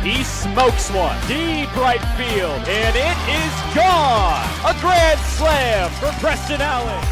He smokes one. Deep right field. And it is gone. A grand slam for Preston Allen.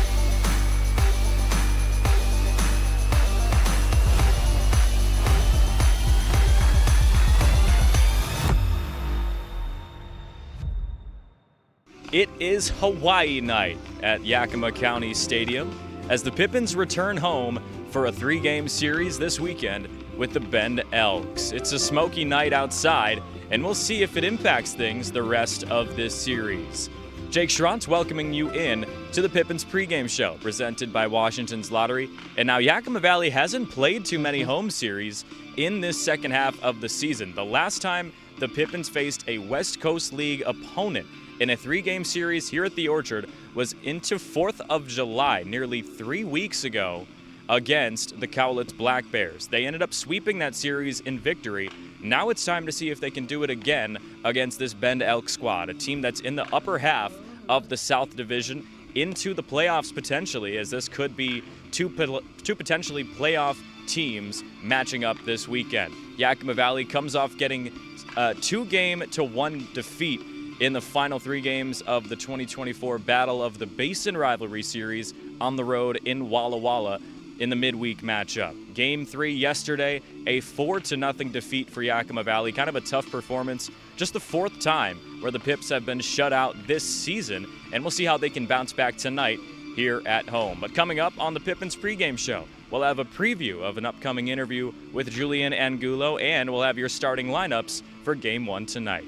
It is Hawaii night at Yakima County Stadium as the Pippins return home for a 3-game series this weekend with the Bend Elks. It's a smoky night outside, and we'll see if it impacts things the rest of this series. Jake Schrantz welcoming you in to the Pippins pregame show presented by Washington's Lottery. And now Yakima Valley hasn't played too many home series in this second half of the season. The last time the Pippins faced a West Coast League opponent in a 3-game series here at the Orchard was into 4th of July, nearly 3 weeks ago, against the Cowlitz Black Bears. They ended up sweeping that series in victory. Now it's time to see if they can do it again against this Bend Elks squad, a team that's in the upper half of the South Division, into the playoffs potentially, as this could be two potentially playoff teams matching up this weekend. Yakima Valley comes off getting a 2-1 defeat in the final 3 games of the 2024 Battle of the Basin Rivalry Series on the road in Walla Walla in the midweek matchup. Game 3 yesterday, a 4-0 defeat for Yakima Valley. Kind of a tough performance. Just the 4th time where the Pips have been shut out this season, and we'll see how they can bounce back tonight here at home. But coming up on the Pippins pregame show, we'll have a preview of an upcoming interview with Julian Angulo, and we'll have your starting lineups for Game 1 tonight.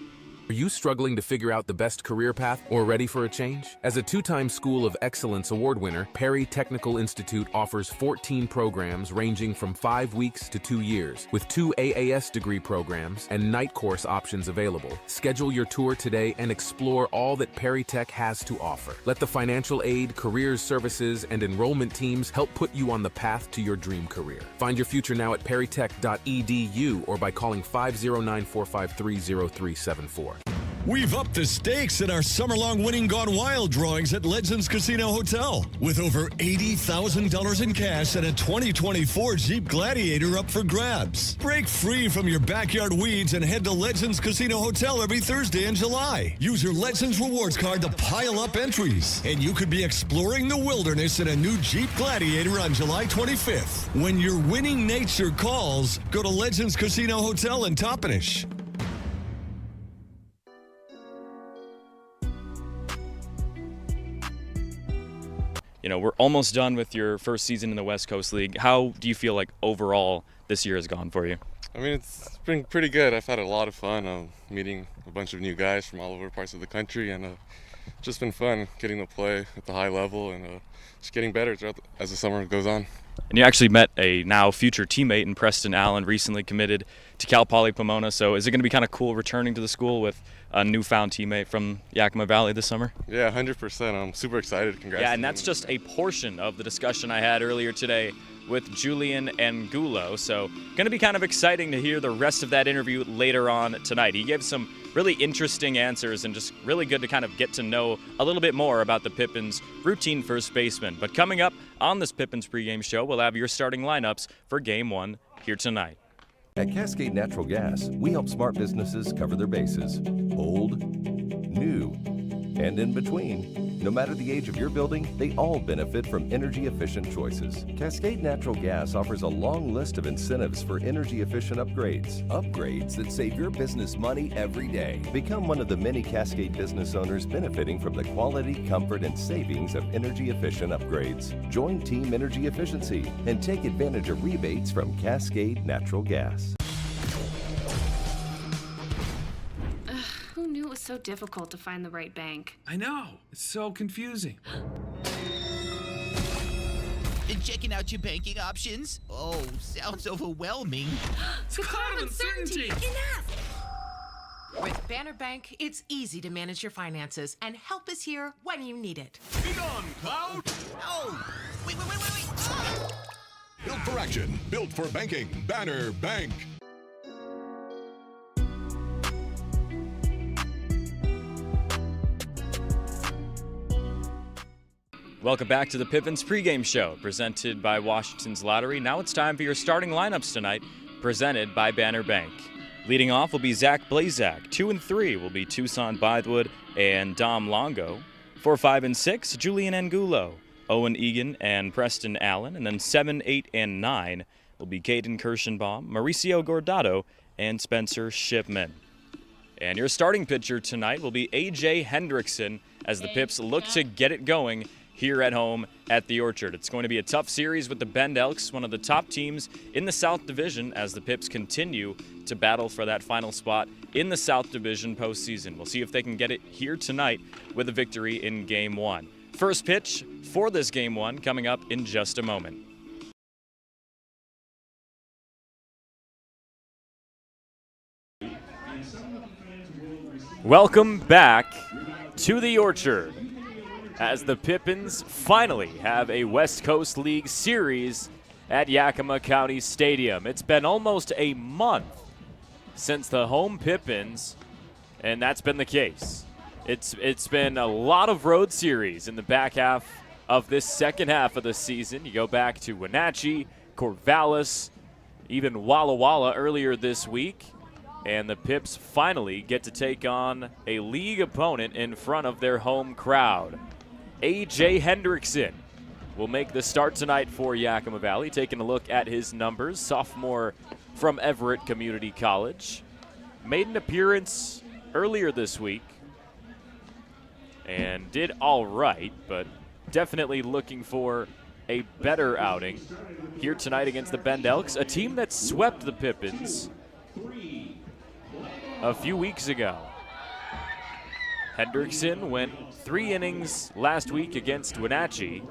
Are you struggling to figure out the best career path or ready for a change? As a 2-time School of Excellence Award winner, Perry Technical Institute offers 14 programs ranging from 5 weeks to 2 years, with 2 AAS degree programs and night course options available. Schedule your tour today and explore all that Perry Tech has to offer. Let the financial aid, careers services, and enrollment teams help put you on the path to your dream career. Find your future now at perrytech.edu or by calling 509-453-0374. We've upped the stakes in our summer-long winning Gone Wild drawings at Legends Casino Hotel. With over $80,000 in cash and a 2024 Jeep Gladiator up for grabs. Break free from your backyard weeds and head to Legends Casino Hotel every Thursday in July. Use your Legends Rewards card to pile up entries. And you could be exploring the wilderness in a new Jeep Gladiator on July 25th. When your winning nature calls, go to Legends Casino Hotel in Toppenish. You know, we're almost done with your first season in the West Coast League. How do you feel like overall this year has gone for you? I mean, it's been pretty good. I've had a lot of fun meeting a bunch of new guys from all over parts of the country, and just been fun getting to play at the high level and just getting better as the summer goes on. And you actually met a now future teammate in Preston Allen, recently committed to Cal Poly Pomona. So is it going to be kind of cool returning to the school with a newfound teammate from Yakima Valley this summer? Yeah, 100%. I'm super excited. Congrats. Yeah, and that's just a portion of the discussion I had earlier today with Julian Angulo. So going to be kind of exciting to hear the rest of that interview later on tonight. He gave some really interesting answers and just really good to kind of get to know a little bit more about the Pippins routine first baseman. But coming up on this Pippins pregame show, we'll have your starting lineups for Game 1 here tonight. At Cascade Natural Gas, we help smart businesses cover their bases. Old, new, and in between. No matter the age of your building, they all benefit from energy-efficient choices. Cascade Natural Gas offers a long list of incentives for energy-efficient upgrades. Upgrades that save your business money every day. Become one of the many Cascade business owners benefiting from the quality, comfort, and savings of energy-efficient upgrades. Join Team Energy Efficiency and take advantage of rebates from Cascade Natural Gas. Who knew it was so difficult to find the right bank? I know. It's so confusing. Checking out your banking options? Oh, sounds overwhelming. It's a cloud of uncertainty. Enough! With Banner Bank, it's easy to manage your finances, and help is here when you need it. Be gone, Cloud! Oh, wait. Oh. Built for action, built for banking. Banner Bank. Welcome back to the Pippins pregame show, presented by Washington's Lottery. Now it's time for your starting lineups tonight, presented by Banner Bank. Leading off will be Zach Blazak. 2 and 3 will be Tucson Bythewood and Dom Longo. 4, 5, and 6, Julian Angulo, Owen Egan, and Preston Allen. And then 7, 8, and 9 will be Caden Kirschenbaum, Mauricio Gordado, and Spencer Shipman. And your starting pitcher tonight will be A.J. Hendrickson as the Pips look to get it going here at home at the Orchard. It's going to be a tough series with the Bend Elks, one of the top teams in the South Division, as the Pips continue to battle for that final spot in the South Division postseason. We'll see if they can get it here tonight with a victory in Game 1. First pitch for this Game 1 coming up in just a moment. Welcome back to the Orchard as the Pippins finally have a West Coast League series at Yakima County Stadium. It's been almost a month since the home Pippins, and that's been the case. It's been a lot of road series in the back half of this second half of the season. You go back to Wenatchee, Corvallis, even Walla Walla earlier this week. And the Pips finally get to take on a league opponent in front of their home crowd. A.J. Hendrickson will make the start tonight for Yakima Valley. Taking a look at his numbers, sophomore from Everett Community College. Made an appearance earlier this week and did all right, but definitely looking for a better outing here tonight against the Bend Elks, a team that swept the Pippins a few weeks ago. Hendrickson went 3 innings last week against Wenatchee.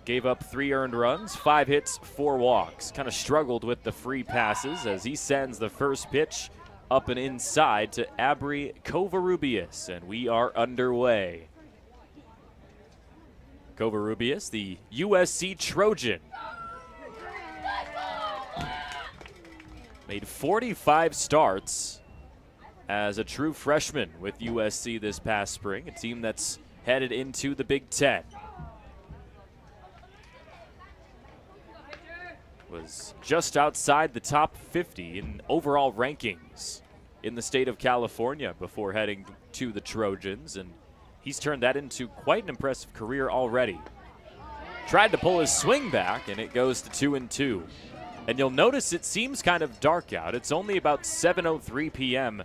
Gave up 3 earned runs, 5 hits, 4 walks. Kind of struggled with the free passes as he sends the first pitch up and inside to Abri Covarrubias, and we are underway. Covarrubias, the USC Trojan, made 45 starts as a true freshman with USC this past spring, a team that's headed into the Big Ten. Was just outside the top 50 in overall rankings in the state of California before heading to the Trojans, and he's turned that into quite an impressive career already. Tried to pull his swing back, and it goes to 2-2. And you'll notice it seems kind of dark out. It's only about 7:03 p.m.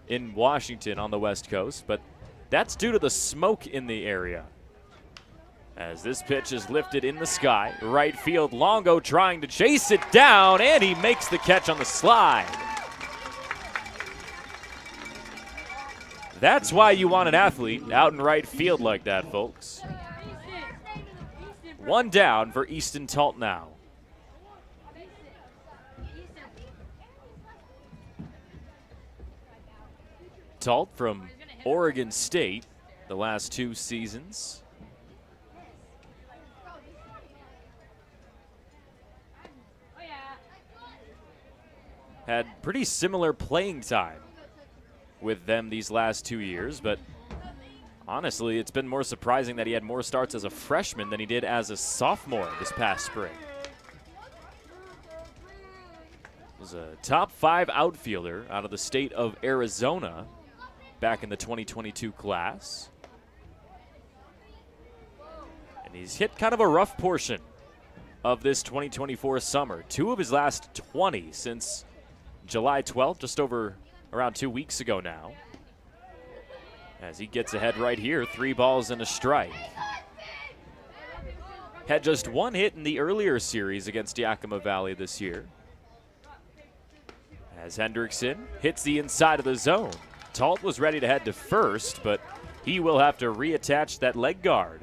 in Washington on the West Coast, but that's due to the smoke in the area. As this pitch is lifted in the sky, right field, Longo trying to chase it down, and he makes the catch on the slide. That's why you want an athlete out in right field like that, folks. 1 down for Easton Talt now. Talt from Oregon State the last 2 seasons. Had pretty similar playing time with them these last 2 years, but honestly, it's been more surprising that he had more starts as a freshman than he did as a sophomore this past spring. Was a top 5 outfielder out of the state of Arizona back in the 2022 class. And he's hit kind of a rough portion of this 2024 summer. 2 of his last 20 since July 12th, just over around 2 weeks ago now. As he gets ahead right here, 3 balls and a strike. Had just 1 hit in the earlier series against Yakima Valley this year. As Hendrickson hits the inside of the zone. Talt was ready to head to first, but he will have to reattach that leg guard.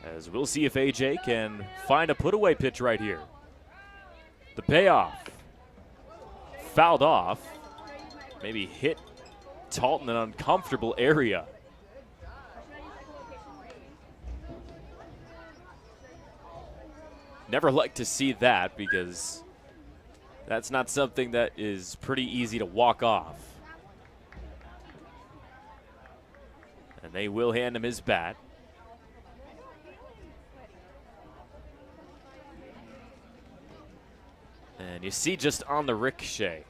As we'll see if AJ can find a put-away pitch right here. The payoff. Fouled off. Maybe hit Talt in an uncomfortable area. Never like to see that because that's not something that is pretty easy to walk off. And they will hand him his bat. And you see just on the ricochet.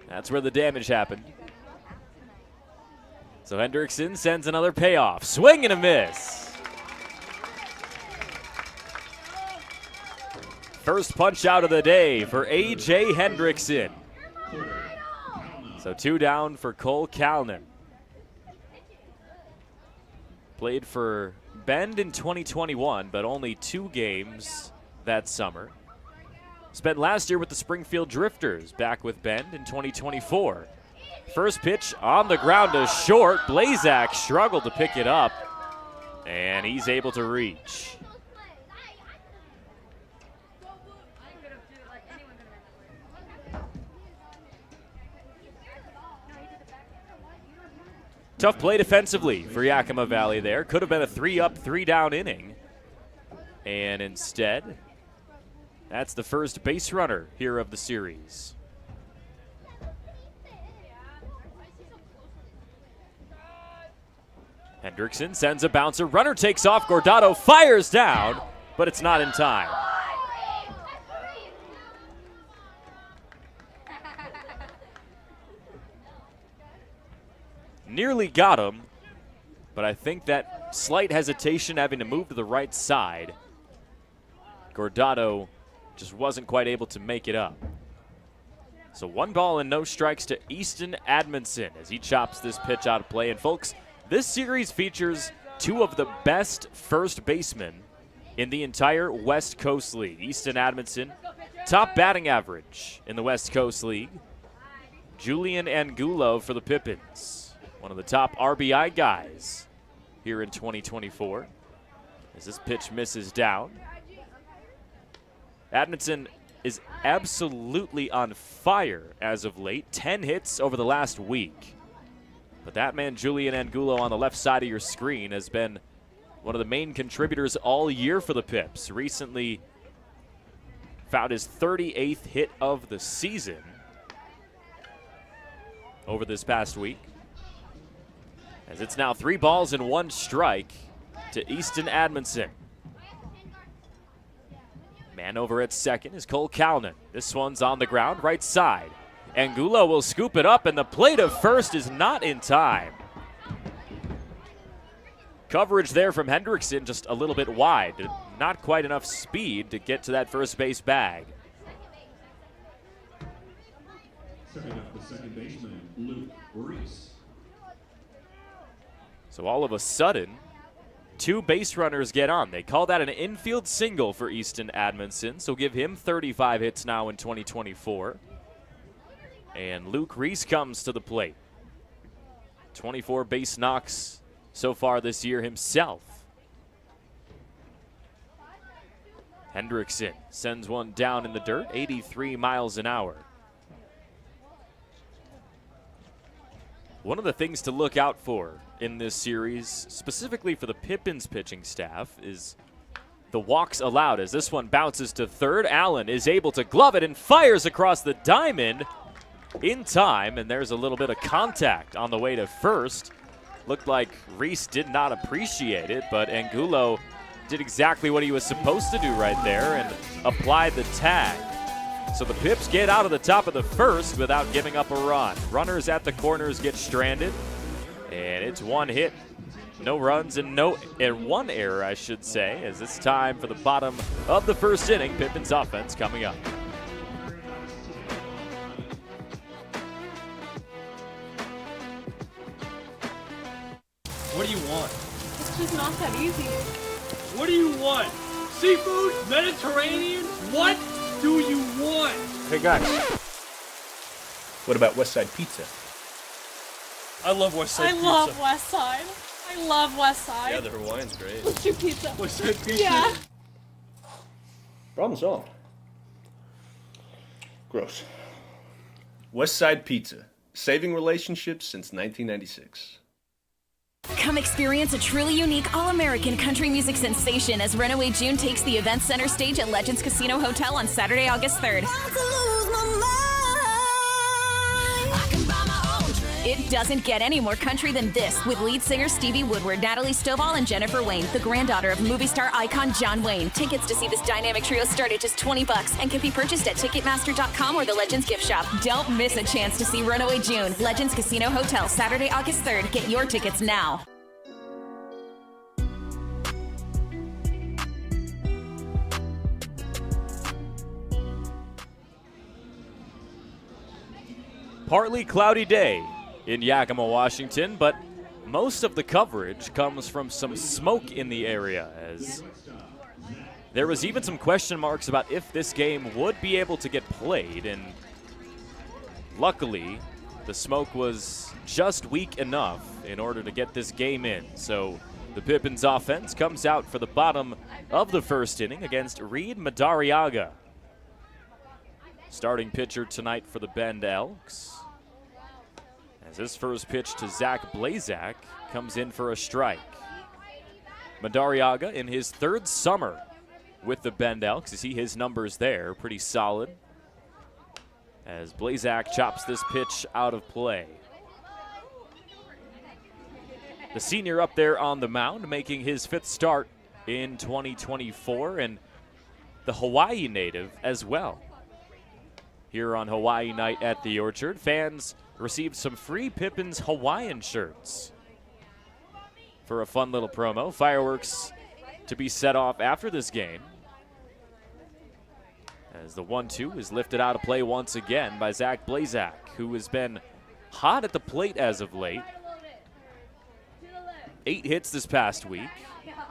That's where the damage happened. So Hendrickson sends another payoff. Swing and a miss. First punch out of the day for A.J. Hendrickson. So 2 down for Cole Kalnin. Played for Bend in 2021, but only 2 games that summer. Spent last year with the Springfield Drifters, back with Bend in 2024. First pitch on the ground to short. Blazak struggled to pick it up, and he's able to reach. Tough play defensively for Yakima Valley there. Could have been a 3-up, 3-down inning. And instead, that's the first base runner here of the series. Hendrickson sends a bouncer. Runner takes off. Gordado fires down, but it's not in time. Nearly got him, but I think that slight hesitation having to move to the right side, Gordado just wasn't quite able to make it up. So 1 ball and no strikes to Easton Admonson as he chops this pitch out of play. And folks, this series features 2 of the best first basemen in the entire West Coast League. Easton Admonson, top batting average in the West Coast League. Julian Angulo for the Pippins, one of the top RBI guys here in 2024. As this pitch misses down. Admonson is absolutely on fire as of late. 10 hits over the last week. But that man, Julian Angulo, on the left side of your screen has been one of the main contributors all year for the Pips. Recently found his 38th hit of the season over this past week. As it's now 3 balls and 1 strike to Easton Admonson. Man over at second is Cole Kalnin. This one's on the ground, right side. Angulo will scoop it up, and the play to first is not in time. Coverage there from Hendrickson just a little bit wide. Not quite enough speed to get to that first base bag. Setting up the second baseman, Luke Reese. So all of a sudden, 2 base runners get on. They call that an infield single for Easton Admonson, so give him 35 hits now in 2024. And Luke Reese comes to the plate. 24 base knocks so far this year himself. Hendrickson sends one down in the dirt, 83 miles an hour. One of the things to look out for in this series, specifically for the Pippins pitching staff, is the walks allowed. As this one bounces to third, Allen is able to glove it and fires across the diamond in time, and there's a little bit of contact on the way to first. Looked like Reese did not appreciate it, but Angulo did exactly what he was supposed to do right there and applied the tag. So the Pips get out of the top of the first without giving up a run. Runners at the corners get stranded, and it's 1 hit, no runs, and 1 error, I should say, as it's time for the bottom of the first inning. Pippins offense coming up. What do you want? It's just not that easy. What do you want? Seafood? Mediterranean? What do you want? Hey guys, what about Westside Pizza? I love Westside Pizza. I love Westside. I love Westside. Yeah, the Hawaiian's great. Let's do pizza. Westside Pizza? Yeah. Problem solved. Gross. Westside Pizza, saving relationships since 1996. Come experience a truly unique all-American country music sensation as Runaway June takes the event center stage at Legends Casino Hotel on Saturday, August 3rd. It doesn't get any more country than this, with lead singer Stevie Woodward, Natalie Stovall, and Jennifer Wayne, the granddaughter of movie star icon John Wayne. Tickets to see this dynamic trio start at just $20 and can be purchased at Ticketmaster.com or the Legends gift shop. Don't miss a chance to see Runaway June, Legends Casino Hotel, Saturday, August 3rd. Get your tickets now. Partly cloudy day in Yakima, Washington, but most of the coverage comes from some smoke in the area, as there was even some question marks about if this game would be able to get played, and luckily the smoke was just weak enough in order to get this game in. So the Pippins offense comes out for the bottom of the first inning against Reed Madariaga. Starting pitcher tonight for the Bend Elks, as his first pitch to Zach Blazak comes in for a strike. Madariaga in his third summer with the Bend Elks. You see his numbers there, pretty solid, as Blazak chops this pitch out of play. The senior up there on the mound, making his fifth start in 2024, and the Hawaii native as well. Here on Hawaii night at the Orchard, fans received some free Pippins Hawaiian shirts for a fun little promo. Fireworks to be set off after this game, as the 1-2 is lifted out of play once again by Zach Blazak, who has been hot at the plate as of late. 8 hits this past week,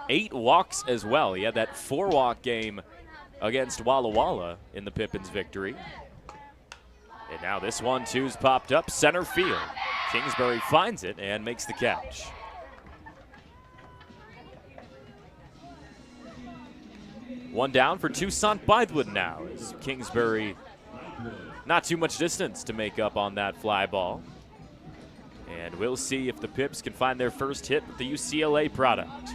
8 walks as well. He had that 4-walk game against Walla Walla in the Pippins victory. And now this 1-2's popped up center field. Kingsbury finds it and makes the catch. One down for Toussaint Bythewood now, as Kingsbury not too much distance to make up on that fly ball. And we'll see if the Pips can find their first hit with the UCLA product.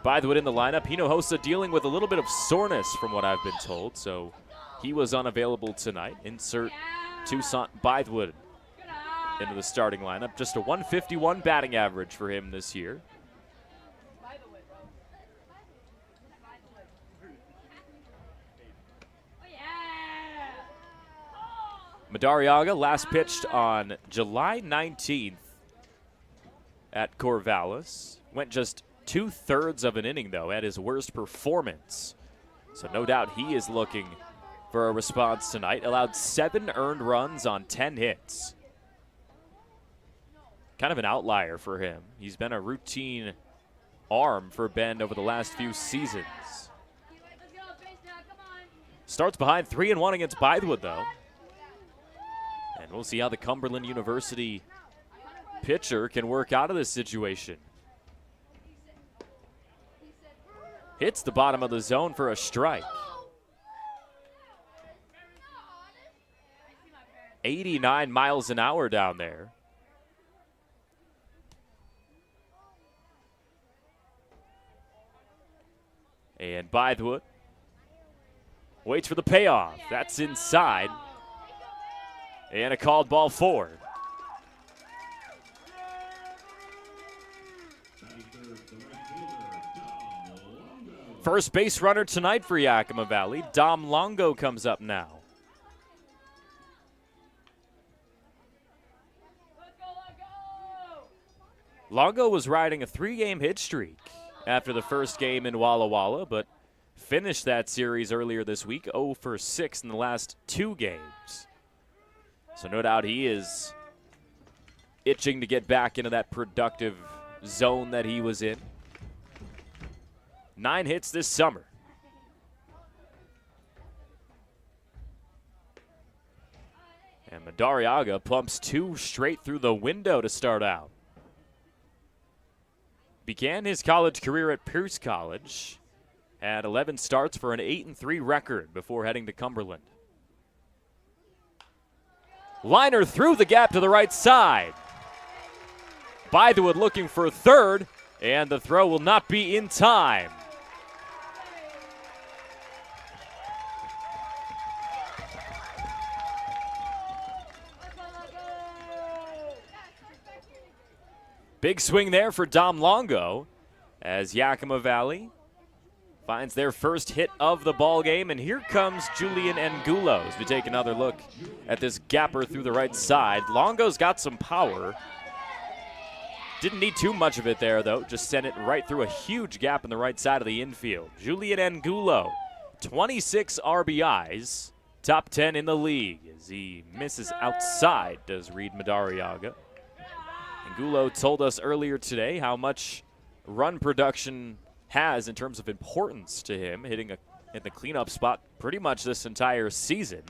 Bythewood in the lineup. Hinojosa dealing with a little bit of soreness from what I've been told, so he was unavailable tonight. Insert Toussaint Bythewood into the starting lineup. Just a 151 batting average for him this year. Madariaga last pitched on July 19th at Corvallis. Went just 2/3 of an inning, though, at his worst performance. So no doubt he is looking for a response tonight. Allowed 7 earned runs on 10 hits. Kind of an outlier for him. He's been a routine arm for Bend over the last few seasons. Starts behind 3-1 against Bythewood, though. And we'll see how the Cumberland University pitcher can work out of this situation. Hits the bottom of the zone for a strike. 89 miles an hour down there. And Bythewood waits for the payoff. That's inside. And a called ball forward. First base runner tonight for Yakima Valley. Dom Longo comes up now. Longo was riding a 3-game hit streak after the first game in Walla Walla, but finished that series earlier this week, 0 for 6 in the last 2 games. So no doubt he is itching to get back into that productive zone that he was in. 9 hits this summer. And Madariaga pumps 2 straight through the window to start out. Began his college career at Pierce College. Had 11 starts for an 8-3 record before heading to Cumberland. Liner through the gap to the right side. Bythewood looking for third, and the throw will not be in time. Big swing there for Dom Longo as Yakima Valley finds their first hit of the ball game, and here comes Julian Angulo as we take another look at this gapper through the right side. Longo's got some power. Didn't need too much of it there, though. Just sent it right through a huge gap in the right side of the infield. Julian Angulo, 26 RBIs, top 10 in the league as he misses outside, does Reed Madariaga. Angulo told us earlier today how much run production has in terms of importance to him, hitting in the cleanup spot pretty much this entire season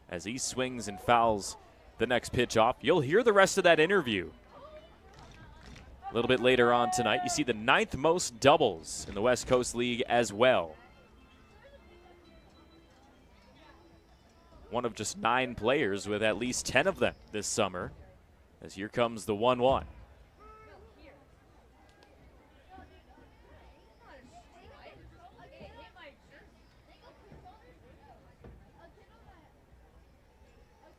as he swings and fouls the next pitch off. You'll hear the rest of that interview a little bit later on tonight. You see the 9th most doubles in the West Coast League as well. One of just 9 players with at least 10 of them this summer, as here comes the 1-1.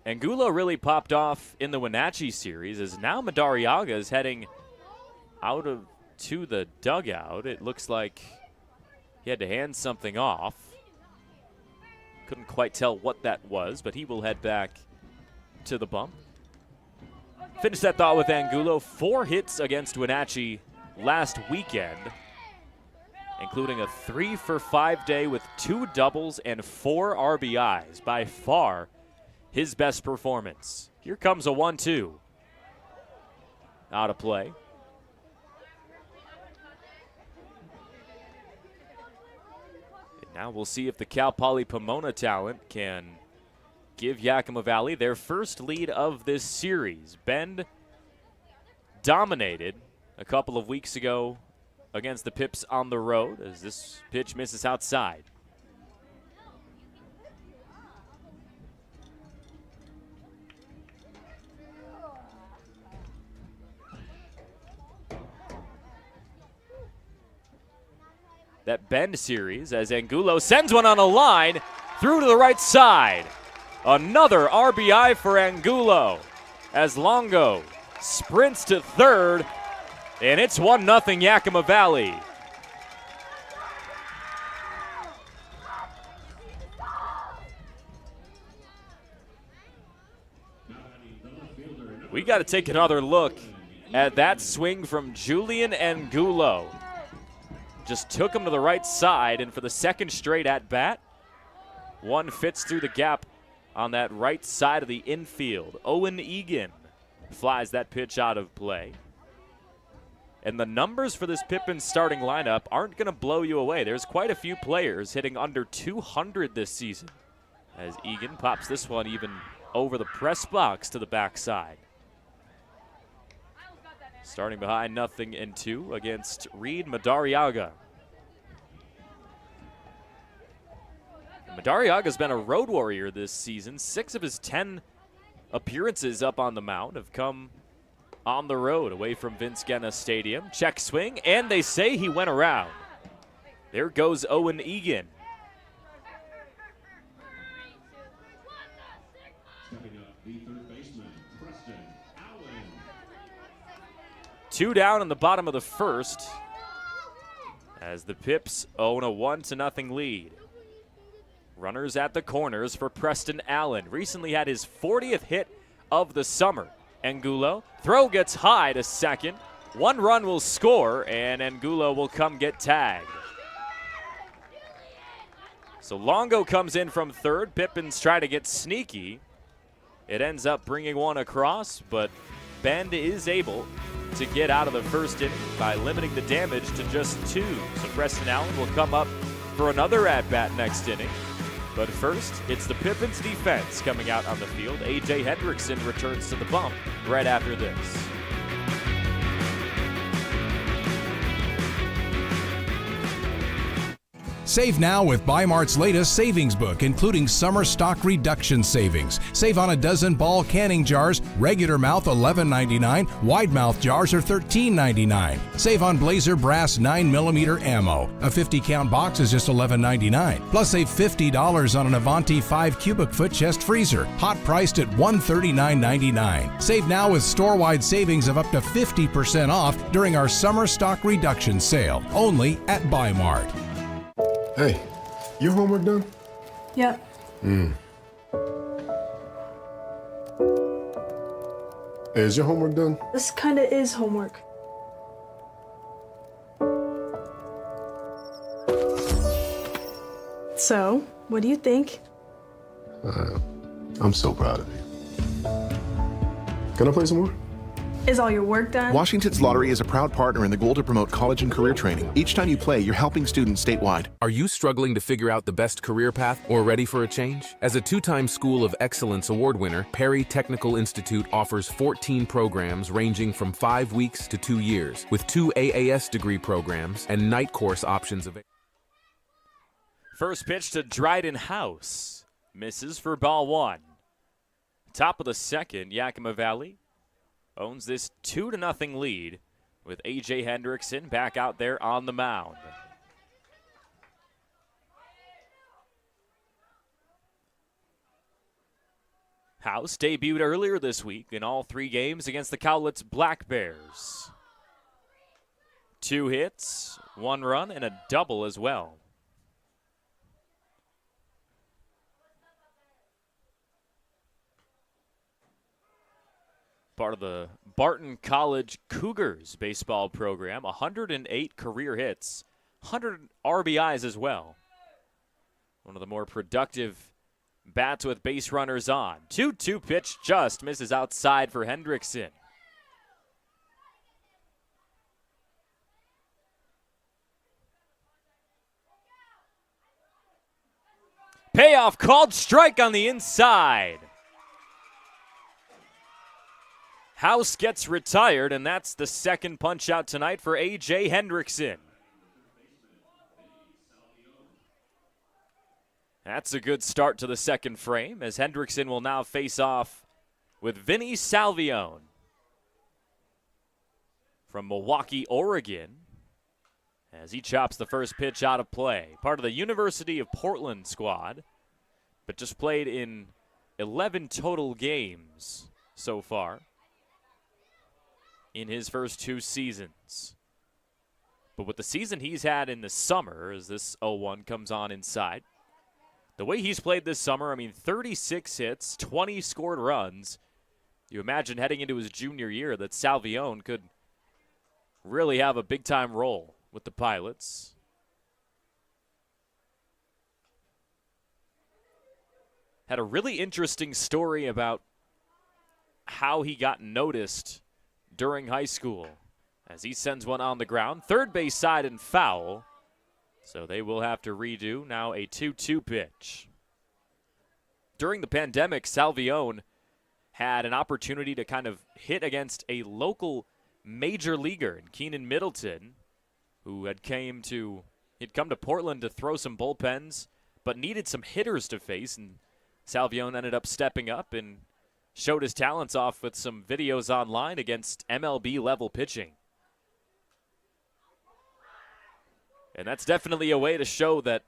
Angulo really popped off in the Wenatchee series, as now Madariaga is heading out to the dugout. It looks like he had to hand something off. Couldn't quite tell what that was, but he will head back to the bump. Finish that thought with Angulo. 4 hits against Wenatchee last weekend, including a 3-for-5 day with 2 doubles and 4 RBIs. By far his best performance. Here comes a 1-2. Out of play. And now we'll see if the Cal Poly Pomona talent can give Yakima Valley their first lead of this series. Bend dominated a couple of weeks ago against the Pips on the road as this pitch misses outside. That Bend series as Angulo sends one on a line through to the right side. Another RBI for Angulo as Longo sprints to third, and it's 1-0 Yakima Valley. We got to take another look at that swing from Julian Angulo. Just took him to the right side, and for the second straight at bat, one fits through the gap on that right side of the infield. Owen Egan flies that pitch out of play. And the numbers for this Pippins starting lineup aren't going to blow you away. There's quite a few players hitting under 200 this season, as Egan pops this one even over the press box to the backside. Starting behind 0-2 against Reed Madariaga. Madariaga's been a road warrior this season. 6 of his 10 appearances up on the mound have come on the road away from Vince Guenna Stadium. Check swing, and they say he went around. There goes Owen Egan. Stepping up, the third baseman, Preston Allen. 2 down in the bottom of the first as the Pips own a 1-0 lead. Runners at the corners for Preston Allen. Recently had his 40th hit of the summer. Angulo, throw gets high to second. 1 run will score, and Angulo will come get tagged. So Longo comes in from third. Pippins try to get sneaky. It ends up bringing one across, but Bend is able to get out of the first inning by limiting the damage to just 2. So Preston Allen will come up for another at-bat next inning. But first, it's the Pippins defense coming out on the field. A.J. Hendrickson returns to the bump right after this. Save now with Bi-Mart's latest savings book, including summer stock reduction savings. Save on a dozen ball canning jars, regular mouth $11.99, wide mouth jars are $13.99. Save on Blazer brass 9mm ammo. A 50-count box is just $11.99. Plus save $50 on an Avanti 5 cubic foot chest freezer, hot priced at $139.99. Save now with store-wide savings of up to 50% off during our summer stock reduction sale, only at Bi-Mart. Hey, your homework done? Yep. Hey, is your homework done? This kinda is homework. So, what do you think? I'm so proud of you. Can I play some more? Is all your work done? Washington's Lottery is a proud partner in the goal to promote college and career training. Each time you play, you're helping students statewide. Are you struggling to figure out the best career path or ready for a change? As a two-time School of Excellence award winner, Perry Technical Institute offers 14 programs ranging from 5 weeks to 2 years, with 2 AAS degree programs and night course options available. First pitch to Dryden House. Misses for ball 1. Top of the second, Yakima Valley owns this 2-0 lead with A.J. Hendrickson back out there on the mound. House debuted earlier this week in all 3 games against the Cowlitz Black Bears. 2 hits, 1 run, and a double as well. Part of the Barton College Cougars baseball program, 108 career hits, 100 RBIs as well. One of the more productive bats with base runners on. 2-2 pitch just misses outside for Hendrickson. Payoff called, strike on the inside. House gets retired, and that's the second punch out tonight for A.J. Hendrickson. That's a good start to the second frame, as Hendrickson will now face off with Vinny Salvione from Milwaukee, Oregon, as he chops the first pitch out of play. Part of the University of Portland squad, but just played in 11 total games so far in his first 2 seasons. But with the season he's had in the summer, as this 0-1 comes on inside, the way he's played this summer, I mean, 36 hits, 20 scored runs. You imagine heading into his junior year that Salvione could really have a big-time role with the Pilots. Had a really interesting story about how he got noticed during high school, as he sends one on the ground, third base side and foul. So they will have to redo now a 2-2 pitch. During the pandemic, Salvione had an opportunity to kind of hit against a local major leaguer in Keenan Middleton, who had come to Portland to throw some bullpens, but needed some hitters to face, and Salvione ended up stepping up and showed his talents off with some videos online against MLB-level pitching. And that's definitely a way to show that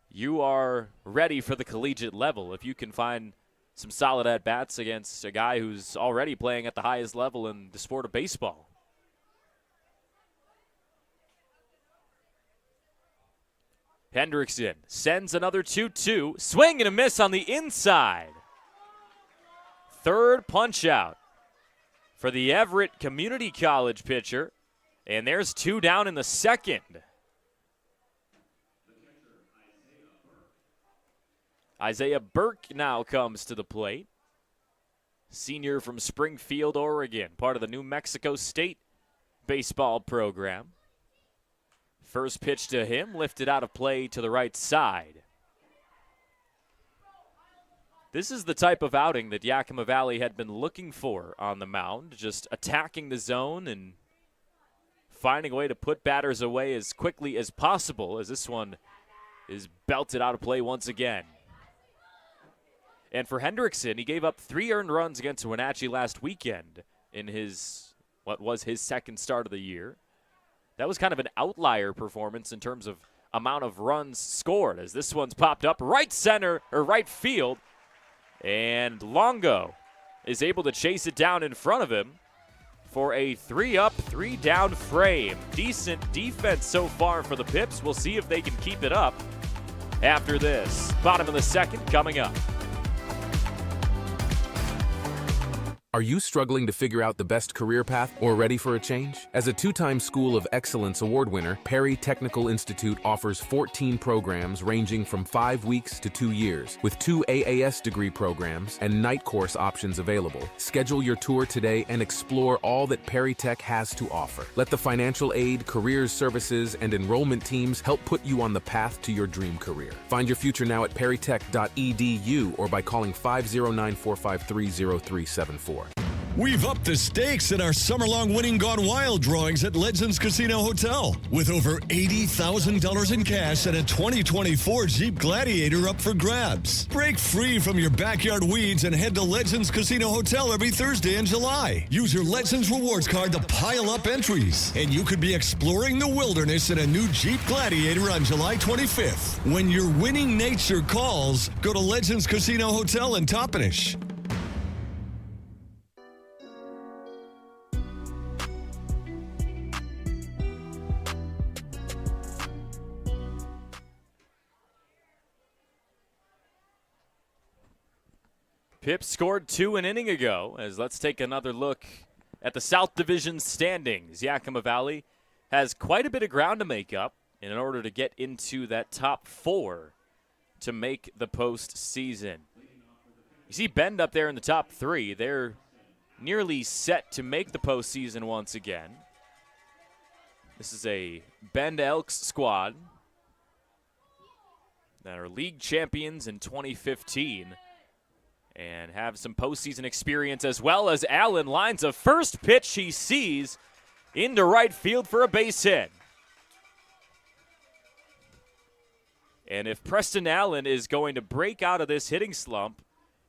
you are ready for the collegiate level, if you can find some solid at-bats against a guy who's already playing at the highest level in the sport of baseball. Hendrickson sends another 2-2. Swing and a miss on the inside. Third punch out for the Everett Community College pitcher. And there's 2 down in the second. Isaiah Burke now comes to the plate. Senior from Springfield, Oregon, part of the New Mexico State baseball program. First pitch to him, lifted out of play to the right side. This is the type of outing that Yakima Valley had been looking for on the mound, just attacking the zone and finding a way to put batters away as quickly as possible, as this one is belted out of play once again. And for Hendrickson, he gave up 3 earned runs against Wenatchee last weekend in what was his second start of the year. That was kind of an outlier performance in terms of amount of runs scored, as this one's popped up right center or right field, and Longo is able to chase it down in front of him for a 3-up, 3-down frame. Decent defense so far for the Pips. We'll see if they can keep it up after this. Bottom of the second coming up. Are you struggling to figure out the best career path or ready for a change? As a 2-time School of Excellence award winner, Perry Technical Institute offers 14 programs ranging from 5 weeks to 2 years, with 2 AAS degree programs and night course options available. Schedule your tour today and explore all that Perry Tech has to offer. Let the financial aid, careers services, and enrollment teams help put you on the path to your dream career. Find your future now at perrytech.edu or by calling 509-453-0374. We've upped the stakes in our summer-long winning Gone Wild drawings at Legends Casino Hotel, with over $80,000 in cash and a 2024 Jeep Gladiator up for grabs. Break free from your backyard weeds and head to Legends Casino Hotel every Thursday in July. Use your Legends Rewards card to pile up entries, and you could be exploring the wilderness in a new Jeep Gladiator on July 25th. When your winning nature calls, go to Legends Casino Hotel in Toppenish. Pips scored 2 an inning ago, as let's take another look at the South Division standings. Yakima Valley has quite a bit of ground to make up in order to get into that top 4 to make the postseason. You see Bend up there in the top 3. They're nearly set to make the postseason once again. This is a Bend Elks squad that are league champions in 2015. And have some postseason experience, as well as Allen lines a first pitch he sees into right field for a base hit. And if Preston Allen is going to break out of this hitting slump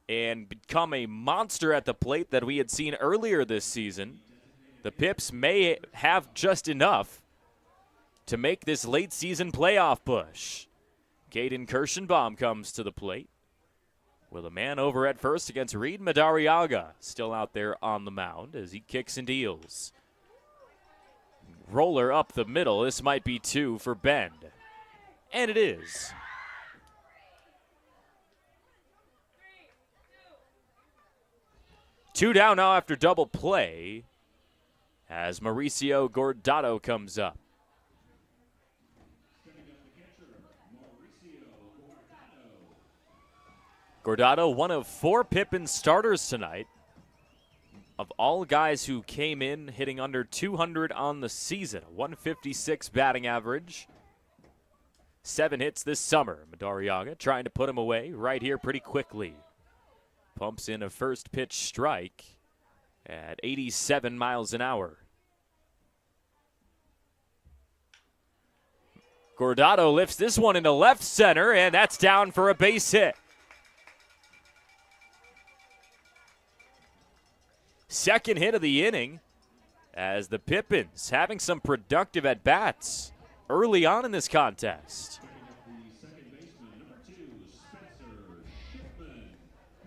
and become a monster at the plate that we had seen earlier this season, the Pips may have just enough to make this late season playoff push. Caden Kirschenbaum comes to the plate, with a man over at first against Reed Madariaga still out there on the mound as he kicks and deals. Roller up the middle. This might be 2 for Bend. And it is. Two down now after double play as Mauricio Gordado comes up. Gordado, one of 4 Pippins starters tonight. Of all guys who came in hitting under 200 on the season, 156 batting average. 7 hits this summer. Madariaga trying to put him away right here pretty quickly. Pumps in a first pitch strike at 87 miles an hour. Gordado lifts this one into left center, and that's down for a base hit. Second hit of the inning as the Pippins having some productive at-bats early on in this contest.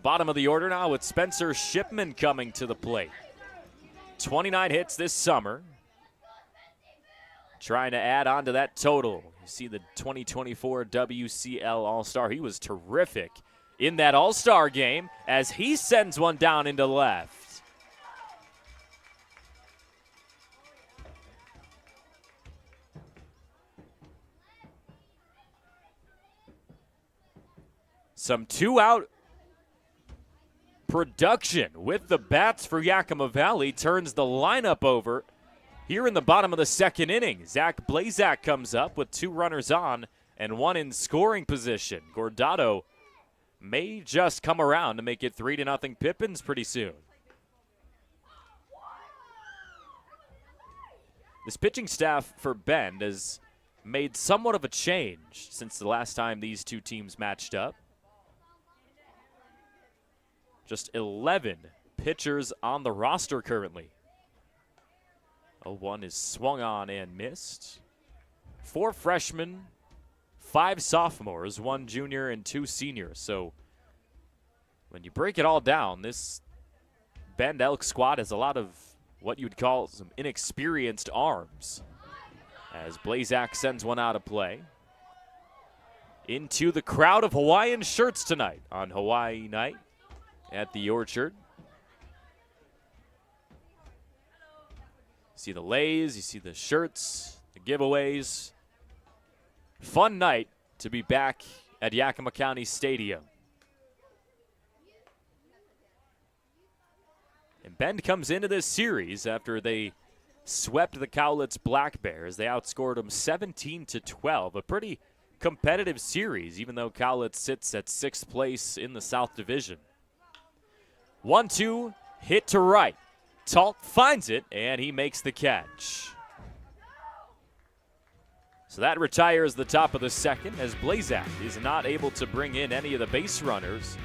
Bottom of the order now with Spencer Shipman coming to the plate. 29 hits this summer. Trying to add on to that total. You see the 2024 WCL All-Star. He was terrific in that All-Star game as he sends one down into left. Some 2-out production with the bats for Yakima Valley turns the lineup over here in the bottom of the second inning. Zach Blazak comes up with 2 runners on and 1 in scoring position. Gordado may just come around to make it 3-0 Pippins pretty soon. This pitching staff for Bend, as made somewhat of a change since the last time these two teams matched up. Just 11 pitchers on the roster currently. 0-1 is swung on and missed. 4 freshmen, 5 sophomores, 1 junior, and 2 seniors. So when you break it all down, this Bend Elks squad has a lot of what you'd call some inexperienced arms. As Blazak sends one out of play. Into the crowd of Hawaiian shirts tonight on Hawaii night at the Orchard. You see the lays, you see the shirts, the giveaways. Fun night to be back at Yakima County Stadium. And Bend comes into this series after they swept the Cowlitz Black Bears. They outscored them 17-12. A pretty competitive series, even though Cowlitz sits at 6th place in the South Division. 1-2, hit to right. Talt finds it, and he makes the catch. So that retires the top of the second as Blazak is not able to bring in any of the base runners,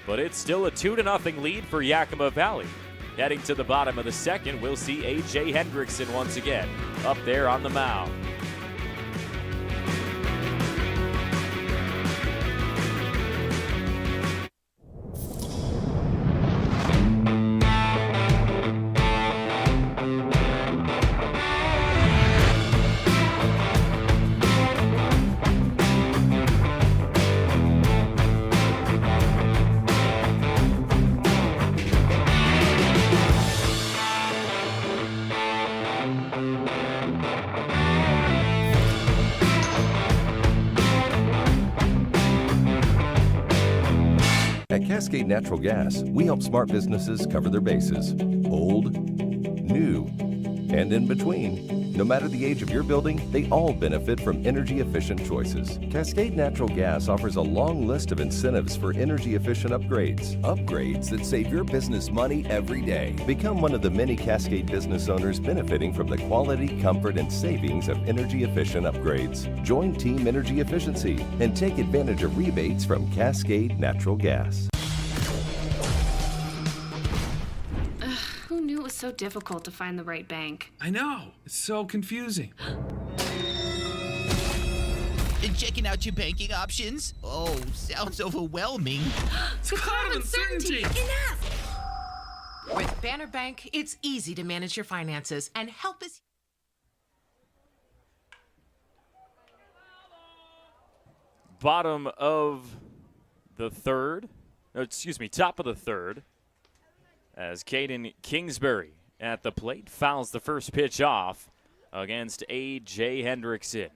but it's still a 2-0 lead for Yakima Valley. Heading to the bottom of the second, we'll see A.J. Hendrickson once again up there on the mound. At Cascade Natural Gas, we help smart businesses cover their bases. Old, new, and in between. No matter the age of your building, they all benefit from energy-efficient choices. Cascade Natural Gas offers a long list of incentives for energy-efficient upgrades. Upgrades that save your business money every day. Become one of the many Cascade business owners benefiting from the quality, comfort, and savings of energy-efficient upgrades. Join Team Energy Efficiency and take advantage of rebates from Cascade Natural Gas. Who knew it was so difficult to find the right bank? I know. It's so confusing. Checking out your banking options? Oh, sounds overwhelming. It's a cloud of uncertainty. Enough! With Banner Bank, it's easy to manage your finances and help us. Bottom of the third. Top of the third. As Caden Kingsbury at the plate fouls the first pitch off against A.J. Hendrickson.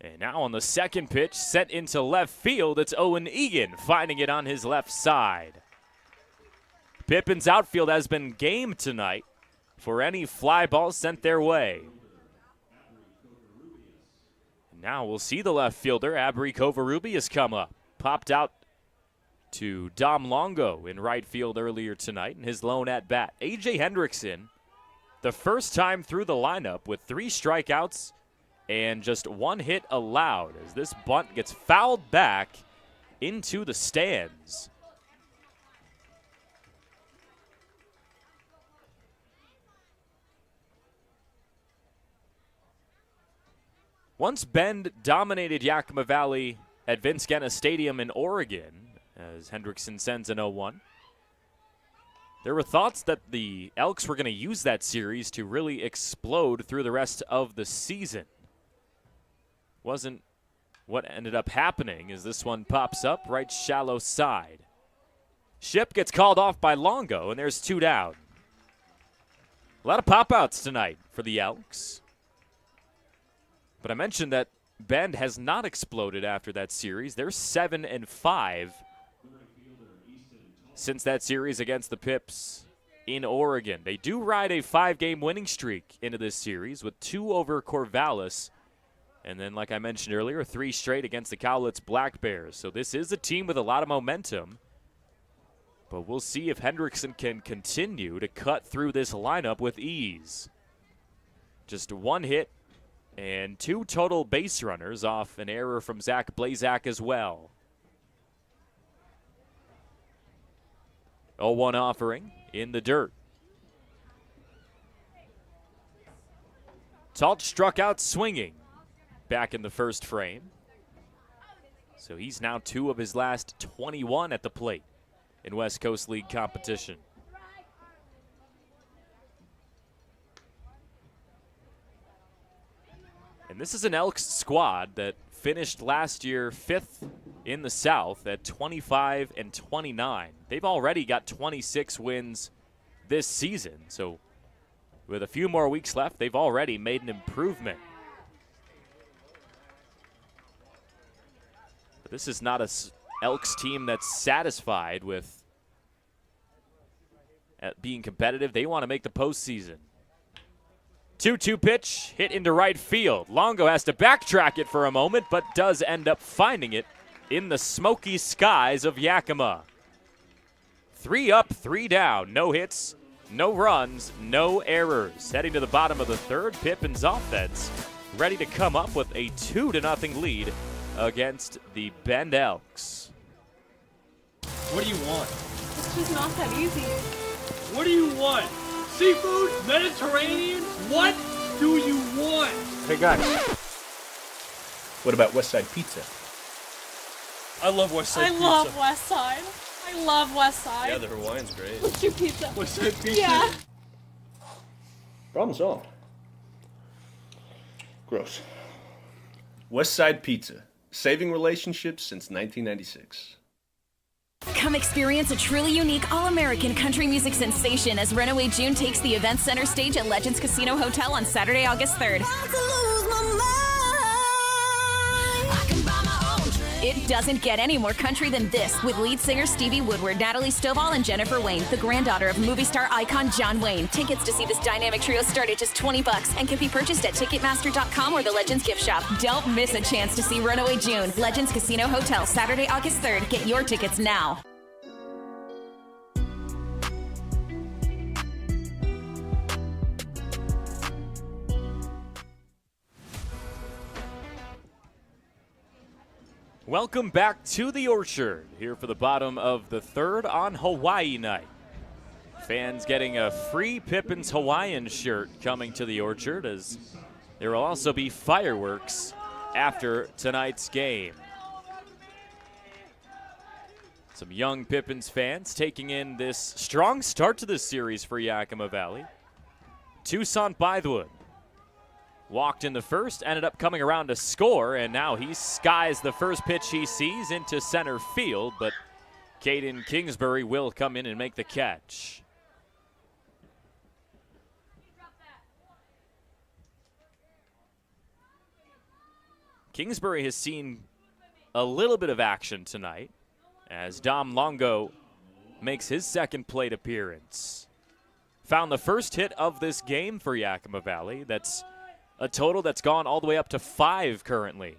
And now on the second pitch, set into left field, it's Owen Egan finding it on his left side. Pippins' outfield has been game tonight for any fly ball sent their way. Now we'll see the left fielder, Abri Covarrubias, come up. Popped out to Dom Longo in right field earlier tonight in his lone at-bat. A.J. Hendrickson, the first time through the lineup with 3 strikeouts and just 1 hit allowed as this bunt gets fouled back into the stands. Once Bend dominated Yakima Valley at Vince Guenna Stadium in Oregon, as Hendrickson sends an 0-1. There were thoughts that the Elks were going to use that series to really explode through the rest of the season. Wasn't what ended up happening as this one pops up right shallow side. Ship gets called off by Longo, and there's 2 down. A lot of pop-outs tonight for the Elks. But I mentioned that Bend has not exploded after that series. They're 7-5 since that series against the Pips in Oregon. They do ride a 5-game winning streak into this series with 2 over Corvallis. And then, like I mentioned earlier, 3 straight against the Cowlitz Black Bears. So this is a team with a lot of momentum. But we'll see if Hendrickson can continue to cut through this lineup with ease. Just one hit and 2 total base runners off an error from Zach Blazak as well. 0-1 offering in the dirt. Talt struck out swinging back in the first frame. So he's now 2 of his last 21 at the plate in West Coast League competition. And this is an Elks squad that finished last year 5th in the South at 25-29. They've already got 26 wins this season. So with a few more weeks left, they've already made an improvement. But this is not a Elks team that's satisfied with being competitive. They want to make the postseason. 2-2 pitch, hit into right field. Longo has to backtrack it for a moment, but does end up finding it in the smoky skies of Yakima. 3 up, 3 down. No hits, no runs, no errors. Heading to the bottom of the third, Pippins offense ready to come up with a 2-0 lead against the Bend Elks. What do you want? It's just not that easy. What do you want? Seafood? Mediterranean? What do you want? Hey guys, what about West Side Pizza? I love West Side Pizza. I love West Side. I love West Side. Yeah, the Hawaiian's great. What's your pizza? West Side Pizza? Yeah. Problem solved. Gross. West Side Pizza. Saving relationships since 1996. Come experience a truly unique all-American country music sensation as Runaway June takes the event center stage at Legends Casino Hotel on Saturday, August 3rd. It doesn't get any more country than this with lead singer Stevie Woodward, Natalie Stovall, and Jennifer Wayne, the granddaughter of movie star icon John Wayne. Tickets to see this dynamic trio start at just $20 and can be purchased at Ticketmaster.com or the Legends gift shop. Don't miss a chance to see Runaway June. Legends Casino Hotel, Saturday, August 3rd. Get your tickets now. Welcome back to the Orchard, here for the bottom of the third on Hawaii night. Fans getting a free Pippins Hawaiian shirt coming to the Orchard, as there will also be fireworks after tonight's game. Some young Pippins fans taking in this strong start to this series for Yakima Valley. Tucson Bythewood walked in the first, ended up coming around to score, and now he skies the first pitch he sees into center field, but Caden Kingsbury will come in and make the catch. Kingsbury has seen a little bit of action tonight as Dom Longo makes his second plate appearance. Found the first hit of this game for Yakima Valley. That's a total that's gone all the way up to 5 currently.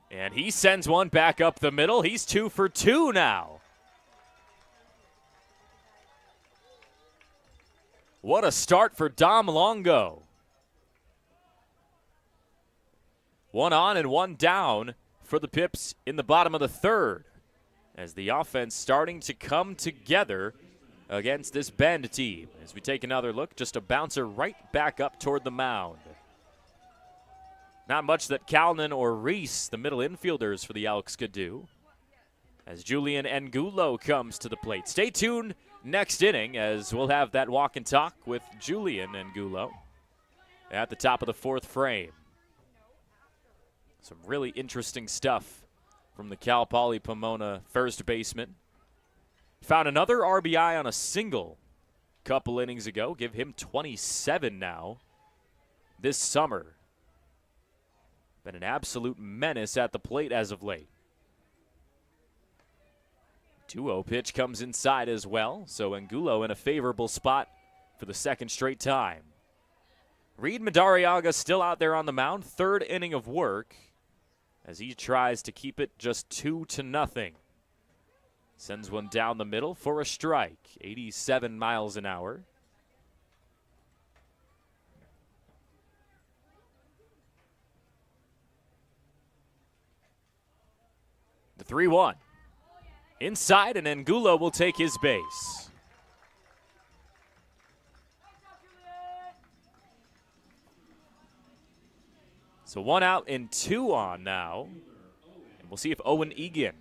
And he sends one back up the middle. He's 2 for 2 now. What a start for Dom Longo. 1 on and 1 down for the Pips in the bottom of the third, as the offense starting to come together against this Bend team. As we take another look, just a bouncer right back up toward the mound. Not much that Calnan or Reese, the middle infielders for the Elks, could do, as Julian Angulo comes to the plate. Stay tuned next inning, as we'll have that walk and talk with Julian Angulo at the top of the fourth frame. Some really interesting stuff from the Cal Poly Pomona first baseman. Found another RBI on a single a couple innings ago. Give him 27 now this summer. Been an absolute menace at the plate as of late. 2-0 pitch comes inside as well, so Angulo in a favorable spot for the second straight time. Reed Madariaga still out there on the mound, third inning of work. as he tries to keep it just 2-0. Sends one down the middle for a strike, 87 miles an hour. The 3-1. Inside, and Angulo will take his base. So 1 out and 2 on now. And we'll see if Owen Egan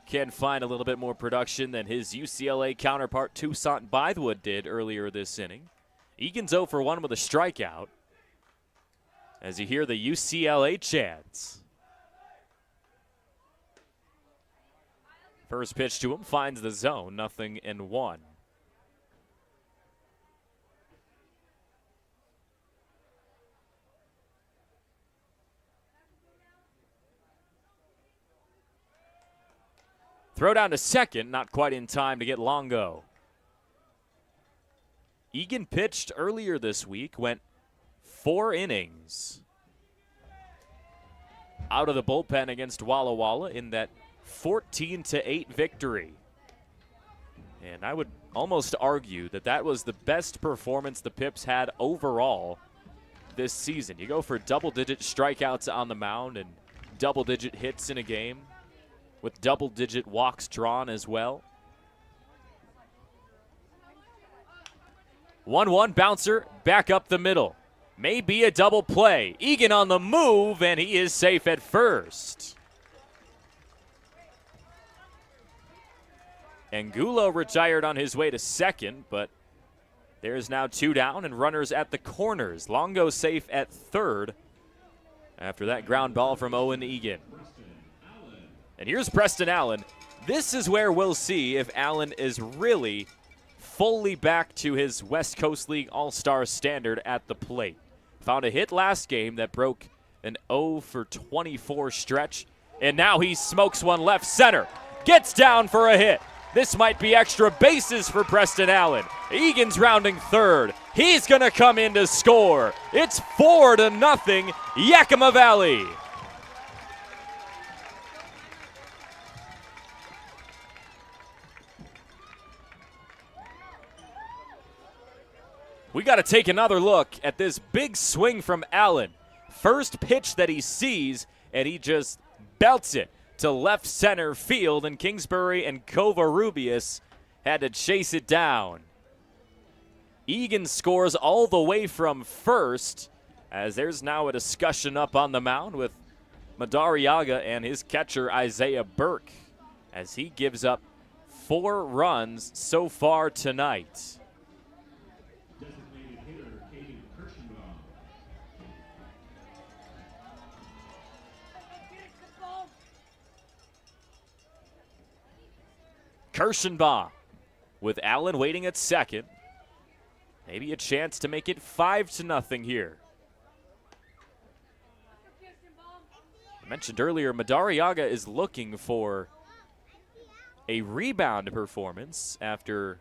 can find a little bit more production than his UCLA counterpart Toussaint Bythewood did earlier this inning. Egan's 0 for 1 with a strikeout. As you hear the UCLA chants. First pitch to him finds the zone, 0-1. Throw down to second, not quite in time to get Longo. Egan pitched earlier this week, went 4 innings out of the bullpen against Walla Walla in that 14-8 victory. And I would almost argue that that was the best performance the Pips had overall this season. You go for double-digit strikeouts on the mound and double-digit hits in a game with double-digit walks drawn as well. 1-1 bouncer back up the middle. Maybe a double play. Egan on the move, and he is safe at first. Angulo retired on his way to second, but there's now 2 down and runners at the corners. Longo safe at third after that ground ball from Owen Egan. And here's Preston Allen. This is where we'll see if Allen is really fully back to his West Coast League All-Star standard at the plate. Found a hit last game that broke an 0 for 24 stretch, and now he smokes one left center. Gets down for a hit. This might be extra bases for Preston Allen. Egan's rounding third. He's going to come in to score. It's 4-0, Yakima Valley. We got to take another look at this big swing from Allen. First pitch that he sees, and he just belts it to left center field, and Kingsbury and Covarrubias had to chase it down. Egan scores all the way from first, as there's now a discussion up on the mound with Madariaga and his catcher Isaiah Burke, as he gives up 4 runs so far tonight. Kirschenbaum with Allen waiting at second. Maybe a chance to make it 5-0 here. I mentioned earlier, Madariaga is looking for a rebound performance after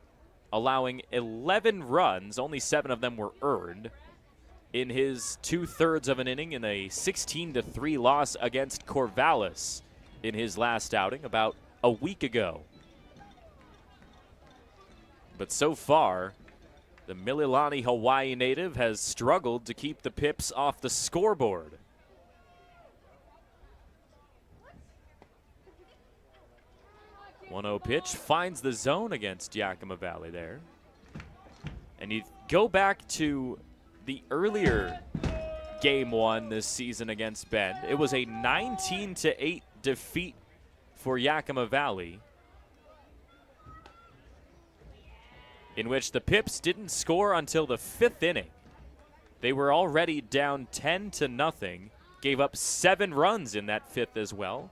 allowing 11 runs. Only 7 of them were earned in his 2/3 of an inning in a 16-3 loss against Corvallis in his last outing about a week ago. But so far, the Mililani Hawaii native has struggled to keep the Pips off the scoreboard. One-0 pitch finds the zone against Yakima Valley there. And you go back to the earlier game 1 this season against Bend. It was a 19-8 defeat for Yakima Valley, in which the Pips didn't score until the 5th inning. They were already down 10-0, gave up 7 runs in that 5th as well,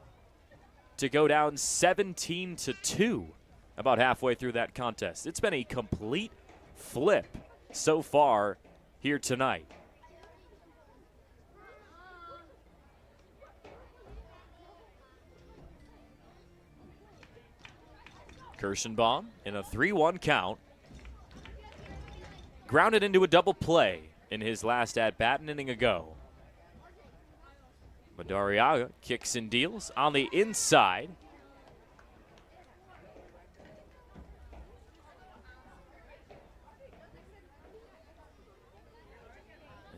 to go down 17-2 about halfway through that contest. It's been a complete flip so far here tonight. Kirschenbaum in a 3-1 count. Grounded into a double play in his last at-bat an inning ago. Madariaga kicks and deals on the inside.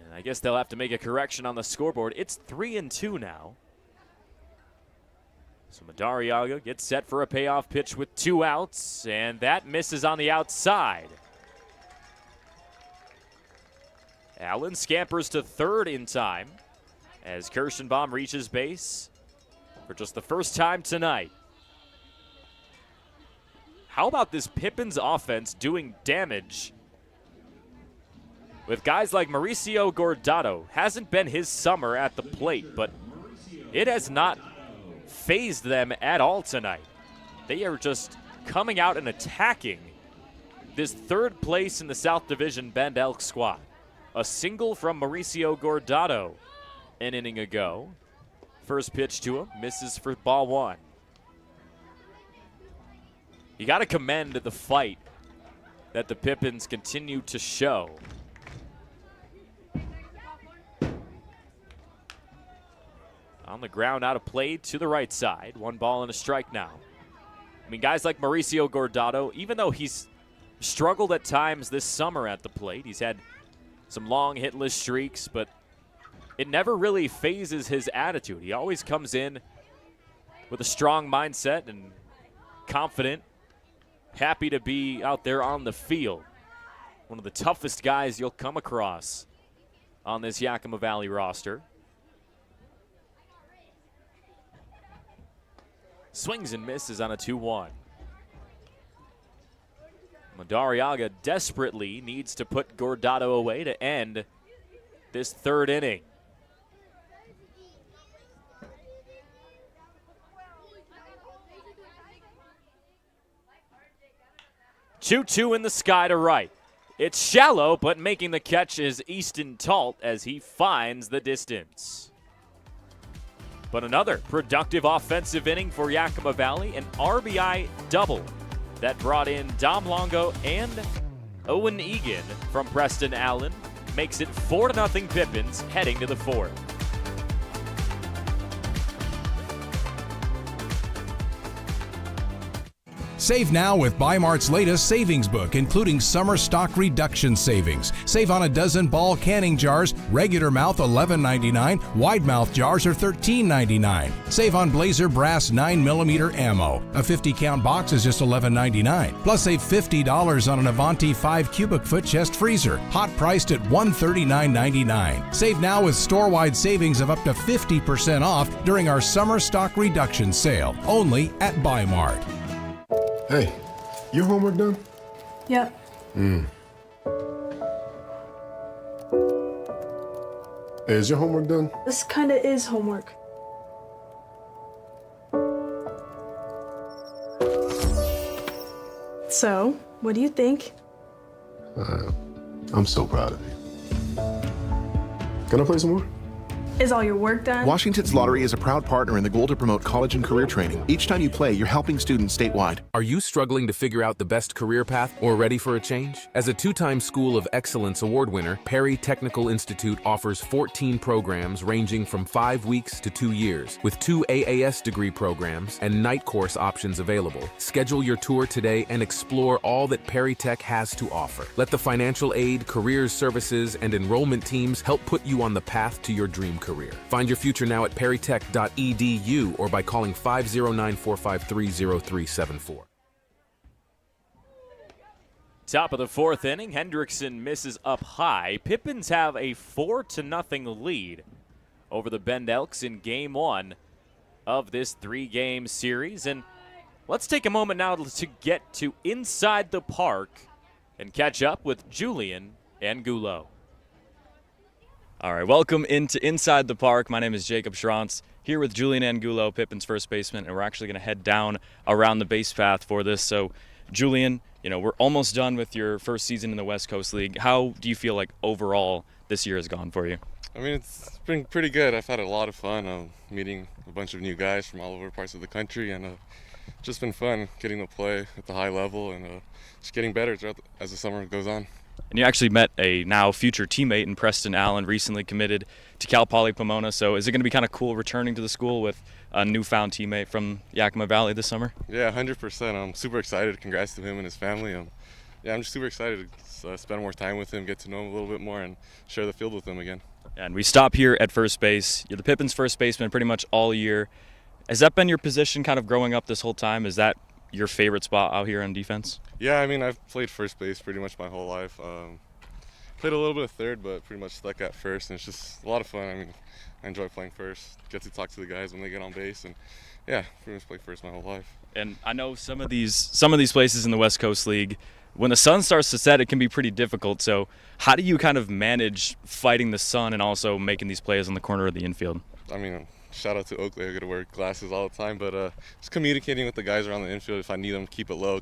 And I guess they'll have to make a correction on the scoreboard. It's 3-2 now. So Madariaga gets set for a payoff pitch with 2 outs, and that misses on the outside. Allen scampers to third in time as Kirschenbaum reaches base for just the first time tonight. How about this Pippins offense doing damage with guys like Mauricio Gordado? Hasn't been his summer at the plate, but it has not phased them at all tonight. They are just coming out and attacking this third place in the South Division Bend Elks squad. A single from Mauricio Gordado an inning ago. First pitch to him, misses for ball 1. You got to commend the fight that the Pippins continue to show. On the ground, out of play to the right side. 1 ball and a strike now. I mean, guys like Mauricio Gordado, even though he's struggled at times this summer at the plate, he's had some long hitless streaks, but it never really phases his attitude. He always comes in with a strong mindset and confident, happy to be out there on the field. One of the toughest guys you'll come across on this Yakima Valley roster. Swings and misses on a 2-1. Madariaga desperately needs to put Gordado away to end this third inning. Two in the sky to right. It's shallow, but making the catch is Easton Talt as he finds the distance. But another productive offensive inning for Yakima Valley, an RBI double that brought in Dom Longo and Owen Egan from Preston Allen. Makes it 4-0 Pippins heading to the 4th. Save now with Bi-Mart's latest savings book, including summer stock reduction savings. Save on a dozen ball canning jars, regular mouth $11.99, wide mouth jars are $13.99. Save on Blazer brass 9mm ammo. A 50-count box is just $11.99. Plus save $50 on an Avanti 5 cubic foot chest freezer, hot priced at $139.99. Save now with store-wide savings of up to 50% off during our summer stock reduction sale, only at Bi-Mart. Hey, your homework done? Yep. Hey, is your homework done? This kinda is homework. So, what do you think? I'm so proud of you. Can I play some more? Is all your work done? Washington's Lottery is a proud partner in the goal to promote college and career training. Each time you play, you're helping students statewide. Are you struggling to figure out the best career path or ready for a change? As a 2-time School of Excellence award winner, Perry Technical Institute offers 14 programs ranging from 5 weeks to 2 years, with 2 AAS degree programs and night course options available. Schedule your tour today and explore all that Perry Tech has to offer. Let the financial aid, careers services, and enrollment teams help put you on the path to your dream career. Find your future now at perrytech.edu or by calling 509-453-0374. Top of the 4th inning, Hendrickson misses up high. Pippins have a 4-0 lead over the Bend Elks in Game 1 of this 3-game series. And let's take a moment now to get to Inside the Park and catch up with Julian Angulo. All right, welcome into Inside the Park. My name is Jacob Schrantz, here with Julian Angulo, Pippins first baseman, and we're actually going to head down around the base path for this. So, Julian, we're almost done with your first season in the West Coast League. How do you feel like overall this year has gone for you? I mean, it's been pretty good. I've had a lot of fun meeting a bunch of new guys from all over parts of the country, and just been fun getting to play at the high level and just getting better as the summer goes on. And you actually met a now future teammate in Preston Allen, recently committed to Cal Poly Pomona. So is it going to be kind of cool returning to the school with a newfound teammate from Yakima Valley this summer? Yeah, 100%. I'm super excited. Congrats to him and his family. I'm just super excited to spend more time with him, get to know him a little bit more, and share the field with him again. And we stop here at first base. You're the Pippins first baseman pretty much all year. Has that been your position kind of growing up this whole time? Is that your favorite spot out here on defense? Yeah, I mean, I've played first base pretty much my whole life. Played a little bit of third, but pretty much stuck at first, and it's just a lot of fun. I mean, I enjoy playing first, get to talk to the guys when they get on base, and yeah, pretty much play first my whole life. And I know some of these places in the West Coast League, when the sun starts to set, it can be pretty difficult. So how do you kind of manage fighting the sun and also making these plays on the corner of the infield? I mean, shout out to Oakley. I got to wear glasses all the time, but just communicating with the guys around the infield. If I need them, keep it low,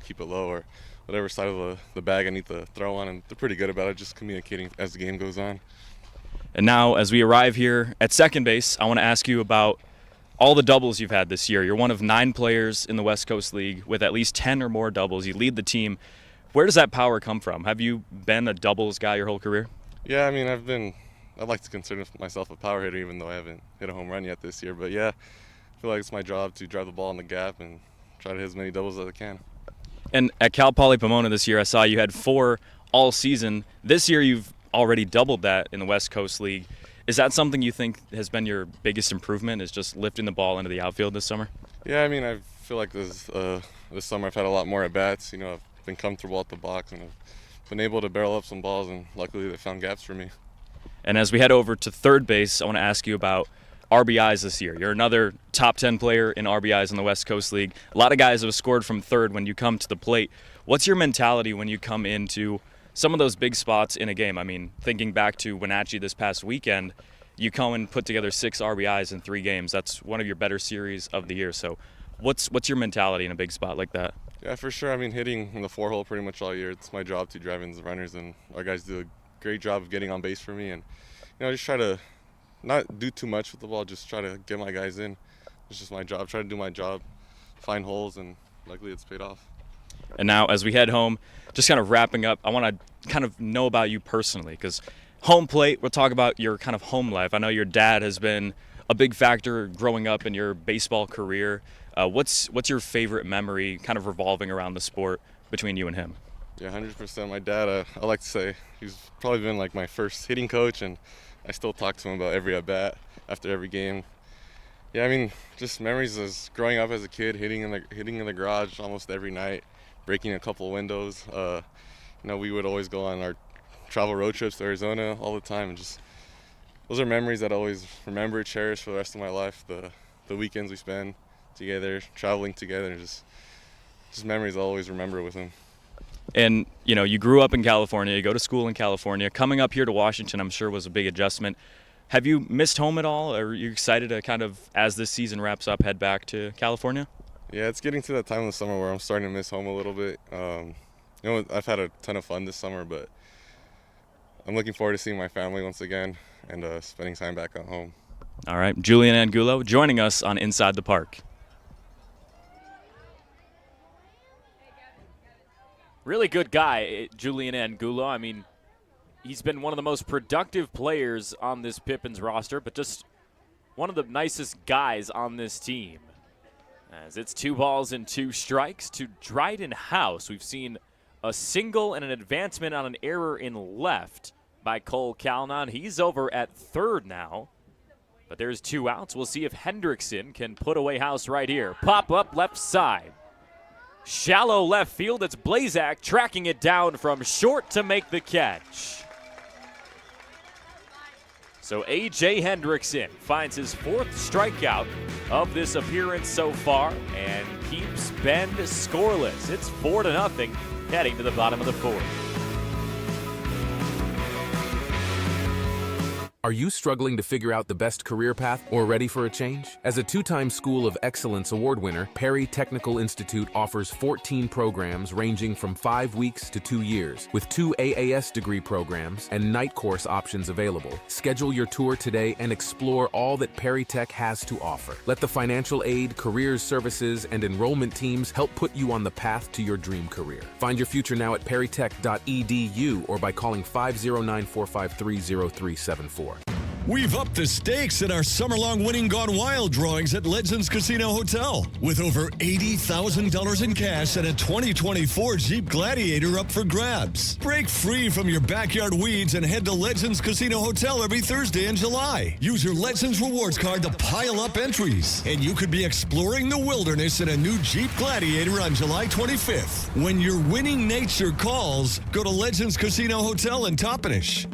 or whatever side of the bag I need to throw on, and they're pretty good about it, just communicating as the game goes on. And now, as we arrive here at second base, I want to ask you about all the doubles you've had this year. You're one of 9 players in the West Coast League with at least 10 or more doubles. You lead the team. Where does that power come from? Have you been a doubles guy your whole career? Yeah, I mean, I'd like to consider myself a power hitter, even though I haven't hit a home run yet this year. But yeah, I feel like it's my job to drive the ball in the gap and try to hit as many doubles as I can. And at Cal Poly Pomona this year, I saw you had 4 all season. This year, you've already doubled that in the West Coast League. Is that something you think has been your biggest improvement, is just lifting the ball into the outfield this summer? Yeah, I mean, I feel like this summer I've had a lot more at-bats. You know, I've been comfortable at the box, and I've been able to barrel up some balls, and luckily they found gaps for me. And as we head over to third base, I want to ask you about RBIs this year. You're another top 10 player in RBIs in the West Coast League. A lot of guys have scored from third when you come to the plate. What's your mentality when you come into some of those big spots in a game? I mean, thinking back to Wenatchee this past weekend, you come and put together 6 RBIs in 3 games. That's one of your better series of the year. So what's your mentality in a big spot like that? Yeah, for sure. I mean, hitting in the 4-hole pretty much all year. It's my job to drive in the runners, and our guys do a great job of getting on base for me. And, you know, just try to not do too much with the ball, just try to get my guys in. It's just my job. Try to do my job, find holes, and luckily it's paid off. And now, as we head home, just kind of wrapping up, I want to kind of know about you personally, because home plate, we'll talk about your kind of home life. I know your dad has been a big factor growing up in your baseball career. What's your favorite memory kind of revolving around the sport between you and him? Yeah, 100%. My dad, I like to say, he's probably been like my first hitting coach, and I still talk to him about every at-bat after every game. Yeah, I mean, just memories as growing up as a kid, hitting in the garage almost every night, breaking a couple windows. You know, we would always go on our travel road trips to Arizona all the time, and just those are memories that I always remember, cherish for the rest of my life. The weekends we spend together, traveling together, just memories I'll always remember with him. And, you know, you grew up in California, you go to school in California. Coming up here to Washington, I'm sure, was a big adjustment. Have you missed home at all? Or are you excited to kind of, as this season wraps up, head back to California? Yeah, it's getting to that time of the summer where I'm starting to miss home a little bit. You know, I've had a ton of fun this summer, but I'm looking forward to seeing my family once again and spending time back at home. All right, Julian Angulo joining us on Inside the Park. Really good guy, Julian Angulo. I mean, he's been one of the most productive players on this Pippins roster, but just one of the nicest guys on this team. As it's 2 balls and 2 strikes to Dryden House. We've seen a single and an advancement on an error in left by Cole Calnon. He's over at third now, but there's 2 outs. We'll see if Hendrickson can put away House right here. Pop up left side. Shallow left field. It's Blazak tracking it down from short to make the catch. So A.J. Hendrickson finds his 4th strikeout of this appearance so far and keeps Bend scoreless. It's 4-0 heading to the bottom of the 4th. Are you struggling to figure out the best career path or ready for a change? As a two-time School of Excellence award winner, Perry Technical Institute offers 14 programs ranging from 5 weeks to 2 years, with 2 AAS degree programs and night course options available. Schedule your tour today and explore all that Perry Tech has to offer. Let the financial aid, careers services, and enrollment teams help put you on the path to your dream career. Find your future now at perrytech.edu or by calling 509-453-0374. We've upped the stakes in our summer-long winning Gone Wild drawings at Legends Casino Hotel with over $80,000 in cash and a 2024 Jeep Gladiator up for grabs. Break free from your backyard weeds and head to Legends Casino Hotel every Thursday in July. Use your Legends Rewards card to pile up entries, and you could be exploring the wilderness in a new Jeep Gladiator on July 25th. When your winning nature calls, go to Legends Casino Hotel in Toppenish.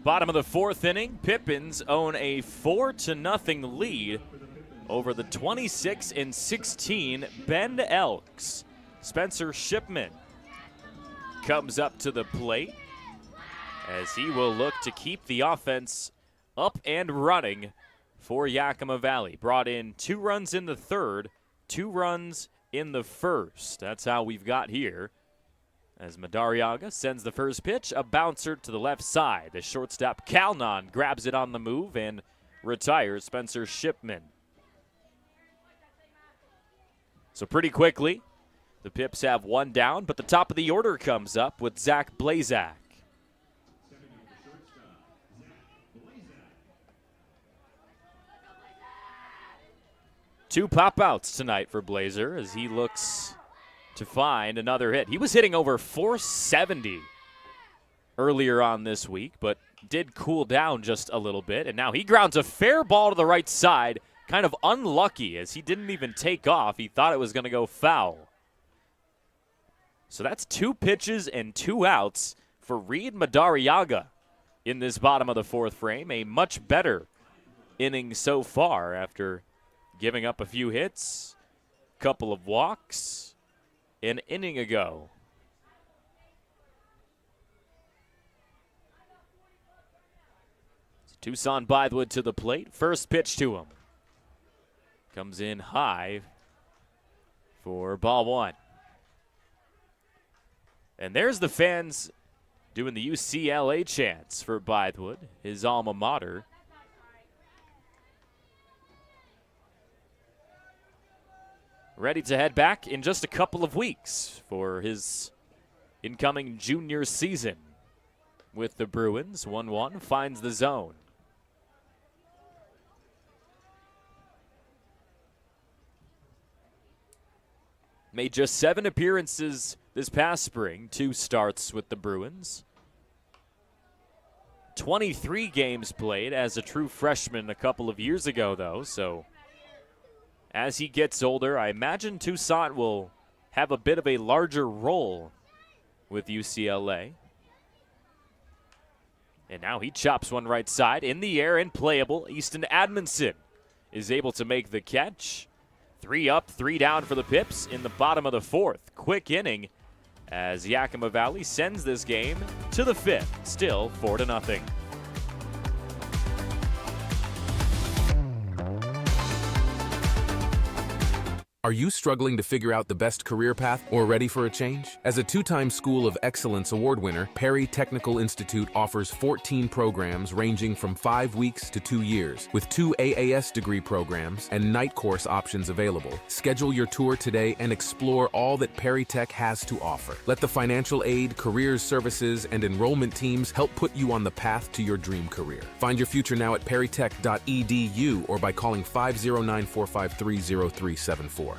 Bottom of the fourth inning, Pippins own a 4-0 lead over the 26-16 Bend Elks. Spencer Shipman comes up to the plate as he will look to keep the offense up and running for Yakima Valley. Brought in 2 runs in the third, 2 runs in the first. That's how we've got here. As Madariaga sends the first pitch, a bouncer to the left side. The shortstop Calnon grabs it on the move and retires Spencer Shipman. So pretty quickly, the Pips have 1 down, but the top of the order comes up with Zach Blazak. Two pop-outs tonight for Blazer as he looks to find another hit. He was hitting over 470 earlier on this week, but did cool down just a little bit, and now he grounds a fair ball to the right side, kind of unlucky as he didn't even take off. He thought it was going to go foul. So that's 2 pitches and 2 outs for Reed Madariaga in this bottom of the fourth frame. A much better inning so far after giving up a few hits, couple of walks, an inning ago. So Tucson Bythewood to the plate. First pitch to him. Comes in high for ball 1. And there's the fans doing the UCLA chants for Bythewood, his alma mater. Ready to head back in just a couple of weeks for his incoming junior season with the Bruins. 1-1 finds the zone. Made just 7 appearances this past spring, 2 starts with the Bruins. 23 games played as a true freshman a couple of years ago, though, so as he gets older, I imagine Tucson will have a bit of a larger role with UCLA. And now he chops one right side in the air and playable. Easton Admonson is able to make the catch. 3 up, 3 down for the Pips in the bottom of the fourth. Quick inning as Yakima Valley sends this game to the 5th. Still 4-0. Are you struggling to figure out the best career path or ready for a change? As a two-time School of Excellence award winner, Perry Technical Institute offers 14 programs ranging from 5 weeks to 2 years, with 2 AAS degree programs and night course options available. Schedule your tour today and explore all that Perry Tech has to offer. Let the financial aid, careers services, and enrollment teams help put you on the path to your dream career. Find your future now at perrytech.edu or by calling 509-453-0374.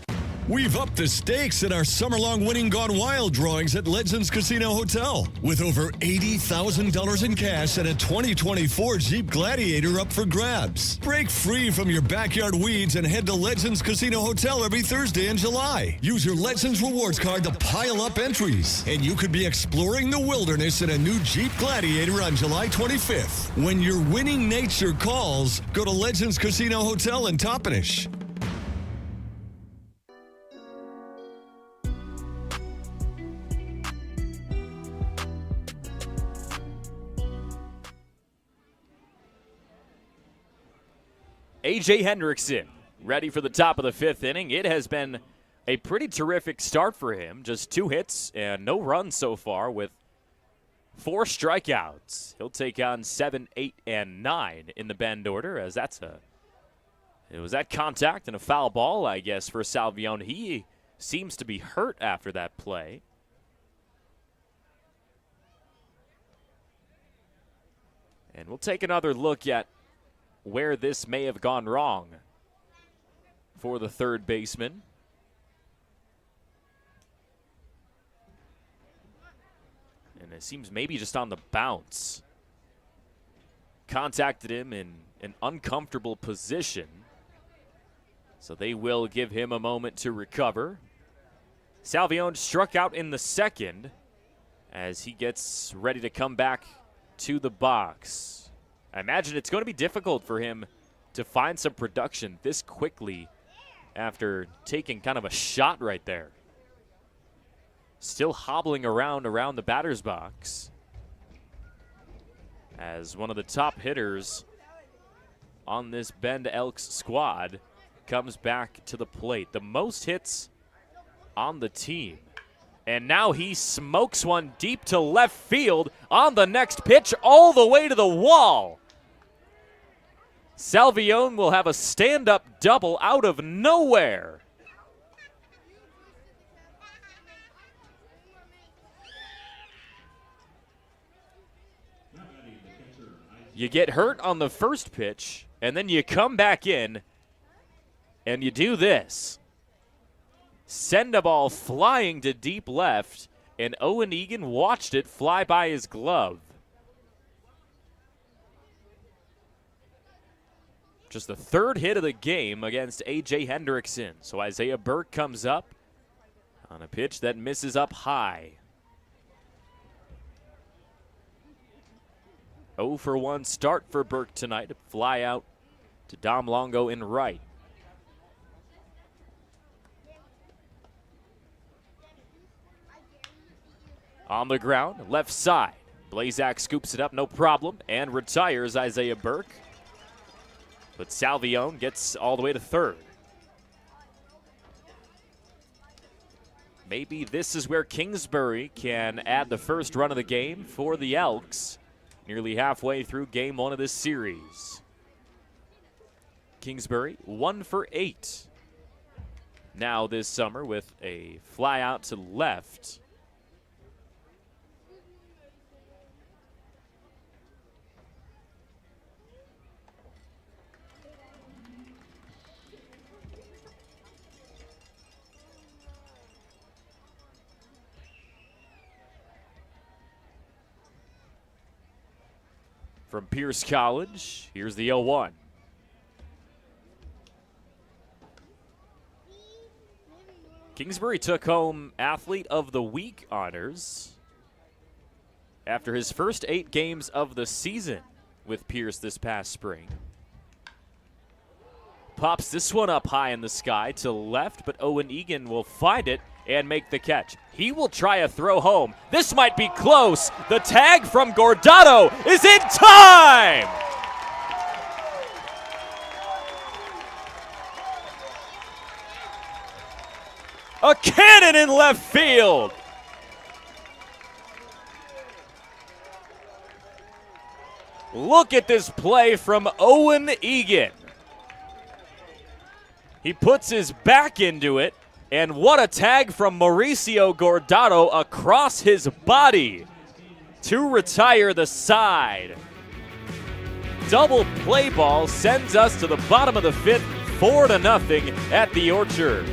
We've upped the stakes in our summer-long Winning Gone Wild drawings at Legends Casino Hotel with over $80,000 in cash and a 2024 Jeep Gladiator up for grabs. Break free from your backyard weeds and head to Legends Casino Hotel every Thursday in July. Use your Legends Rewards card to pile up entries, and you could be exploring the wilderness in a new Jeep Gladiator on July 25th. When your winning nature calls, go to Legends Casino Hotel in Toppenish. A.J. Hendrickson ready for the top of the fifth inning. It has been a pretty terrific start for him. Just 2 hits and no runs so far with 4 strikeouts. He'll take on 7, 8, and 9 in the Bend order, as it was that contact and a foul ball, I guess, for Salvione. He seems to be hurt after that play. And we'll take another look at where this may have gone wrong for the third baseman. And it seems maybe just on the bounce. Contacted him in an uncomfortable position. So they will give him a moment to recover. Salvione struck out in the second as he gets ready to come back to the box. I imagine it's going to be difficult for him to find some production this quickly after taking kind of a shot right there. Still hobbling around the batter's box as one of the top hitters on this Bend Elks squad comes back to the plate. The most hits on the team. And now he smokes one deep to left field on the next pitch all the way to the wall. Salvione will have a stand-up double out of nowhere. You get hurt on the first pitch, and then you come back in, and you do this. Send a ball flying to deep left, and Owen Egan watched it fly by his glove. Just the third hit of the game against A.J. Hendrickson. So Isaiah Burke comes up on a pitch that misses up high. 0 for 1 start for Burke tonight. A fly out to Dom Longo in right. On the ground, left side. Blazak scoops it up, no problem, and retires Isaiah Burke. But Salvione gets all the way to third. Maybe this is where Kingsbury can add the first run of the game for the Elks, nearly halfway through game 1 of this series. Kingsbury 1 for 8 now this summer with a fly out to left. From Pierce College, here's the 0-1. Kingsbury took home Athlete of the Week honors after his first 8 games of the season with Pierce this past spring. Pops this one up high in the sky to left, but Owen Egan will find it and make the catch. He will try a throw home. This might be close. The tag from Gordato is in time! A cannon in left field! Look at this play from Owen Egan. He puts his back into it, and what a tag from Mauricio Gordato across his body to retire the side. Double play ball sends us to the bottom of the 5th, 4-0 at the Orchard.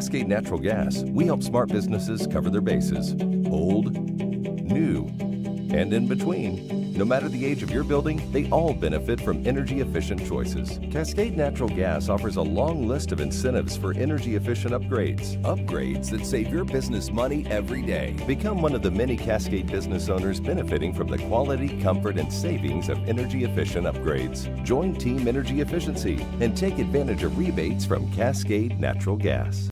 Cascade Natural Gas, we help smart businesses cover their bases. Old, new, and in between. No matter the age of your building, they all benefit from energy-efficient choices. Cascade Natural Gas offers a long list of incentives for energy-efficient upgrades. Upgrades that save your business money every day. Become one of the many Cascade business owners benefiting from the quality, comfort, and savings of energy-efficient upgrades. Join Team Energy Efficiency and take advantage of rebates from Cascade Natural Gas.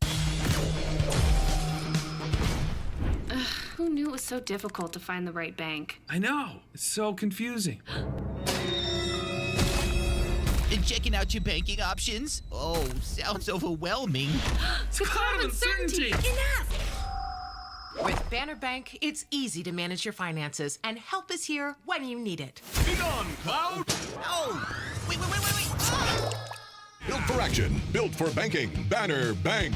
Who knew it was so difficult to find the right bank? I know. It's so confusing. Checking out your banking options? Oh, sounds overwhelming. It's a cloud of uncertainty. With Banner Bank, it's easy to manage your finances, and help is here when you need it. Be gone, Cloud! Oh, wait. Ah! Built for action, built for banking. Banner Bank.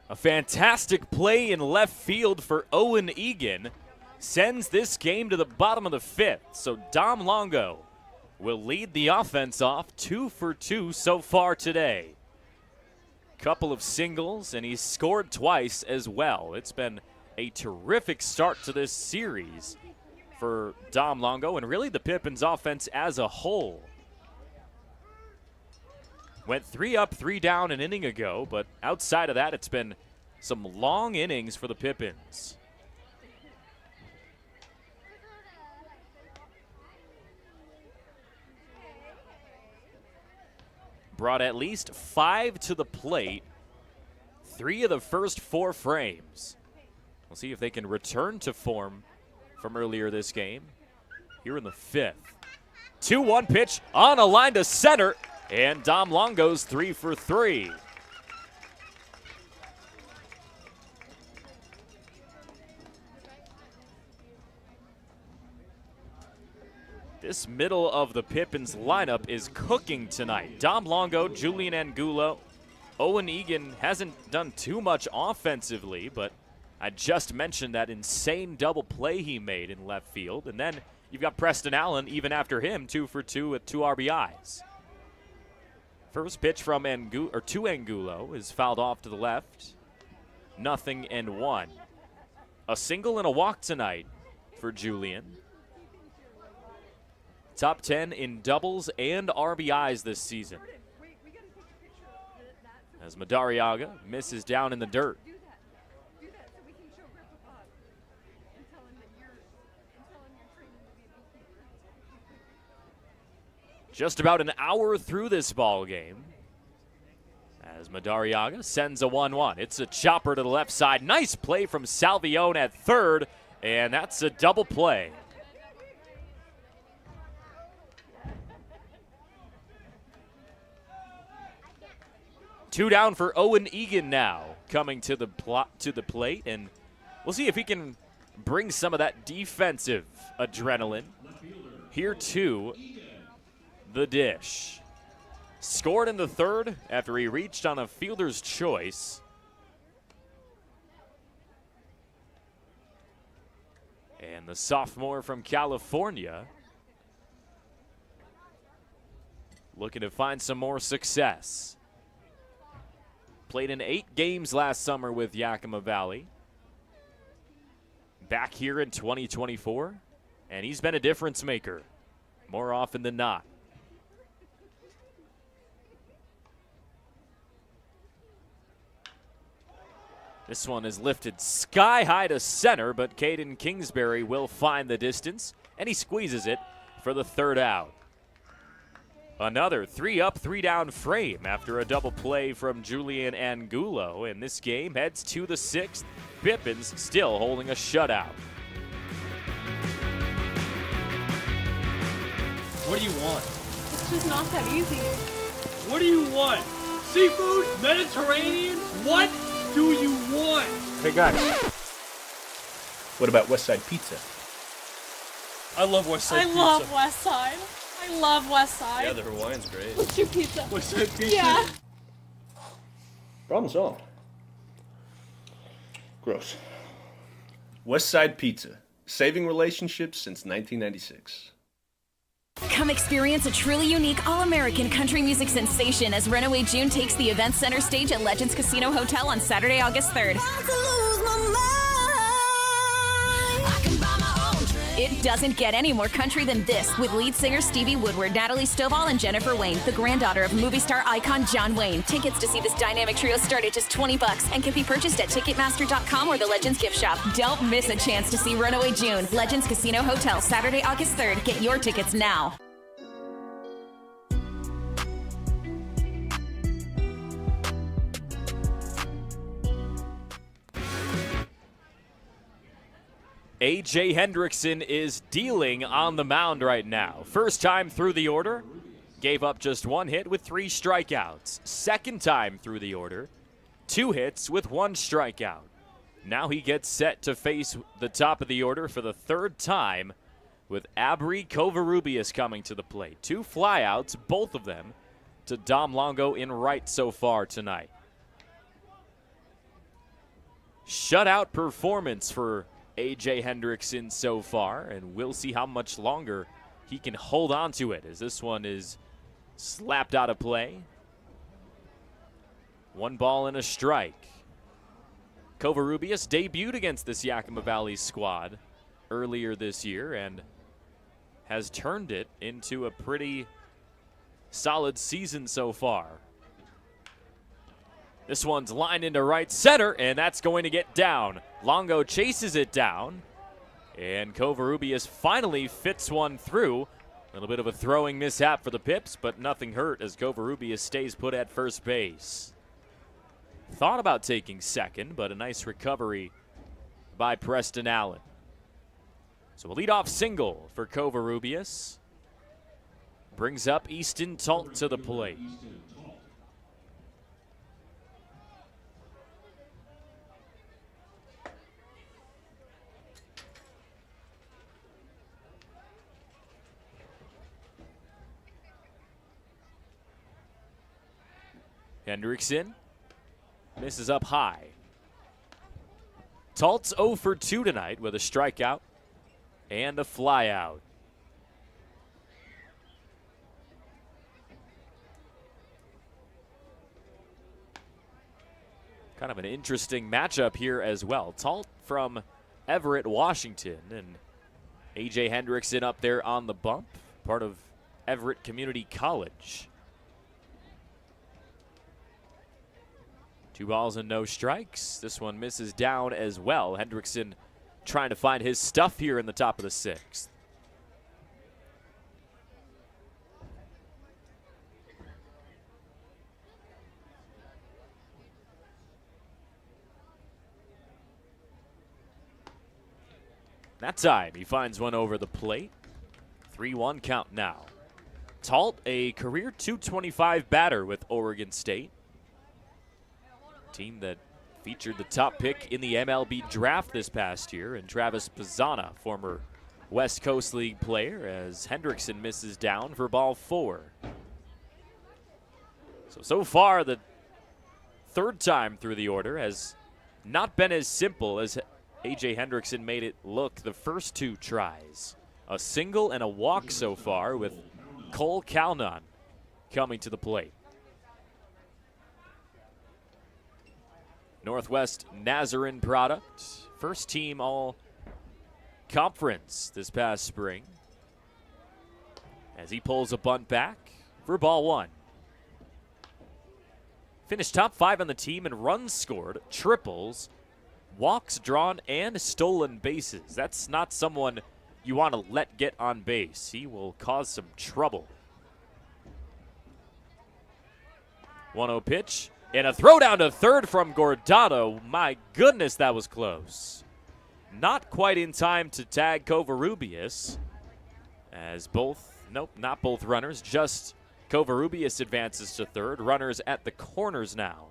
A fantastic play in left field for Owen Egan sends this game to the bottom of the fifth. So Dom Longo will lead the offense off 2 for 2 so far today. Couple of singles, and he's scored twice as well. It's been a terrific start to this series for Dom Longo and really the Pippins offense as a whole. Went 3 up, 3 down an inning ago, but outside of that, it's been some long innings for the Pippins. Brought at least 5 to the plate, 3 of the first 4 frames. We'll see if they can return to form from earlier this game here in the 5th. 2-1 pitch on a line to center. And Dom Longo's 3 for 3. This middle of the Pippins lineup is cooking tonight. Dom Longo, Julian Angulo. Owen Egan hasn't done too much offensively, but I just mentioned that insane double play he made in left field. And then you've got Preston Allen, even after him, 2 for 2 with 2 RBIs. First pitch from to Angulo is fouled off to the left. 0-1. A single and a walk tonight for Julian. Top 10 in doubles and RBIs this season. As Madariaga misses down in the dirt. Just about an hour through this ball game as Madariaga sends a 1-1. It's a chopper to the left side. Nice play from Salvione at third, and that's a double play. Two down for Owen Egan now, coming to the plate, and we'll see if he can bring some of that defensive adrenaline here to the dish. Scored in the third after he reached on a fielder's choice. And the sophomore from California looking to find some more success. Played in 8 games last summer with Yakima Valley. Back here in 2024, and he's been a difference maker more often than not. This one is lifted sky high to center, but Caden Kingsbury will find the distance, and he squeezes it for the third out. Another 3 up, 3 down frame after a double play from Julian Angulo, and this game heads to the 6th. Pippins still holding a shutout. What do you want? It's just not that easy. What do you want? Seafood? Mediterranean? What do you want? Hey guys, what about West Side Pizza? I love West Side Pizza. I love West Side. I love West Side. Yeah, the Hawaiian's great. What's your pizza? West Side Pizza? Yeah. Problem solved. Gross. West Side Pizza. Saving relationships since 1996. Come experience a truly unique all-American country music sensation as Runaway June takes the event center stage at Legends Casino Hotel on Saturday, August 3rd. It doesn't get any more country than this with lead singer Stevie Woodward, Natalie Stovall, and Jennifer Wayne, the granddaughter of movie star icon John Wayne. Tickets to see this dynamic trio start at just $20 and can be purchased at Ticketmaster.com or the Legends gift shop. Don't miss a chance to see Runaway June. Legends Casino Hotel, Saturday, August 3rd. Get your tickets now. A.J. Hendrickson is dealing on the mound right now. First time through the order, gave up just 1 hit with 3 strikeouts. Second time through the order, 2 hits with 1 strikeout. Now he gets set to face the top of the order for the 3rd time with Abri Covarrubias coming to the plate. 2 flyouts, both of them to Dom Longo in right so far tonight. Shutout performance for A.J. Hendrickson so far, and we'll see how much longer he can hold on to it as this one is slapped out of play. 1 ball and a strike. Covarrubias debuted against this Yakima Valley squad earlier this year and has turned it into a pretty solid season so far. This one's lined into right center, and that's going to get down. Longo chases it down, and Covarrubias finally fits one through. A little bit of a throwing mishap for the Pips, but nothing hurt as Covarrubias stays put at first base. Thought about taking second, but a nice recovery by Preston Allen. So a leadoff single for Covarrubias. Brings up Easton Talt to the plate. Hendrickson misses up high. Talt's 0 for 2 tonight with a strikeout and a flyout. Kind of an interesting matchup here as well. Talt from Everett, Washington, and A.J. Hendrickson up there on the bump, part of Everett Community College. 2 balls and no strikes. This one misses down as well. Hendrickson trying to find his stuff here in the top of the 6th. That time he finds one over the plate. 3-1 count now. Talt, a career .225 batter with Oregon State. Team that featured the top pick in the MLB draft this past year, and Travis Pizzana, former West Coast League player, as Hendrickson misses down for ball 4. So far, the 3rd time through the order has not been as simple as A.J. Hendrickson made it look the first 2 tries. A single and a walk so far with Cole Calnon coming to the plate. Northwest Nazarene product, first team all conference this past spring. As he pulls a bunt back for ball 1. Finished top 5 on the team in runs scored, triples, walks drawn, and stolen bases. That's not someone you want to let get on base. He will cause some trouble. 1-0 pitch. And a throw down to third from Gordado. My goodness, that was close. Not quite in time to tag Covarrubias. As not both runners, just Covarrubias advances to third. Runners at the corners now.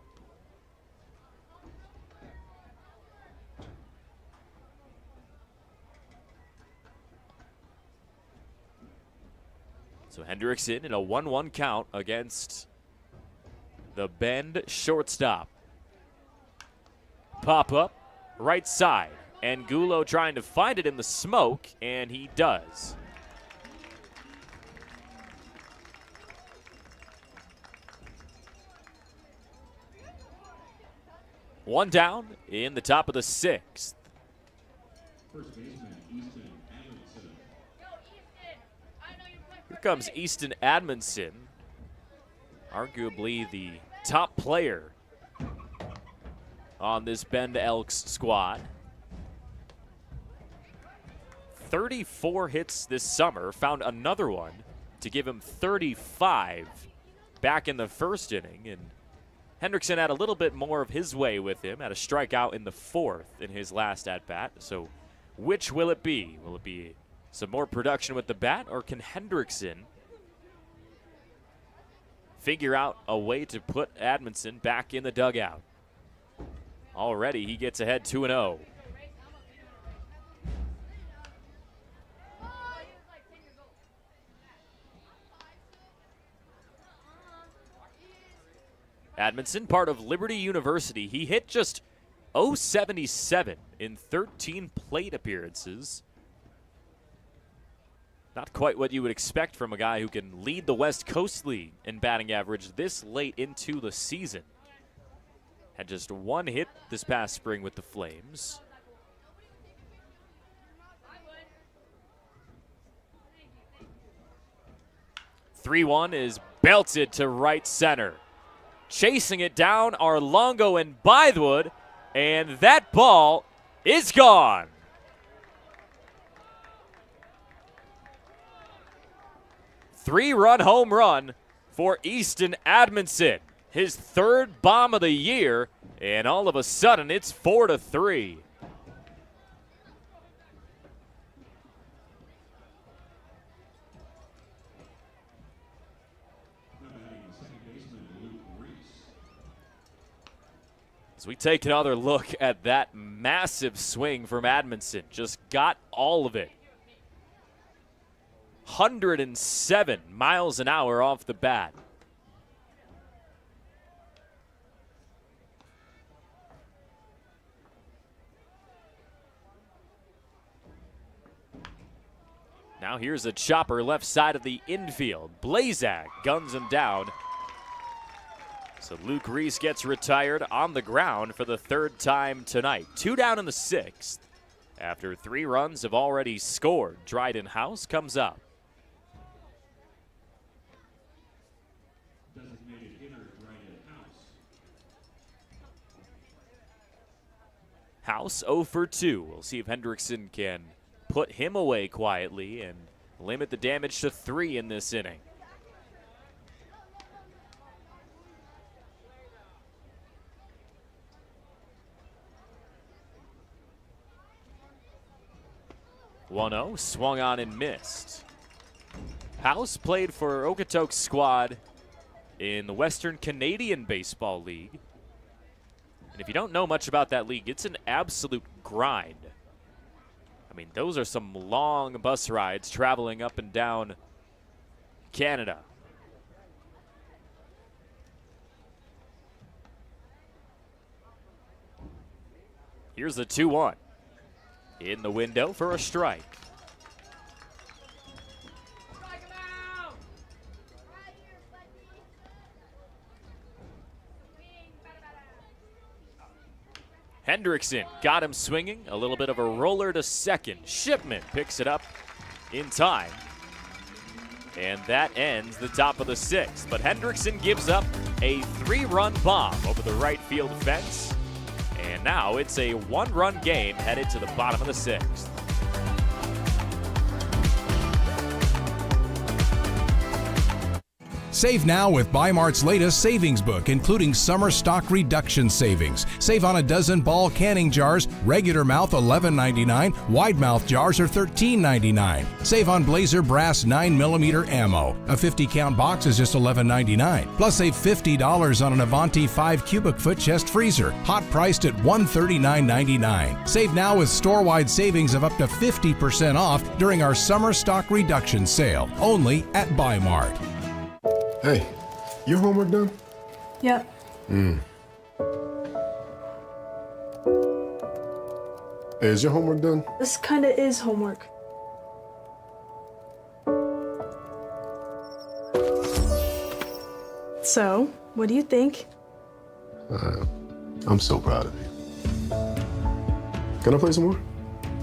So Hendrickson in a 1-1 count against the Bend shortstop. Pop up, right side. Angulo trying to find it in the smoke, and he does. One down in the top of the sixth. Here comes Easton Admonson, arguably the top player on this Bend Elks squad. 34 hits this summer, found another one to give him 35 back in the first inning, and Hendrickson had a little bit more of his way with him, had a strikeout in the fourth in his last at-bat. So which will it be? Will it be some more production with the bat, or can Hendrickson figure out a way to put Admonson back in the dugout? Already he gets ahead 2-0. Admonson, part of Liberty University. He hit just .077 in 13 plate appearances. Not quite what you would expect from a guy who can lead the West Coast League in batting average this late into the season. Had just one hit this past spring with the Flames. .3-1 is belted to right center. Chasing it down are Longo and Bythewood, and that ball is gone. Three-run home run for Easton Admonson. His third bomb of the year, and all of a sudden it's 4-3. As we take another look at that massive swing from Admonson, just got all of it. 107 miles an hour off the bat. Now here's a chopper left side of the infield. Blazak guns him down. So Luke Reese gets retired on the ground for the third time tonight. 2 down in the sixth. After 3 runs have already scored, Dryden House comes up. House 0 for 2. We'll see if Hendrickson can put him away quietly and limit the damage to 3 in this inning. .1-0, swung on and missed. House played for Okotoks squad in the Western Canadian Baseball League. And if you don't know much about that league, it's an absolute grind. I mean, those are some long bus rides traveling up and down Canada. Here's the 2-1. In the window for a strike. Hendrickson got him swinging. A little bit of a roller to second. Shipman picks it up in time. And that ends the top of the sixth. But Hendrickson gives up a 3-run bomb over the right field fence. And now it's a 1-run game headed to the bottom of the sixth. Save now with Bi-Mart's latest savings book, including summer stock reduction savings. Save on a dozen ball canning jars, regular mouth $11.99, wide mouth jars are $13.99. Save on Blazer brass 9mm ammo. A 50-count box is just $11.99. Plus save $50 on an Avanti 5 cubic foot chest freezer, hot priced at $139.99. Save now with store-wide savings of up to 50% off during our summer stock reduction sale, only at Bi-Mart. Hey, your homework done? Yep. Hey, is your homework done? This kinda is homework. So, what do you think? I'm so proud of you. Can I play some more?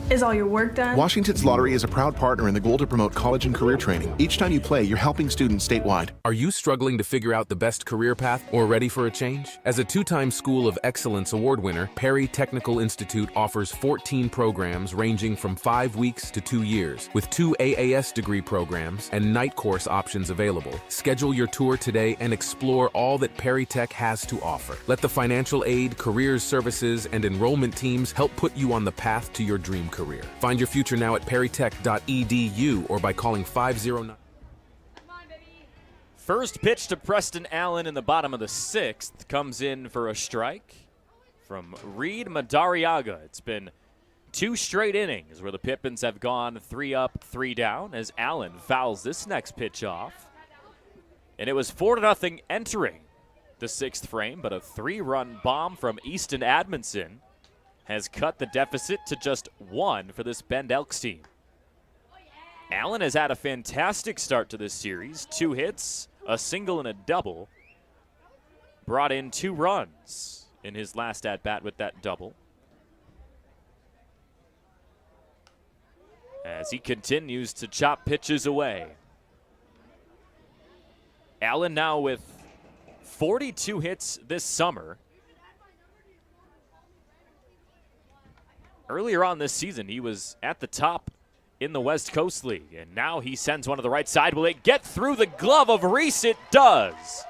Is all your work done? Washington's Lottery is a proud partner in the goal to promote college and career training. Each time you play, you're helping students statewide. Are you struggling to figure out the best career path or ready for a change? As a two-time School of Excellence award winner, Perry Technical Institute offers 14 programs ranging from 5 weeks to 2 years, with 2 AAS degree programs and night course options available. Schedule your tour today and explore all that Perry Tech has to offer. Let the financial aid, careers services, and enrollment teams help put you on the path to your dream career. Find your future now at perrytech.edu or by calling 509. First pitch to Preston Allen in the bottom of the 6th comes in for a strike from Reed Madariaga. It's been 2 straight innings where the Pippins have gone 3 up, 3 down as Allen fouls this next pitch off. And it was 4-0 entering the 6th frame, but a 3-run bomb from Easton Admonson has cut the deficit to just 1 for this Bend Elks team. Allen has had a fantastic start to this series. 2 hits, a single and a double. Brought in 2 runs in his last at-bat with that double. As he continues to chop pitches away. Allen now with 42 hits this summer. Earlier on this season, he was at the top in the West Coast League, and now he sends one to the right side. Will it get through the glove of Reese? It does.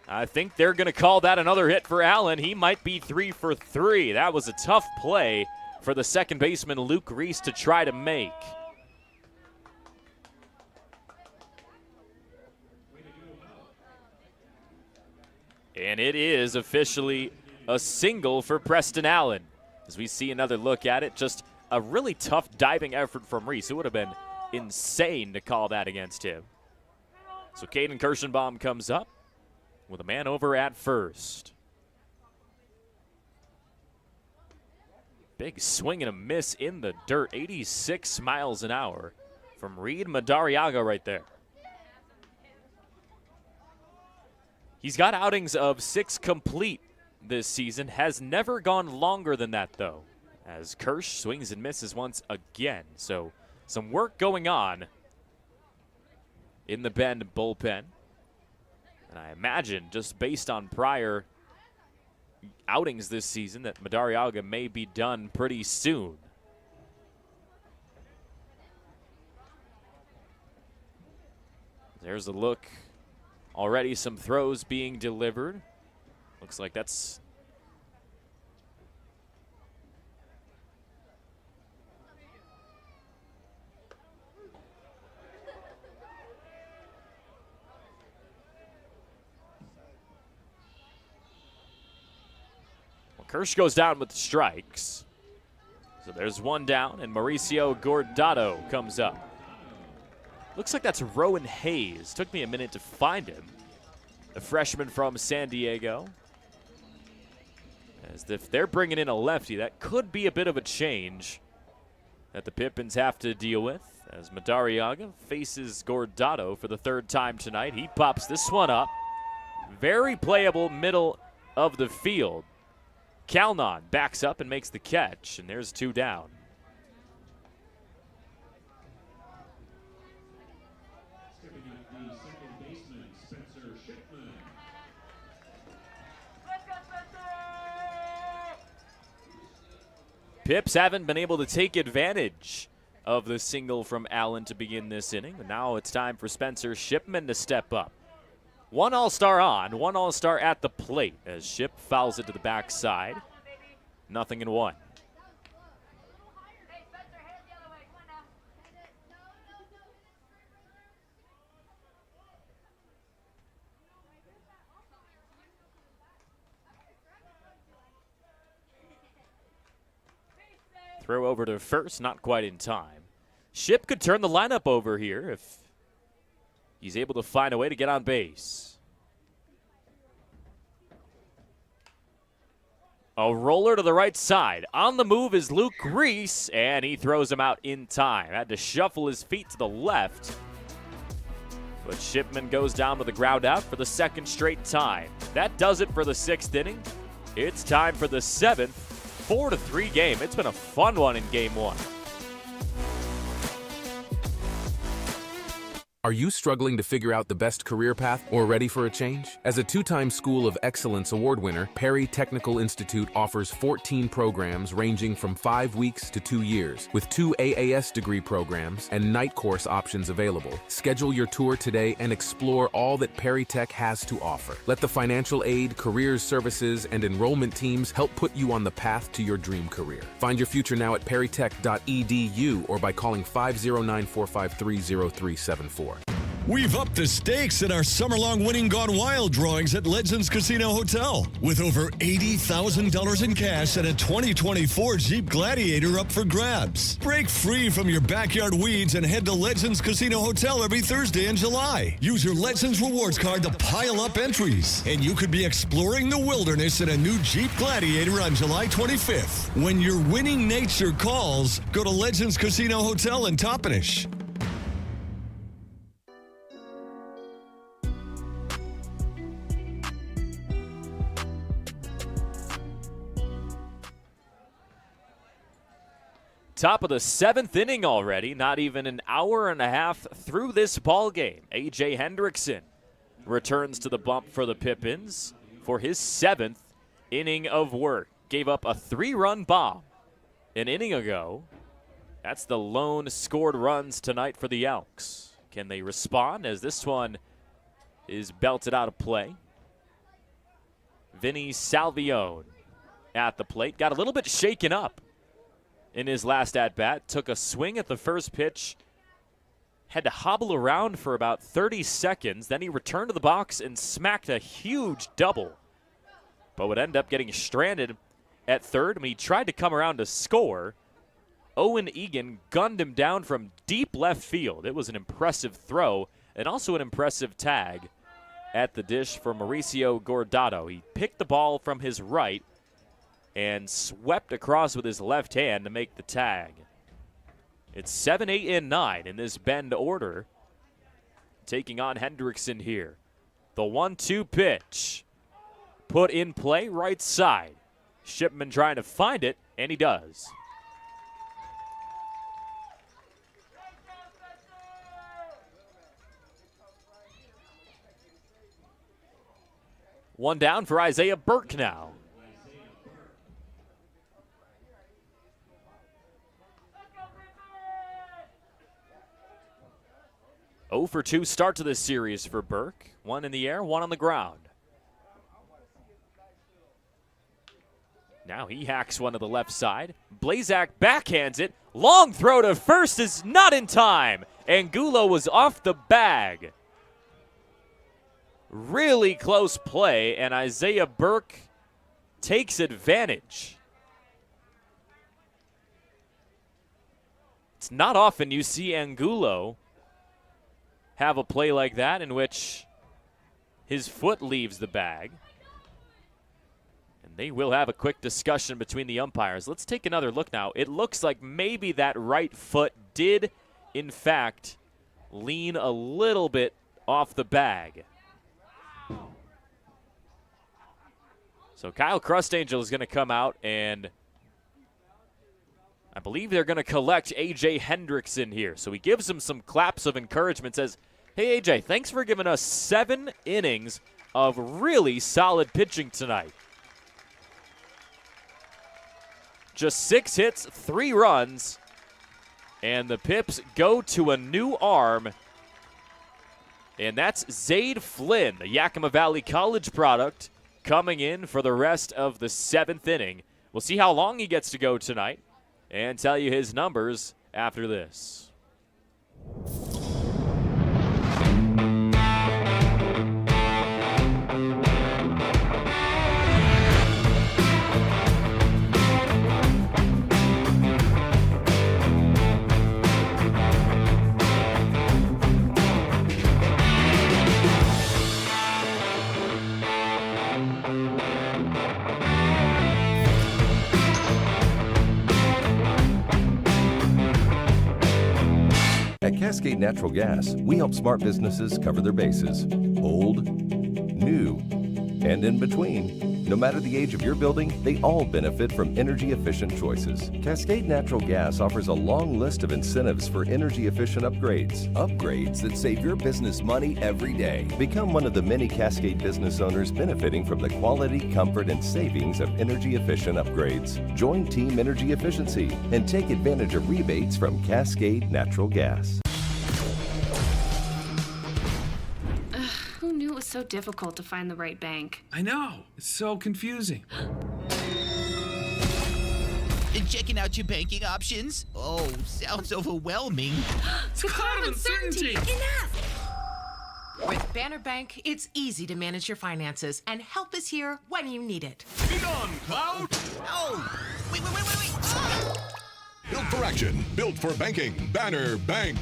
I think they're going to call that another hit for Allen. He might be 3 for 3. That was a tough play for the second baseman, Luke Reese, to try to make. And it is officially a single for Preston Allen. As we see another look at it, just a really tough diving effort from Reese. It would have been insane to call that against him. So Caden Kirschenbaum comes up with a man over at first. Big swing and a miss in the dirt, 86 miles an hour from Reed Madariaga right there. He's got outings of 6 complete this season, has never gone longer than that though, as Kirsch swings and misses once again. So some work going on in the Bend bullpen. And I imagine, just based on prior outings this season, that Madariaga may be done pretty soon. There's a look. Already some throws being delivered. Looks like that's Kirsch goes down with the strikes. So there's 1 down, and Mauricio Gordado comes up. Looks like that's Rowan Hayes. Took me a minute to find him. The freshman from San Diego. As if they're bringing in a lefty, that could be a bit of a change that the Pippins have to deal with. As Madariaga faces Gordado for the 3rd time tonight. He pops this one up. Very playable middle of the field. Calnon backs up and makes the catch, and there's 2 down. Pips haven't been able to take advantage of the single from Allen to begin this inning. And now it's time for Spencer Shipman to step up. 1 All-Star on, 1 All-Star at the plate as Ship fouls it to the backside. 0-1. Throw over to first, not quite in time. Ship could turn the lineup over here if he's able to find a way to get on base. A roller to the right side. On the move is Luke Reese, and he throws him out in time. Had to shuffle his feet to the left. But Shipman goes down to the ground out for the second straight time. That does it for the 6th inning. It's time for the 7th, 4-3 game. It's been a fun one in game 1. Are you struggling to figure out the best career path or ready for a change? As a 2-time School of Excellence award winner, Perry Technical Institute offers 14 programs ranging from 5 weeks to 2 years, with 2 AAS degree programs and night course options available. Schedule your tour today and explore all that Perry Tech has to offer. Let the financial aid, careers services, and enrollment teams help put you on the path to your dream career. Find your future now at perrytech.edu or by calling 509-453-0374. We've upped the stakes in our summer-long winning Gone Wild drawings at Legends Casino Hotel, with over $80,000 in cash and a 2024 Jeep Gladiator up for grabs. Break free from your backyard weeds and head to Legends Casino Hotel every Thursday in July. Use your Legends Rewards card to pile up entries, and you could be exploring the wilderness in a new Jeep Gladiator on July 25th. When your winning nature calls, go to Legends Casino Hotel in Toppenish. Top of the 7th inning already, not even an hour and a half through this ball game. A.J. Hendrickson returns to the bump for the Pippins for his 7th inning of work. Gave up a 3-run bomb an inning ago. That's the lone scored runs tonight for the Elks. Can they respond as this one is belted out of play? Vinny Salvione at the plate. Got a little bit shaken up in his last at-bat. Took a swing at the first pitch, had to hobble around for about 30 seconds. Then he returned to the box and smacked a huge double, but would end up getting stranded at third. I mean, he tried to come around to score. Owen Egan gunned him down from deep left field. It was an impressive throw and also an impressive tag at the dish for Mauricio Gordato. He picked the ball from his right and swept across with his left hand to make the tag. It's 7, 8, and 9 in this Bend order. Taking on Hendrickson here. The 1-2 pitch. Put in play right side. Shipman trying to find it, and he does. One down for Isaiah Burke now. Oh for 2 start to this series for Burke. 1 in the air, 1 on the ground. Now he hacks one to the left side. Blazak backhands it. Long throw to first is not in time. Angulo was off the bag. Really close play, and Isaiah Burke takes advantage. It's not often you see Angulo have a play like that in which his foot leaves the bag. And they will have a quick discussion between the umpires. Let's take another look now. It looks like maybe that right foot did, in fact, lean a little bit off the bag. So Kyle Crustangel is going to come out, and I believe they're going to collect A.J. Hendrickson here. So he gives him some claps of encouragement, says, "Hey, A.J., thanks for giving us 7 innings of really solid pitching tonight. Just 6 hits, 3 runs, and the Pips go to a new arm, and that's Zaid Flynn, the Yakima Valley College product, coming in for the rest of the 7th inning. We'll see how long he gets to go tonight and tell you his numbers after this. Cascade Natural Gas, we help smart businesses cover their bases. Old, new, and in between. No matter the age of your building, they all benefit from energy-efficient choices. Cascade Natural Gas offers a long list of incentives for energy-efficient upgrades. Upgrades that save your business money every day. Become one of the many Cascade business owners benefiting from the quality, comfort, and savings of energy-efficient upgrades. Join Team Energy Efficiency and take advantage of rebates from Cascade Natural Gas. Who knew it was so difficult to find the right bank? I know. It's so confusing. Checking out your banking options? Oh, sounds overwhelming. It's a cloud of uncertainty. With Banner Bank, it's easy to manage your finances, and help is here when you need it. Be gone, Cloud! Oh, wait. Ah! Built for action, built for banking. Banner Bank.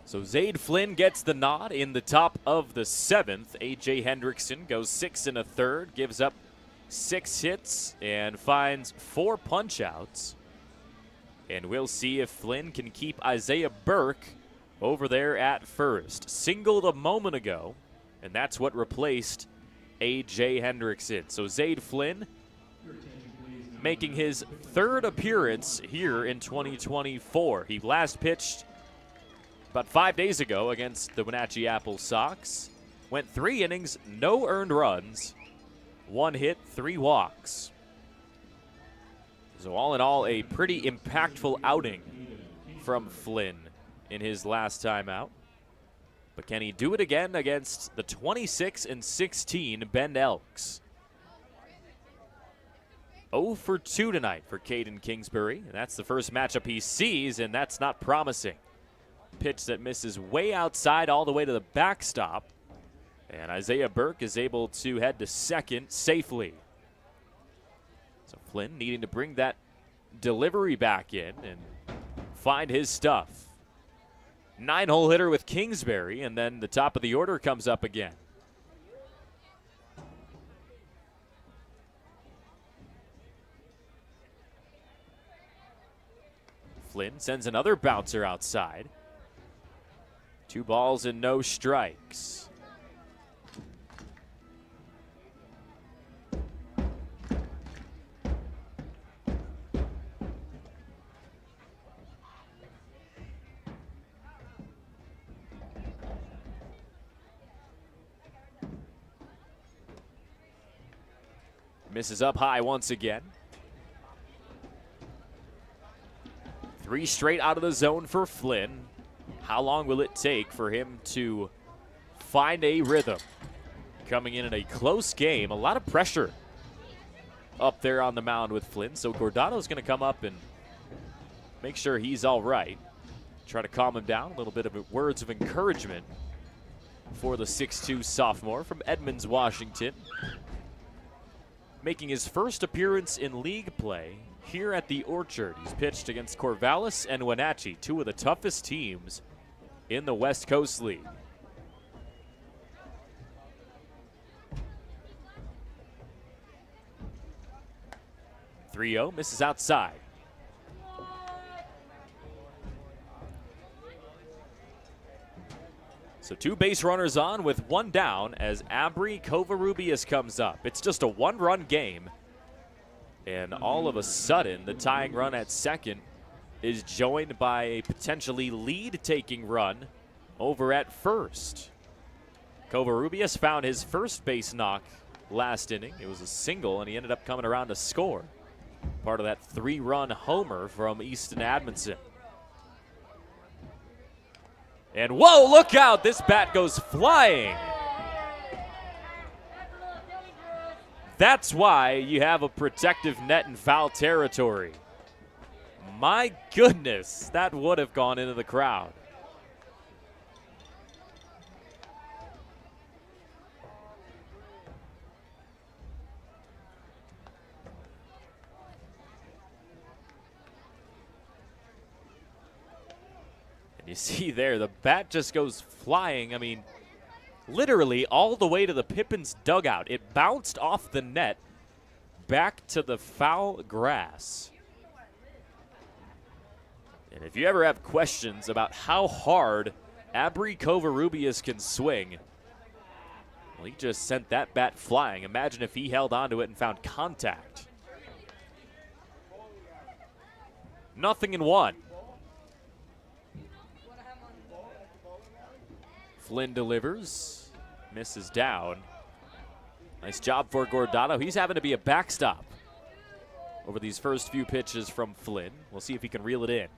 So Zaid Flynn gets the nod in the top of the 7th. A.J. Hendrickson goes 6 1/3, gives up 6 hits, and finds 4 punch-outs. And we'll see if Flynn can keep Isaiah Burke over there at first. Singled a moment ago, and that's what replaced A.J. Hendrickson. So Zaid Flynn making his 3rd appearance here in 2024. He last pitched about 5 days ago against the Wenatchee Apple Sox. Went 3 innings, no earned runs, 1 hit, 3 walks. So all in all, a pretty impactful outing from Flynn in his last time out. But can he do it again against the 26-16 Bend Elks? 0 for 2 tonight for Caden Kingsbury. And that's the first matchup he sees, and that's not promising. Pitch that misses way outside all the way to the backstop. And Isaiah Burke is able to head to second safely. So Flynn needing to bring that delivery back in and find his stuff. 9-hole hitter with Kingsbury, and then the top of the order comes up again. Flynn sends another bouncer outside. 2 balls and no strikes. Misses up high once again. 3 straight out of the zone for Flynn. How long will it take for him to find a rhythm? Coming in a close game, a lot of pressure up there on the mound with Flynn. So Gordano's going to come up and make sure he's all right. Try to calm him down. A little bit of words of encouragement for the 6'2 sophomore from Edmonds, Washington. Making his first appearance in league play here at the Orchard. He's pitched against Corvallis and Wenatchee, 2 of the toughest teams in the West Coast League. .30 misses outside. So 2 base runners on with 1 down as Abri Covarrubias comes up. It's just a 1-run game. And all of a sudden, the tying run at second is joined by a potentially lead-taking run over at first. Covarrubias found his first base knock last inning. It was a single, and he ended up coming around to score. Part of that 3-run homer from Easton Admonson. And whoa, look out! This bat goes flying. That's why you have a protective net in foul territory. My goodness, that would have gone into the crowd. And you see there, the bat just goes flying. I mean, literally all the way to the Pippins dugout. It bounced off the net back to the foul grass. And if you ever have questions about how hard Abri Covarrubias can swing, well, he just sent that bat flying. Imagine if he held onto it and found contact. 0-1. Flynn delivers, misses down. Nice job for Guardado. He's having to be a backstop over these first few pitches from Flynn. We'll see if he can reel it in.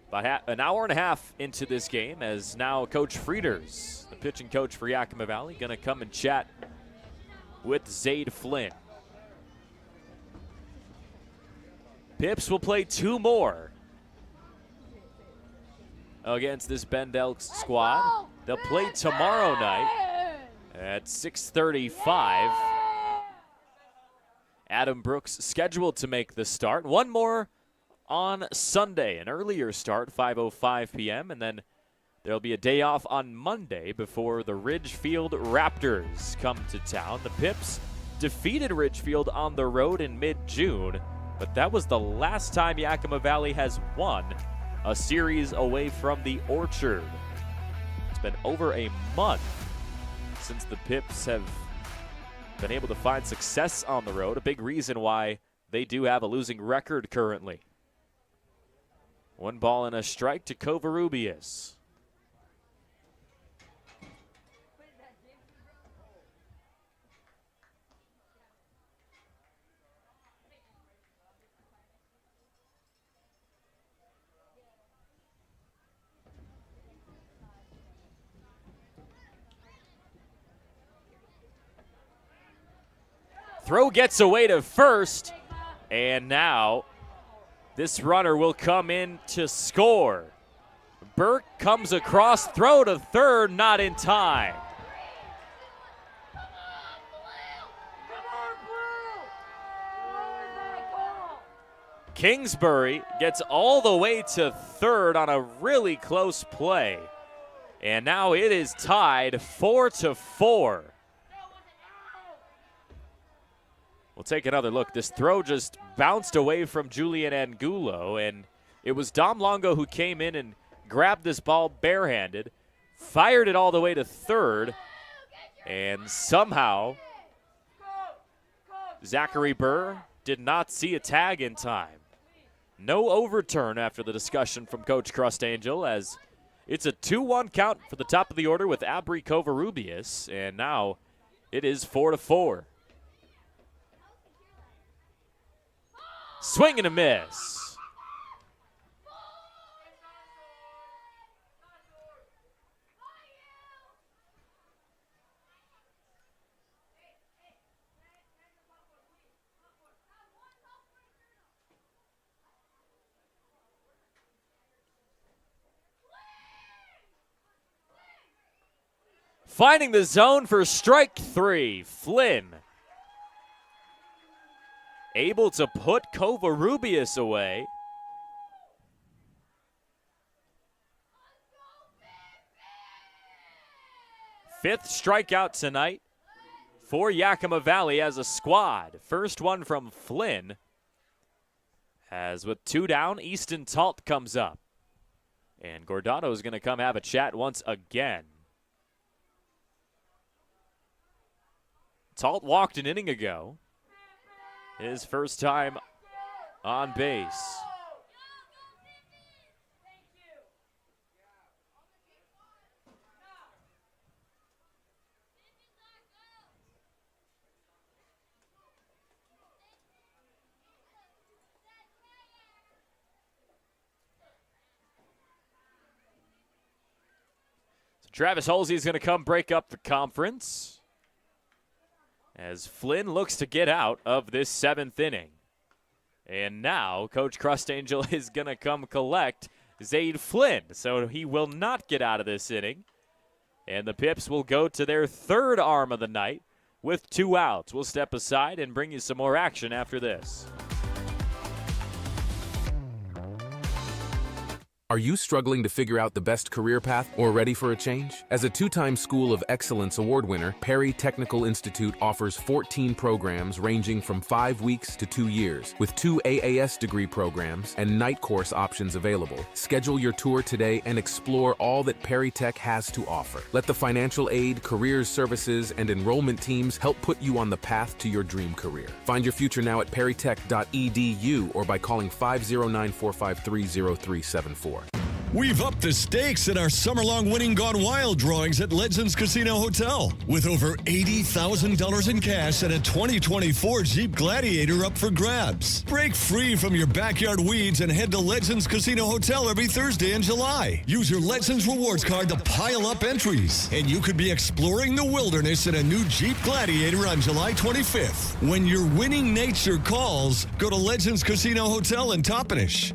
About an hour and a half into this game, as now Coach Frieders, the pitching coach for Yakima Valley, going to come and chat with Zaid Flynn. Pips will play 2 more against this Bend Elks squad. They'll play tomorrow night at 6:35. Adam Brooks scheduled to make the start. 1 more on Sunday, an earlier start, 5:05 p.m., and then there'll be a day off on Monday before the Ridgefield Raptors come to town. The Pips defeated Ridgefield on the road in mid-June, but that was the last time Yakima Valley has won a series away from the Orchard. It's been over a month since the Pips have been able to find success on the road, a big reason why they do have a losing record currently. 1 ball and a strike to Covarrubias. Throw gets away to first, and now this runner will come in to score. Burke comes across, throw to third, not in time. Kingsbury gets all the way to third on a really close play. And now it is tied 4-4. We'll take another look. This throw just bounced away from Julian Angulo, and it was Dom Longo who came in and grabbed this ball barehanded, fired it all the way to third, and somehow Zachary Burr did not see a tag in time. No overturn after the discussion from Coach Crustangel, as it's a 2-1 count for the top of the order with Abri Covarrubias, and now it is 4-4. Swing and a miss. Finding the zone for strike 3, Flynn. Able to put Covarrubias away. Fifth strikeout tonight for Yakima Valley as a squad. First one from Flynn. As with 2 down, Easton Talt comes up. And Guardado is going to come have a chat once again. Talt walked an inning ago. His first time on base. So Travis Holsey is going to come break up the conference as Flynn looks to get out of this 7th inning. And now Coach Crustangel is going to come collect Zaid Flynn, so he will not get out of this inning. And the Pips will go to their 3rd arm of the night with 2 outs. We'll step aside and bring you some more action after this. Are you struggling to figure out the best career path or ready for a change? As a two-time School of Excellence award winner, Perry Technical Institute offers 14 programs ranging from 5 weeks to 2 years, with 2 AAS degree programs and night course options available. Schedule your tour today and explore all that Perry Tech has to offer. Let the financial aid, careers services, and enrollment teams help put you on the path to your dream career. Find your future now at perrytech.edu or by calling 509-453-0374. We've upped the stakes in our summer-long winning Gone Wild drawings at Legends Casino Hotel with over $80,000 in cash and a 2024 Jeep Gladiator up for grabs. Break free from your backyard weeds and head to Legends Casino Hotel every Thursday in July. Use your Legends Rewards card to pile up entries, and you could be exploring the wilderness in a new Jeep Gladiator on July 25th. When your winning nature calls, go to Legends Casino Hotel in Toppenish.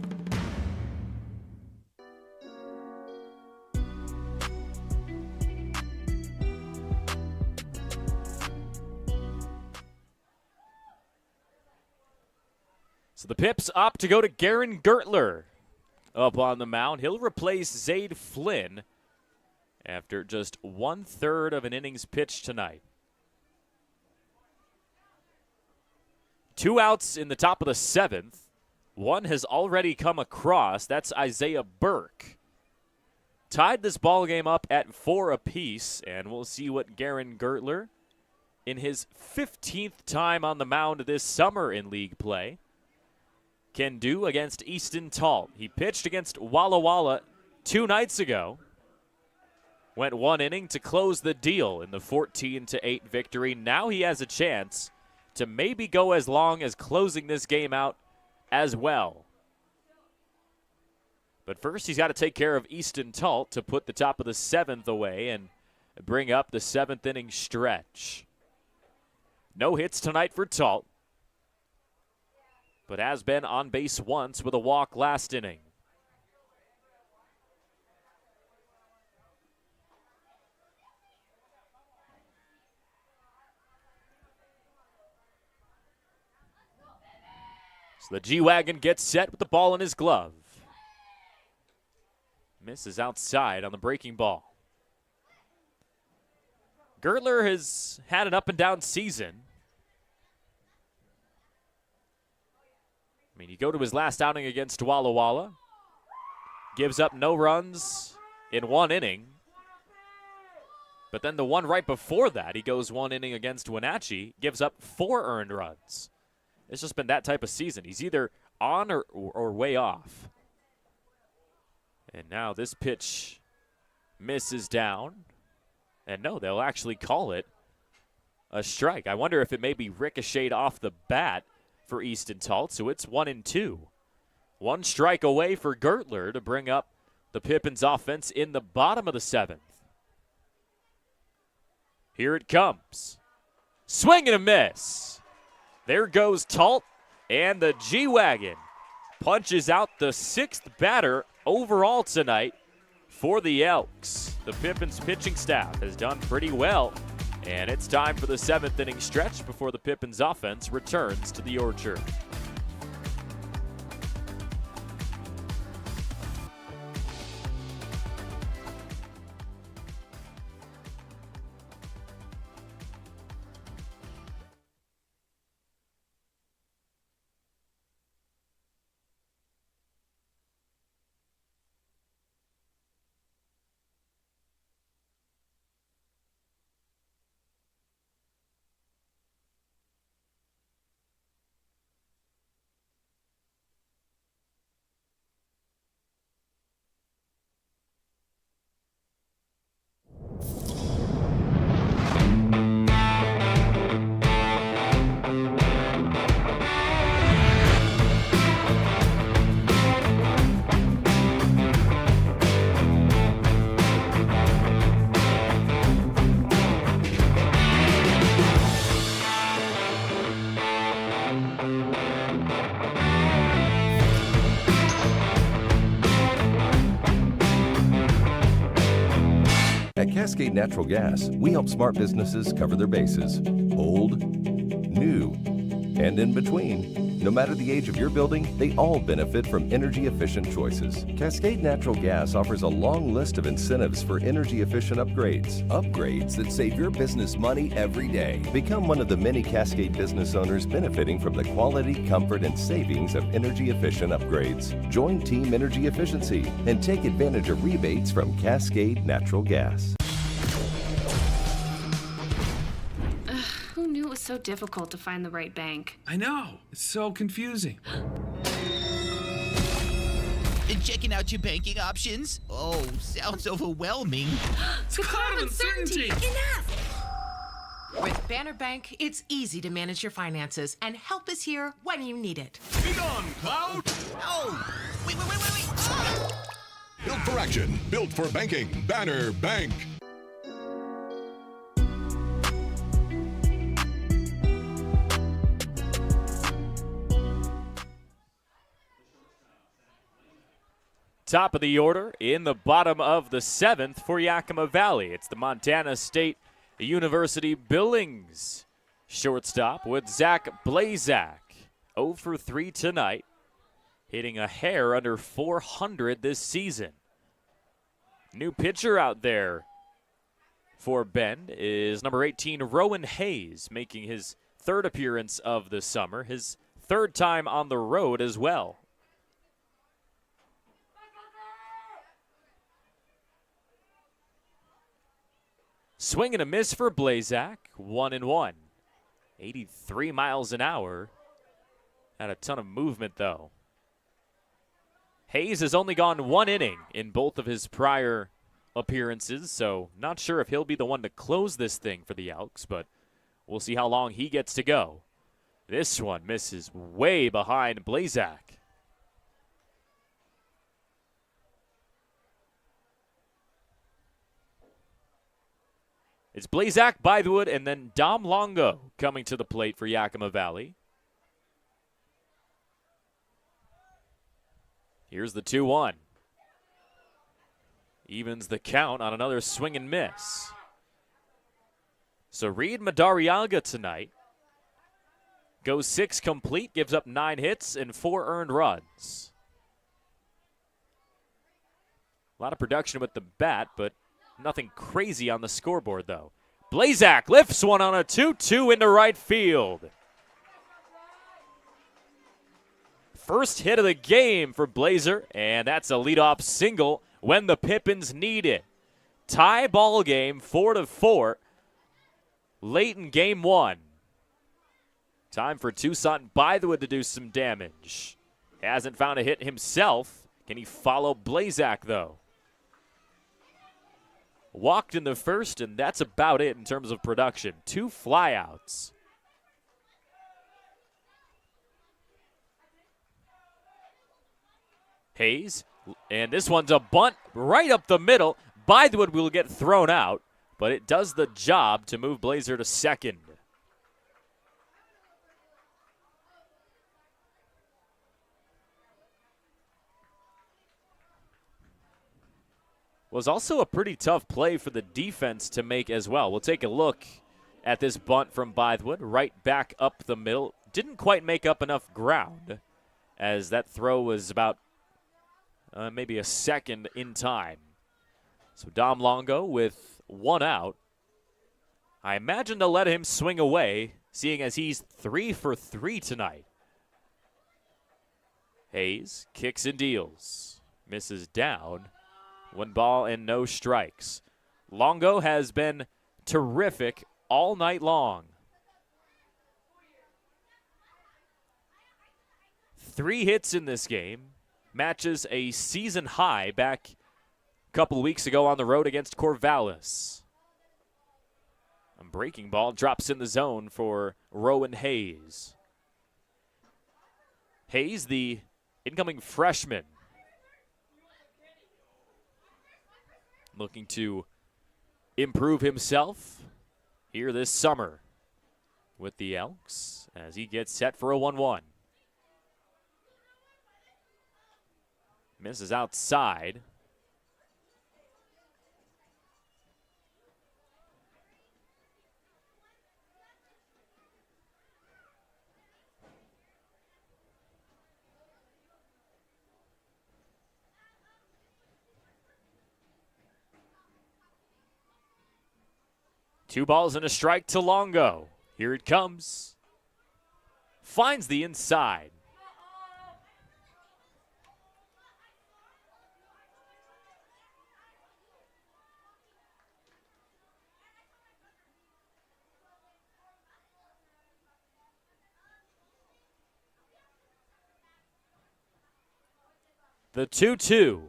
So the Pips opt to go to Garen Gertler up on the mound. He'll replace Zaid Flynn after just 1/3 of an innings pitched tonight. 2 outs in the top of the 7th. One has already come across. That's Isaiah Burke. Tied this ball game up at 4 apiece, and we'll see what Garen Gertler, in his 15th time on the mound this summer in league play, can do against Easton Talt. He pitched against Walla Walla 2 nights ago. Went 1 inning to close the deal in the 14-8 victory. Now he has a chance to maybe go as long as closing this game out as well. But first he's got to take care of Easton Talt to put the top of the 7th away and bring up the 7th inning stretch. No hits tonight for Talt, but has been on base once with a walk last inning. So the G-Wagon gets set with the ball in his glove. Misses outside on the breaking ball. Gertler has had an up-and-down season. I mean, you go to his last outing against Walla Walla, gives up no runs in 1 inning. But then the one right before that, he goes 1 inning against Wenatchee, gives up 4 earned runs. It's just been that type of season. He's either on or way off. And now this pitch misses down. And no, they'll actually call it a strike. I wonder if it maybe ricocheted off the bat for Easton Talt, so it's 1-2. 1 strike away for Gertler to bring up the Pippins offense in the bottom of the 7th. Here it comes. Swing and a miss. There goes Talt, and the G-Wagon punches out the 6th batter overall tonight for the Elks. The Pippins pitching staff has done pretty well, and it's time for the 7th inning stretch before the Pippins offense returns to the Orchard. At Cascade Natural Gas, we help smart businesses cover their bases. Old, new, and in between. No matter the age of your building, they all benefit from energy-efficient choices. Cascade Natural Gas offers a long list of incentives for energy-efficient upgrades. Upgrades that save your business money every day. Become one of the many Cascade business owners benefiting from the quality, comfort, and savings of energy-efficient upgrades. Join Team Energy Efficiency and take advantage of rebates from Cascade Natural Gas. Who knew it was so difficult to find the right bank? I know. It's so confusing. Checking out your banking options? Oh, sounds overwhelming. It's a cloud of uncertainty. Enough! With Banner Bank, it's easy to manage your finances, and help is here when you need it. Be gone, Cloud! Oh! Wait! Ah! Built for action, built for banking. Banner Bank. Top of the order in the bottom of the 7th for Yakima Valley. It's the Montana State University Billings shortstop with Zach Blazak. 0 for 3 tonight, hitting a hair under 400 this season. New pitcher out there for Bend is number 18, Rowan Hayes, making his 3rd appearance of the summer, his 3rd time on the road as well. Swing and a miss for Blazak, 1-1. 83 miles an hour. Had a ton of movement, though. Hayes has only gone 1 inning in both of his prior appearances, so not sure if he'll be the one to close this thing for the Elks, but we'll see how long he gets to go. This one misses way behind Blazak. It's Blazak, Bythewood, and then Dom Longo coming to the plate for Yakima Valley. Here's the 2-1. Evens the count on another swing and miss. So Reed Madariaga tonight goes 6 complete, gives up 9 hits and 4 earned runs. A lot of production with the bat, but nothing crazy on the scoreboard, though. Blazak lifts one on a 2-2 into right field. First hit of the game for Blazer, and that's a leadoff single when the Pippins need it. Tie ball game, 4-4, late in game 1. Time for Toussaint Bythewood to do some damage. Hasn't found a hit himself. Can he follow Blazak, though? Walked in the first, and that's about it in terms of production. 2 flyouts. Hayes, and this one's a bunt right up the middle. Bythewood will get thrown out, but it does the job to move Blazer to second. Was also a pretty tough play for the defense to make as well. We'll take a look at this bunt from Bythewood, right back up the middle. Didn't quite make up enough ground, as that throw was about maybe a second in time. So Dom Longo with 1 out. I imagine they'll let him swing away, seeing as he's 3 for 3 tonight. Hayes kicks and deals. Misses down. 1 ball and no strikes. Longo has been terrific all night long. 3 hits in this game. Matches a season high back a couple weeks ago on the road against Corvallis. A breaking ball drops in the zone for Rowan Hayes. Hayes, the incoming freshman, looking to improve himself here this summer with the Elks as he gets set for a 1-1. Misses outside. 2 balls and a strike to Longo. Here it comes. Finds the inside. The 2-2.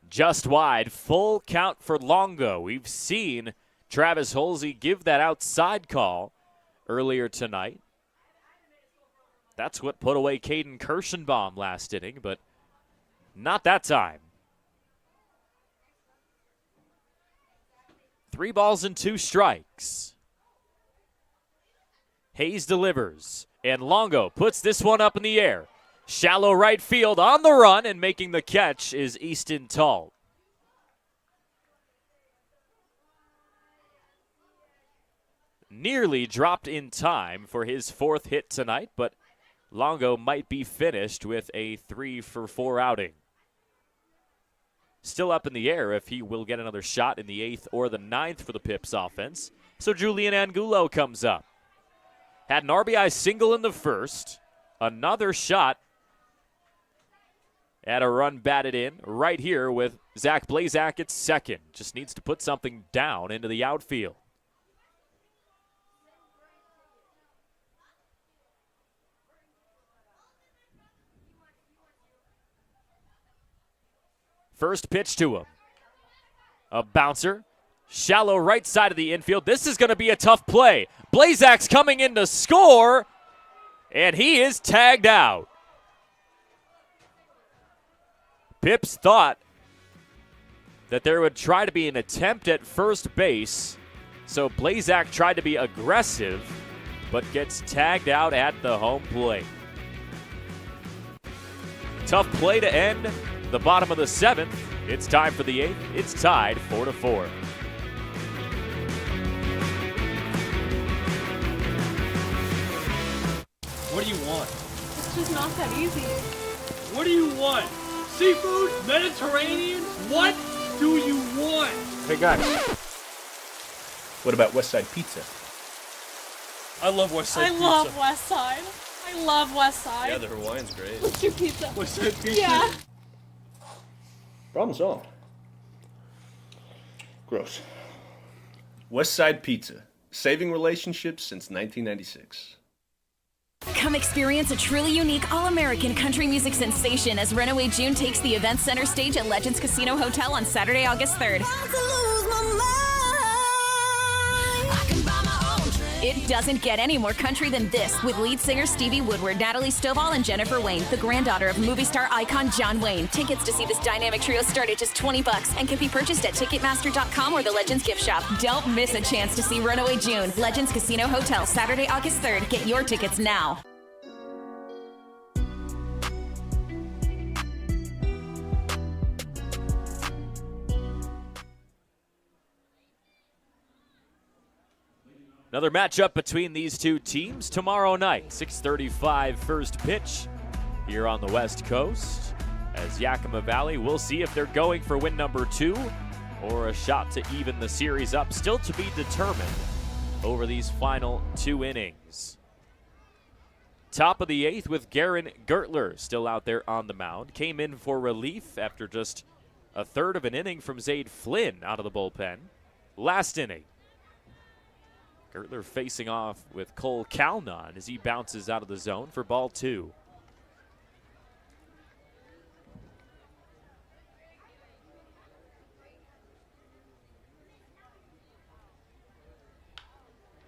Just wide, full count for Longo. We've seen Travis Holsey give that outside call earlier tonight. That's what put away Caden Kirschenbaum last inning, but not that time. 3 balls and 2 strikes. Hayes delivers, and Longo puts this one up in the air. Shallow right field on the run, and making the catch is Easton Tall. Nearly dropped in time for his 4th hit tonight, but Longo might be finished with a 3-for-4 outing. Still up in the air if he will get another shot in the 8th or the 9th for the Pips offense. So Julian Angulo comes up. Had an RBI single in the 1st. Another shot at a run batted in right here with Zach Blazak at 2nd. Just needs to put something down into the outfield. First pitch to him. A bouncer. Shallow right side of the infield. This is going to be a tough play. Blazak's coming in to score, and he is tagged out. Pips thought that there would try to be an attempt at first base, so Blazak tried to be aggressive, but gets tagged out at the home plate. Tough play to end the bottom of the 7th. It's time for the 8th. It's tied 4-4. What do you want? It's just not that easy. What do you want? Seafood? Mediterranean? What do you want? Hey guys, what about West Side Pizza? I love West Side Pizza. I love West Side. I love West Side. Yeah, the Hawaiian's great. What's your pizza? West Side Pizza? Yeah. Problem solved. Gross. West Side Pizza, saving relationships since 1996. Come experience a truly unique all-American country music sensation as Runaway June takes the event center stage at Legends Casino Hotel on Saturday, August 3rd. It doesn't get any more country than this, with lead singer Stevie Woodward, Natalie Stovall, and Jennifer Wayne, the granddaughter of movie star icon John Wayne. Tickets to see this dynamic trio start at just $20 and can be purchased at Ticketmaster.com or the Legends gift shop. Don't miss a chance to see Runaway June. Legends Casino Hotel, Saturday, August 3rd. Get your tickets now. Another matchup between these two teams tomorrow night, 6:35 first pitch here on the West Coast. As Yakima Valley, we'll see if they're going for win number 2 or a shot to even the series up, still to be determined over these final 2 innings. Top of the 8th with Garen Gertler still out there on the mound. Came in for relief after just a third of an inning from Zaid Flynn out of the bullpen. Last inning. Gertler facing off with Cole Calnon as he bounces out of the zone for ball 2.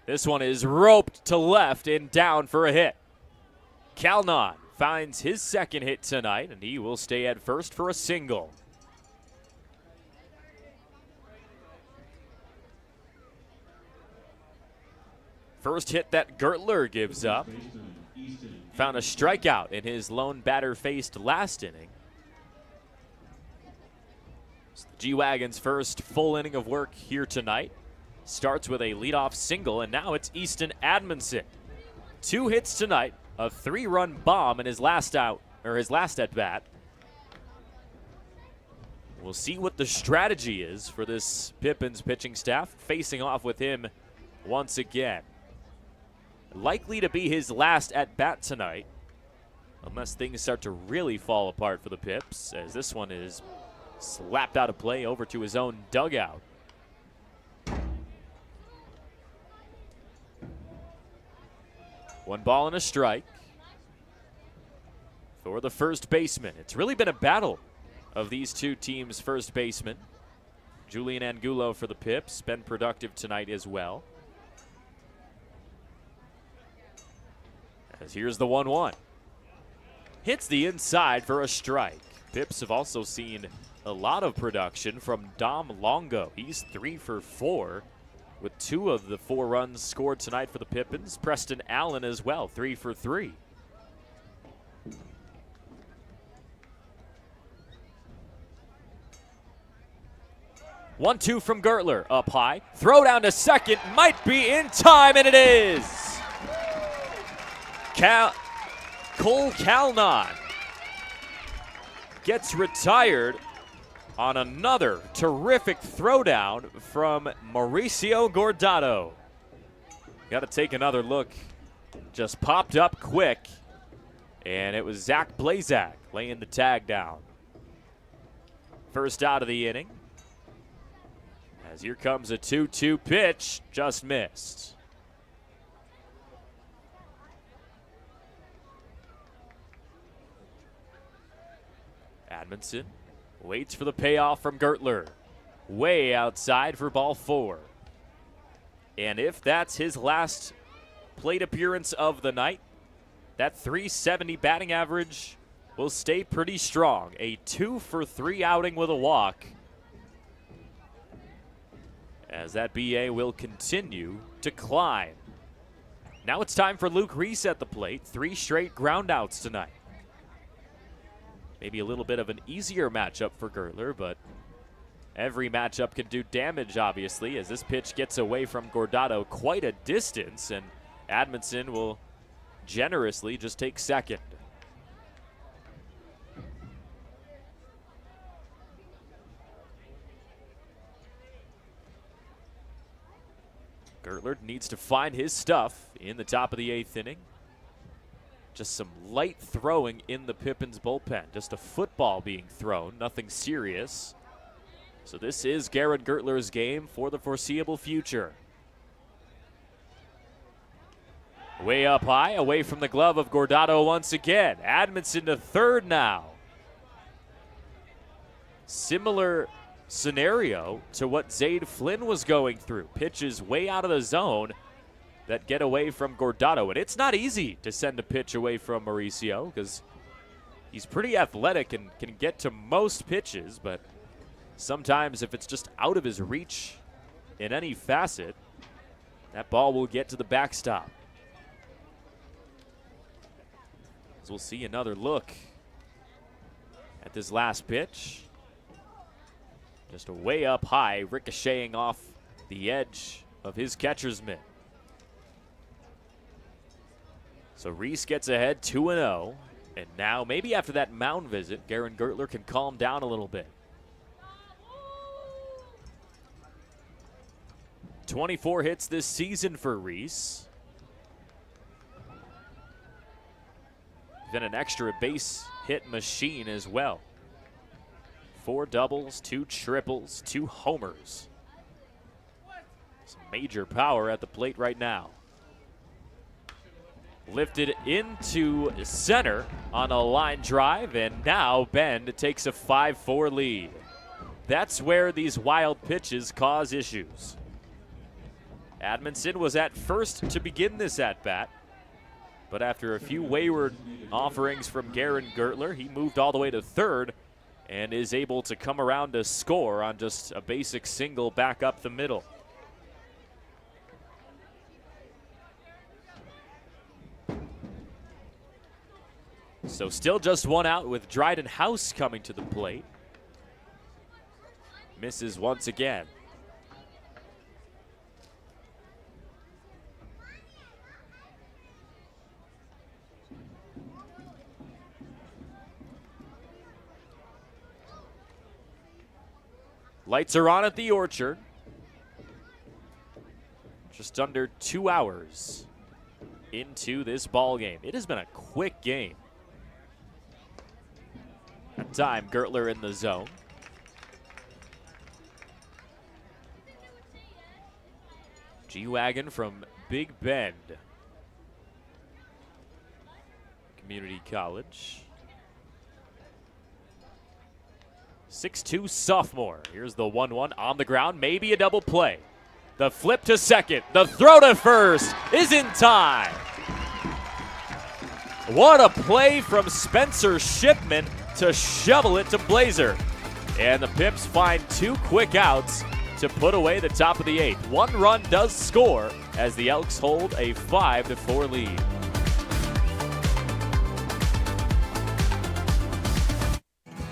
This one is roped to left and down for a hit. Calnon finds his 2nd hit tonight, and he will stay at first for a single. First hit that Gertler gives up. Found a strikeout in his lone batter faced last inning. It's the G-Wagon's first full inning of work here tonight. Starts with a leadoff single, and now it's Easton Admonson. 2 hits tonight, a 3-run bomb in his last at bat. We'll see what the strategy is for this Pippins pitching staff, facing off with him once again. Likely to be his last at-bat tonight, unless things start to really fall apart for the Pips, as this one is slapped out of play over to his own dugout. One ball and a strike for the first baseman. It's really been a battle of these two teams' first basemen. Julian Angulo for the Pips, been productive tonight as well. As here's the 1-1. Hits the inside for a strike. Pips have also seen a lot of production from Dom Longo. He's 3 for 4 with 2 of the 4 runs scored tonight for the Pippins. Preston Allen as well, 3 for 3. One-two from Gertler, up high. Throw down to second, might be in time, and it is. Cole Calnon gets retired on another terrific throwdown from Mauricio Gordado. Got to take another look. Just popped up quick, and it was Zach Blazak laying the tag down. First out of the inning. As here comes a 2-2 pitch, just missed. Admonson waits for the payoff from Gertler. Way outside for ball 4. And if that's his last plate appearance of the night, that .370 batting average will stay pretty strong. A 2 for 3 outing with a walk, as that BA will continue to climb. Now it's time for Luke Reese at the plate. 3 straight groundouts tonight. Maybe a little bit of an easier matchup for Gertler, but every matchup can do damage, obviously, as this pitch gets away from Gordado quite a distance, and Admonson will generously just take second. Gertler needs to find his stuff in the top of the 8th inning. Just some light throwing in the Pippins bullpen. Just a football being thrown, nothing serious. So this is Garrett Gertler's game for the foreseeable future. Way up high, away from the glove of Gordado once again. Admonson to third now. Similar scenario to what Zaid Flynn was going through. Pitches way out of the zone that get away from Gordado. And it's not easy to send a pitch away from Mauricio because he's pretty athletic and can get to most pitches, but sometimes if it's just out of his reach in any facet, that ball will get to the backstop. So we'll see another look at this last pitch. Just a way up high, ricocheting off the edge of his catcher's mitt. So Reese gets ahead 2-0. And now, maybe after that mound visit, Garrett Gertler can calm down a little bit. 24 hits this season for Reese. Been an extra base hit machine as well. 4 doubles, 2 triples, 2 homers. Some major power at the plate right now. Lifted into center on a line drive, and now Bend takes a 5-4 lead. That's where these wild pitches cause issues. Admonson was at first to begin this at-bat, but after a few wayward offerings from Garrett Gertler, he moved all the way to third and is able to come around to score on just a basic single back up the middle. So still just 1 out with Dryden House coming to the plate. Misses once again. Lights are on at the Orchard. Just under 2 hours into this ball game. It has been a quick game. At time, Gertler in the zone. G-Wagon from Big Bend Community College. 6'2" sophomore. Here's the 1-1 on the ground. Maybe a double play. The flip to second. The throw to first is in time. What a play from Spencer Shipman to shovel it to Blazer. And the Pips find 2 quick outs to put away the top of the 8th. 1 run does score as the Elks hold a 5-4 lead.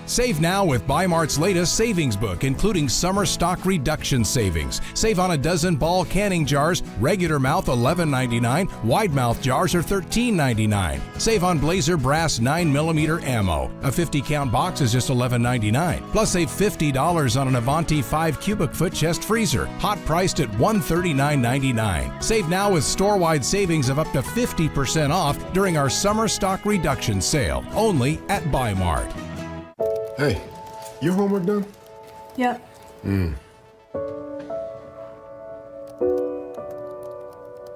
Save now with Bi-Mart's latest savings book, including summer stock reduction savings. Save on a dozen ball canning jars, regular mouth $11.99, wide mouth jars are $13.99. Save on Blazer brass 9mm ammo. A 50-count box is just $11.99. Plus save $50 on an Avanti 5 cubic foot chest freezer, hot priced at $139.99. Save now with store-wide savings of up to 50% off during our summer stock reduction sale, only at Bi-Mart. Hey, your homework done? Yep. Hey,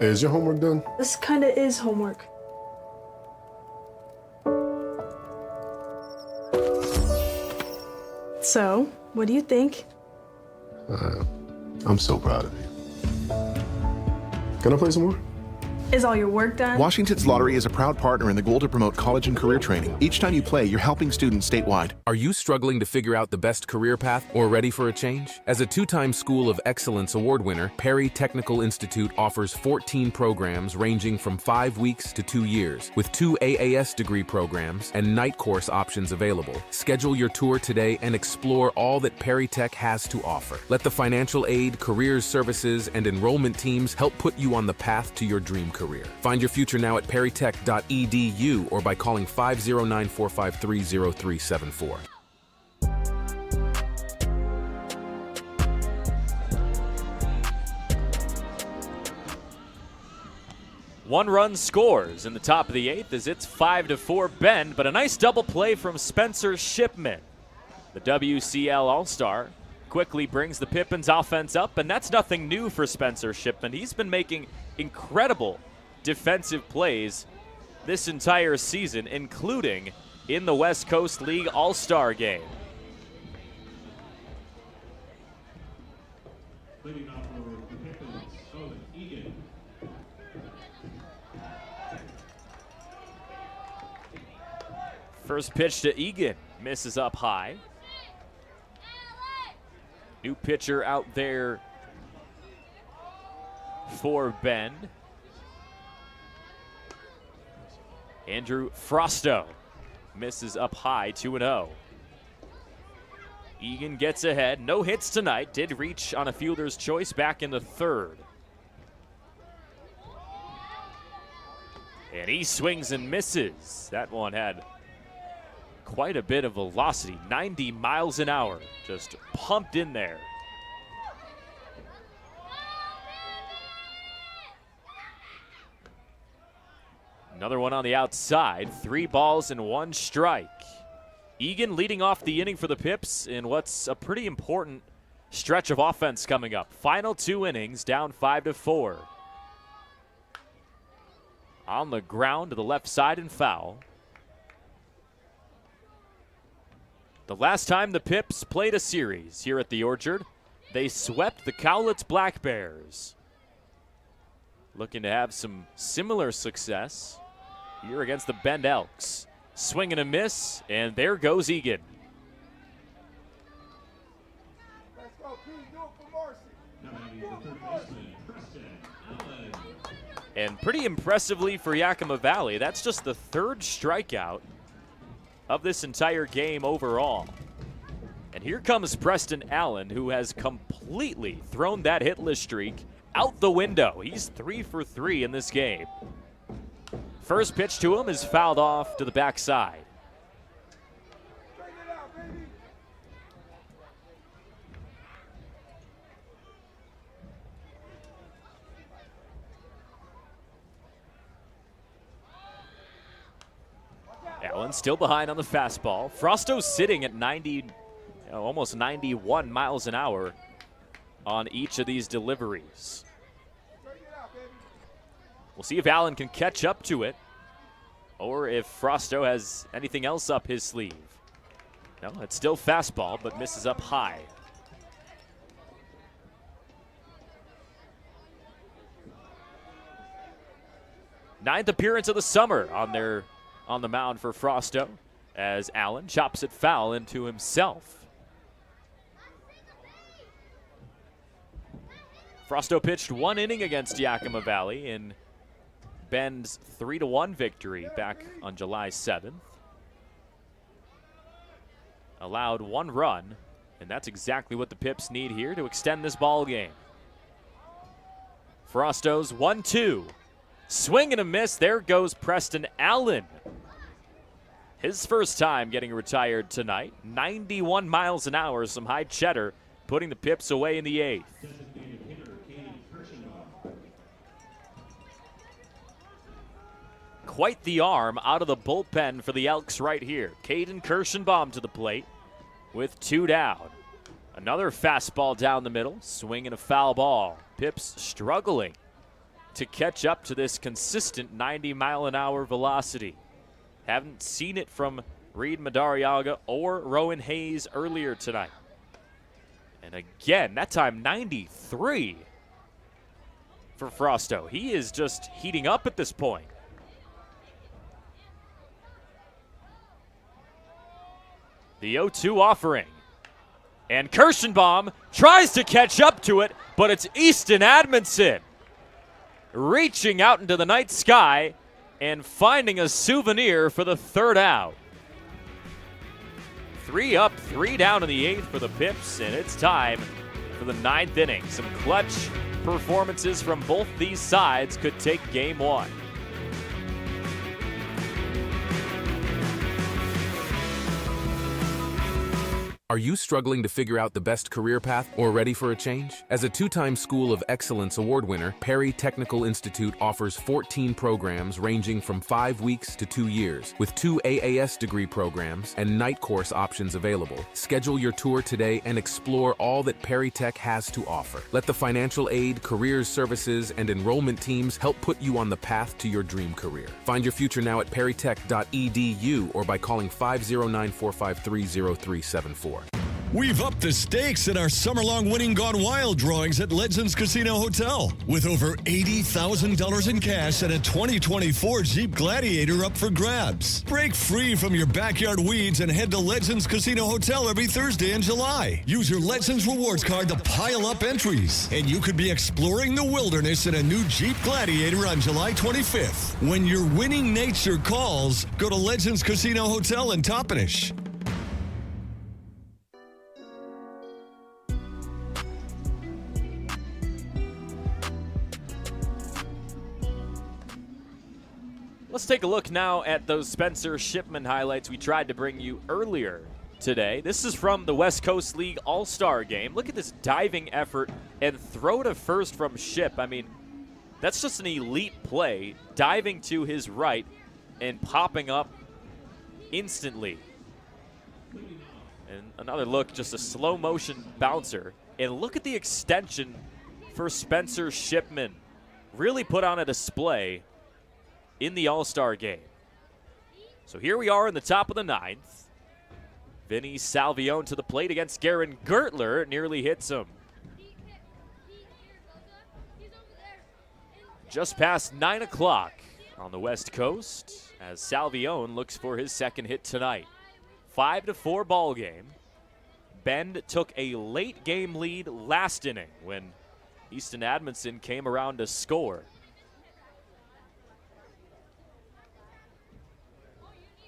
is your homework done? This kinda is homework. So, what do you think? I'm so proud of you. Can I play some more? Is all your work done? Washington's Lottery is a proud partner in the goal to promote college and career training. Each time you play, you're helping students statewide. Are you struggling to figure out the best career path or ready for a change? As a 2-time School of Excellence award winner, Perry Technical Institute offers 14 programs ranging from 5 weeks to 2 years, with 2 AAS degree programs and night course options available. Schedule your tour today and explore all that Perry Tech has to offer. Let the financial aid, careers services, and enrollment teams help put you on the path to your dream career. Find your future now at perrytech.edu or by calling 509-453-0374. One run scores in the top of the 8th as it's 5-4 Bend, but a nice double play from Spencer Shipman. The WCL All-Star quickly brings the Pippins offense up, and that's nothing new for Spencer Shipman. He's been making incredible defensive plays this entire season, including in the West Coast League All-Star game. First pitch to Egan, misses up high. New pitcher out there for Bend. Andrew Frosto misses up high, 2-0. Egan gets ahead. No hits tonight. Did reach on a fielder's choice back in the 3rd. And he swings and misses. That one had quite a bit of velocity. 90 miles an hour. Just pumped in there. Another one on the outside. 3 balls and 1 strike. Egan leading off the inning for the Pips in what's a pretty important stretch of offense coming up. Final 2 innings, down 5-4. On the ground to the left side and foul. The last time the Pips played a series here at the Orchard, they swept the Cowlitz Black Bears. Looking to have some similar success here against the Bend Elks. Swing and a miss, and there goes Egan. And pretty impressively for Yakima Valley, that's just the 3rd strikeout of this entire game overall. And here comes Preston Allen, who has completely thrown that hitless streak out the window. He's 3 for 3 in this game. First pitch to him is fouled off to the backside. Allen still behind on the fastball. Frosto's sitting at 90, almost 91 miles an hour on each of these deliveries. We'll see if Allen can catch up to it or if Frosto has anything else up his sleeve. No, it's still fastball, but misses up high. Ninth appearance of the summer on the mound for Frosto as Allen chops it foul into himself. Frosto pitched 1 inning against Yakima Valley in Bend's 3-1 victory back on July 7th. Allowed 1 run, and that's exactly what the Pips need here to extend this ball game. Frosto's 1-2. Swing and a miss. There goes Preston Allen. His first time getting retired tonight. 91 miles an hour, some high cheddar, putting the Pips away in the 8th. Quite the arm out of the bullpen for the Elks right here. Caden Kirschenbaum to the plate with 2 down. Another fastball down the middle, swing and a foul ball. Pips struggling to catch up to this consistent 90-mile-an-hour velocity. Haven't seen it from Reed Madariaga or Rowan Hayes earlier tonight. And again, that time 93 for Frosto. He is just heating up at this point. The 0-2 offering. And Kirschenbaum tries to catch up to it, but it's Easton Admonson reaching out into the night sky and finding a souvenir for the 3rd out. 3 up, 3 down in the 8th for the Pips, and it's time for the 9th inning. Some clutch performances from both these sides could take game 1. Are you struggling to figure out the best career path or ready for a change? As a 2-time School of Excellence award winner, Perry Technical Institute offers 14 programs ranging from 5 weeks to 2 years, with 2 AAS degree programs and night course options available. Schedule your tour today and explore all that Perry Tech has to offer. Let the financial aid, careers services, and enrollment teams help put you on the path to your dream career. Find your future now at perrytech.edu or by calling 509-453-0374. We've upped the stakes in our summer-long winning gone wild drawings at Legends Casino Hotel with over $80,000 in cash and a 2024 Jeep Gladiator up for grabs. Break free from your backyard weeds and head to Legends Casino Hotel every Thursday in July. Use your Legends Rewards card to pile up entries, and you could be exploring the wilderness in a new Jeep Gladiator on July 25th. When your winning nature calls, go to Legends Casino Hotel in Toppenish. Let's take a look now at those Spencer Shipman highlights we tried to bring you earlier today. This is from the West Coast League All-Star Game. Look at this diving effort and throw to first from Ship. I mean, that's just an elite play, diving to his right and popping up instantly. And another look, just a slow motion bouncer. And look at the extension for Spencer Shipman. Really put on a display in the All-Star Game. So here we are in the top of the 9th. Vinny Salvione to the plate against Garen Gertler. Nearly hits him. Just past 9 o'clock on the West Coast as Salvione looks for his 2nd hit tonight. 5-4 ball game. Bend took a late game lead last inning when Easton Admonson came around to score.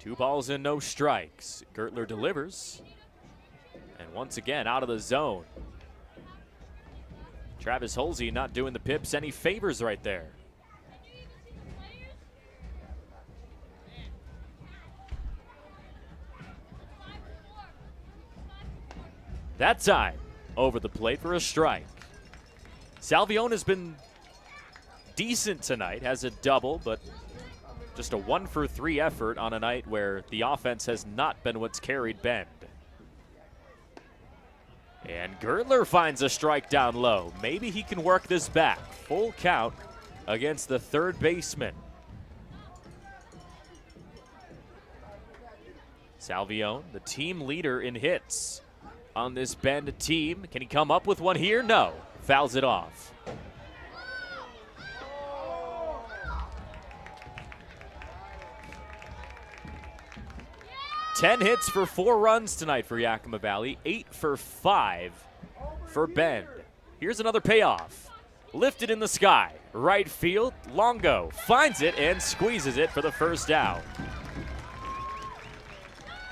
2 balls and no strikes. Gertler delivers. And once again, out of the zone. Travis Holsey not doing the Pips any favors right there. That time, over the plate for a strike. Salvione has been decent tonight, has a double, but Just a 1-for-3 effort on a night where the offense has not been what's carried Bend. And Gertler finds a strike down low. Maybe he can work this back. Full count against the third baseman. Salvione, the team leader in hits on this Bend team. Can he come up with one here? No. Fouls it off. Ten hits for 4 runs tonight for Yakima Valley. 8 for 5 for Bend. Here's another payoff. Lifted in the sky. Right field. Longo finds it and squeezes it for the first down.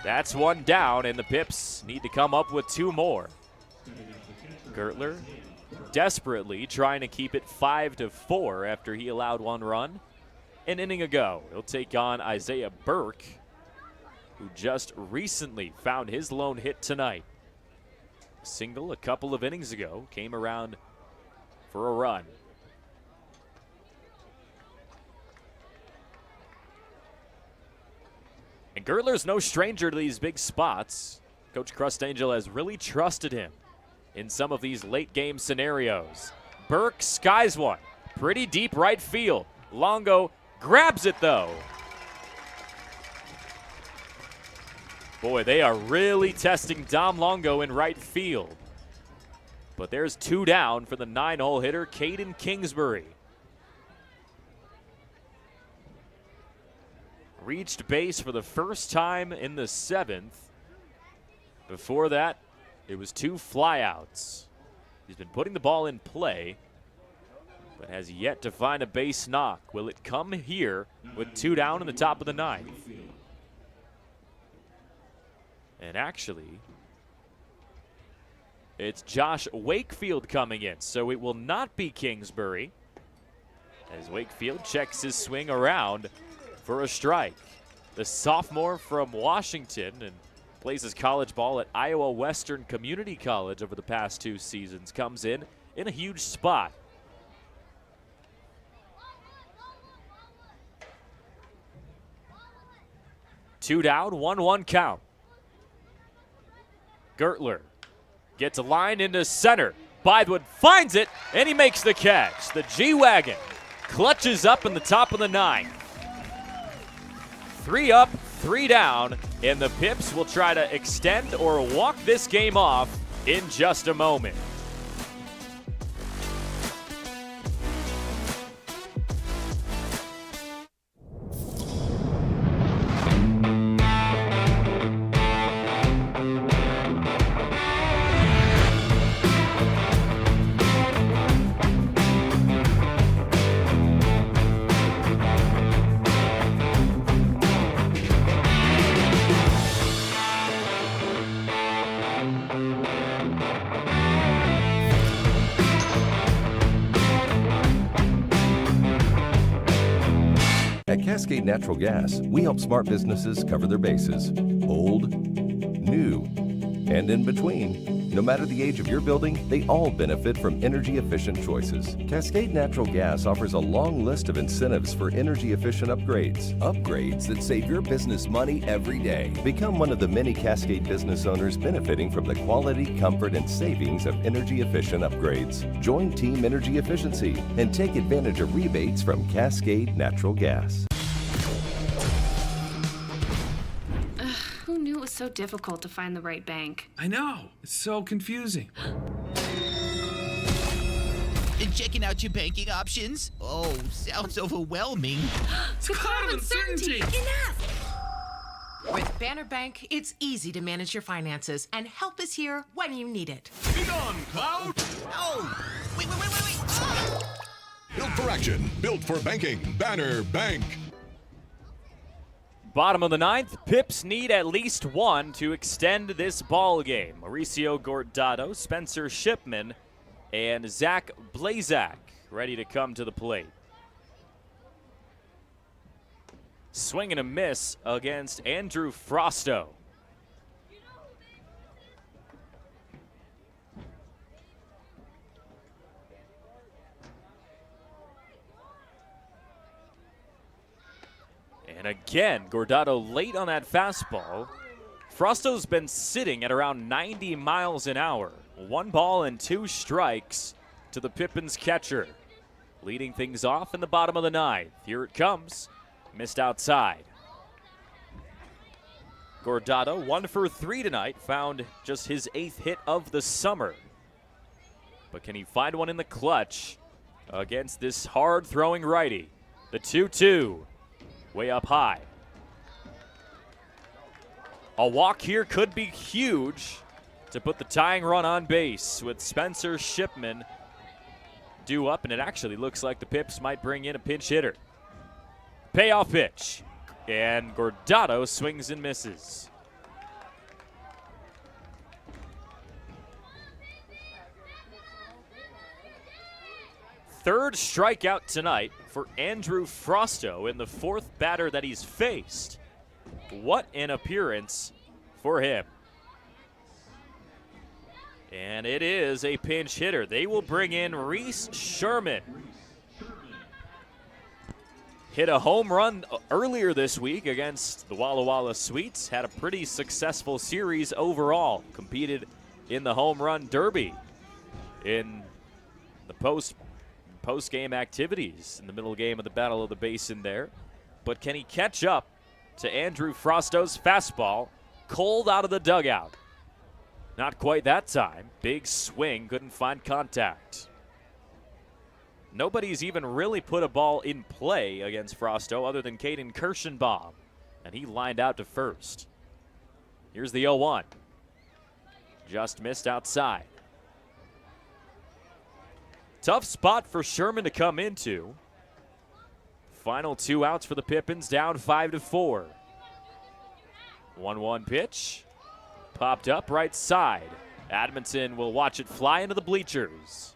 That's one down, and the Pips need to come up with 2 more. Gertler desperately trying to keep it 5-4 after he allowed 1 run an inning ago. He'll take on Isaiah Burke, who just recently found his lone hit tonight. Single a couple of innings ago, came around for a run. And Gertler's no stranger to these big spots. Coach Crustangel has really trusted him in some of these late game scenarios. Burke skies one. Pretty deep right field. Longo grabs it though. Boy, they are really testing Dom Longo in right field. But there's 2 down for the 9-hole hitter, Caden Kingsbury. Reached base for the first time in the 7th. Before that, it was 2 flyouts. He's been putting the ball in play, but has yet to find a base knock. Will it come here with 2 down in the top of the 9th? And actually, it's Josh Wakefield coming in, so it will not be Kingsbury, as Wakefield checks his swing around for a strike. The sophomore from Washington and plays his college ball at Iowa Western Community College over the past 2 seasons, comes in a huge spot. Two down, 1-1 count. Gertler gets a line into center. Bythewood finds it, and he makes the catch. The G-Wagon clutches up in the top of the 9th. 3 up, 3 down, and the Pips will try to extend or walk this game off in just a moment. At Cascade Natural Gas, we help smart businesses cover their bases. Old, new, and in between. No matter the age of your building, they all benefit from energy-efficient choices. Cascade Natural Gas offers a long list of incentives for energy-efficient upgrades. Upgrades that save your business money every day. Become one of the many Cascade business owners benefiting from the quality, comfort, and savings of energy-efficient upgrades. Join Team Energy Efficiency and take advantage of rebates from Cascade Natural Gas. Who knew it was so difficult to find the right bank? I know. It's so confusing. Checking out your banking options? Oh, sounds overwhelming. It's a cloud of uncertainty. Enough! With Banner Bank, it's easy to manage your finances, and help is here when you need it. Be gone, Cloud! Oh, wait. Ah! Built for action, built for banking. Banner Bank. Bottom of the 9th, Pips need at least 1 to extend this ball game. Mauricio Gordado, Spencer Shipman, and Zach Blazak ready to come to the plate. Swing and a miss against Andrew Frosto. And again, Gordado late on that fastball. Frosto's been sitting at around 90 miles an hour. 1 ball and 2 strikes to the Pippins catcher. Leading things off in the bottom of the 9th. Here it comes. Missed outside. Gordado 1 for 3 tonight. Found just his 8th hit of the summer. But can he find one in the clutch against this hard-throwing righty? The 2-2. Way up high. A walk here could be huge to put the tying run on base with Spencer Shipman due up, and it actually looks like the Pips might bring in a pinch hitter. Payoff pitch, and Gordado swings and misses. Third strikeout tonight for Andrew Frosto in the 4th batter that he's faced. What an appearance for him. And it is a pinch hitter. They will bring in Reese Sherman. Hit a home run earlier this week against the Walla Walla Sweets. Had a pretty successful series overall. Competed in the home run derby in the post-game activities in the middle game of the Battle of the Basin there. But can he catch up to Andrew Frosto's fastball cold out of the dugout? Not quite that time. Big swing, couldn't find contact. Nobody's even really put a ball in play against Frosto other than Caden Kirschenbaum, and he lined out to first. Here's the 0-1. Just missed outside. Tough spot for Sherman to come into. Final 2 outs for the Pippins, down 5-4. 1-1 pitch. Popped up right side. Admonson will watch it fly into the bleachers.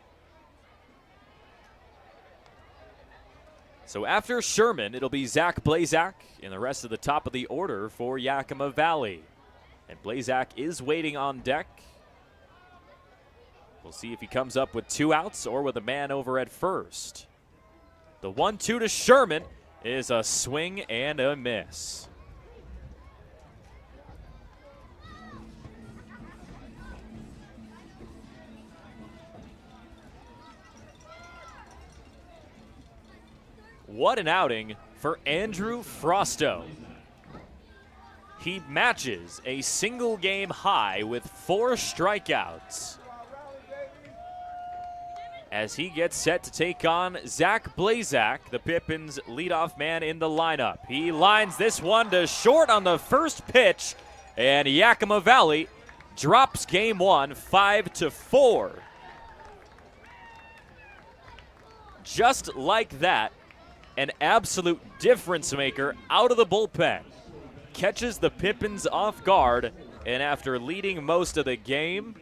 So after Sherman, it'll be Zach Blazak in the rest of the top of the order for Yakima Valley. And Blazak is waiting on deck. We'll see if he comes up with 2 outs or with a man over at first. The 1-2 to Sherman is a swing and a miss. What an outing for Andrew Frosto. He matches a single game high with 4 strikeouts as he gets set to take on Zach Blazak, the Pippins leadoff man in the lineup. He lines this one to short on the first pitch, and Yakima Valley drops game 1 5-4. Just like that, an absolute difference maker out of the bullpen. Catches the Pippins off guard, and after leading most of the game,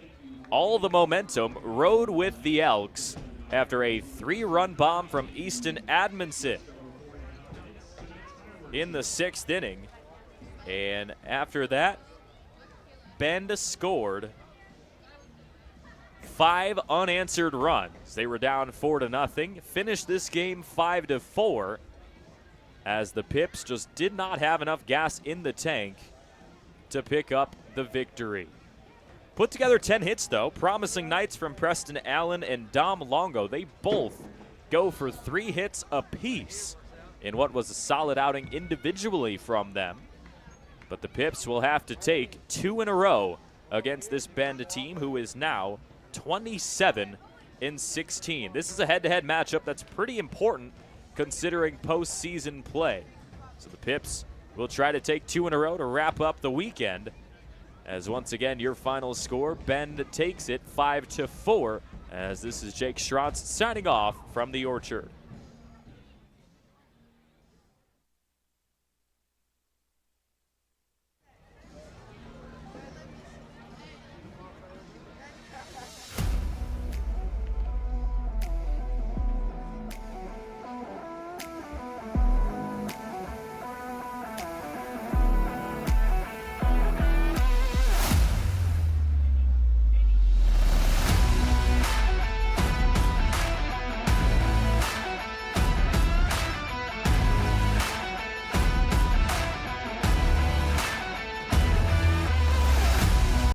all the momentum rode with the Elks after a 3-run bomb from Easton Admonson in the 6th inning. And after that, Bend scored 5 unanswered runs. They were down 4-0. Finished this game 5-4 as the Pips just did not have enough gas in the tank to pick up the victory. Put together 10 hits, though. Promising nights from Preston Allen and Dom Longo. They both go for 3 hits apiece in what was a solid outing individually from them. But the Pips will have to take 2 in a row against this Bend team, who is now 27-16. This is a head-to-head matchup that's pretty important considering postseason play. So the Pips will try to take 2 in a row to wrap up the weekend. As once again, your final score, Bend takes it 5-4, as this is Jake Schrotz signing off from the Orchard.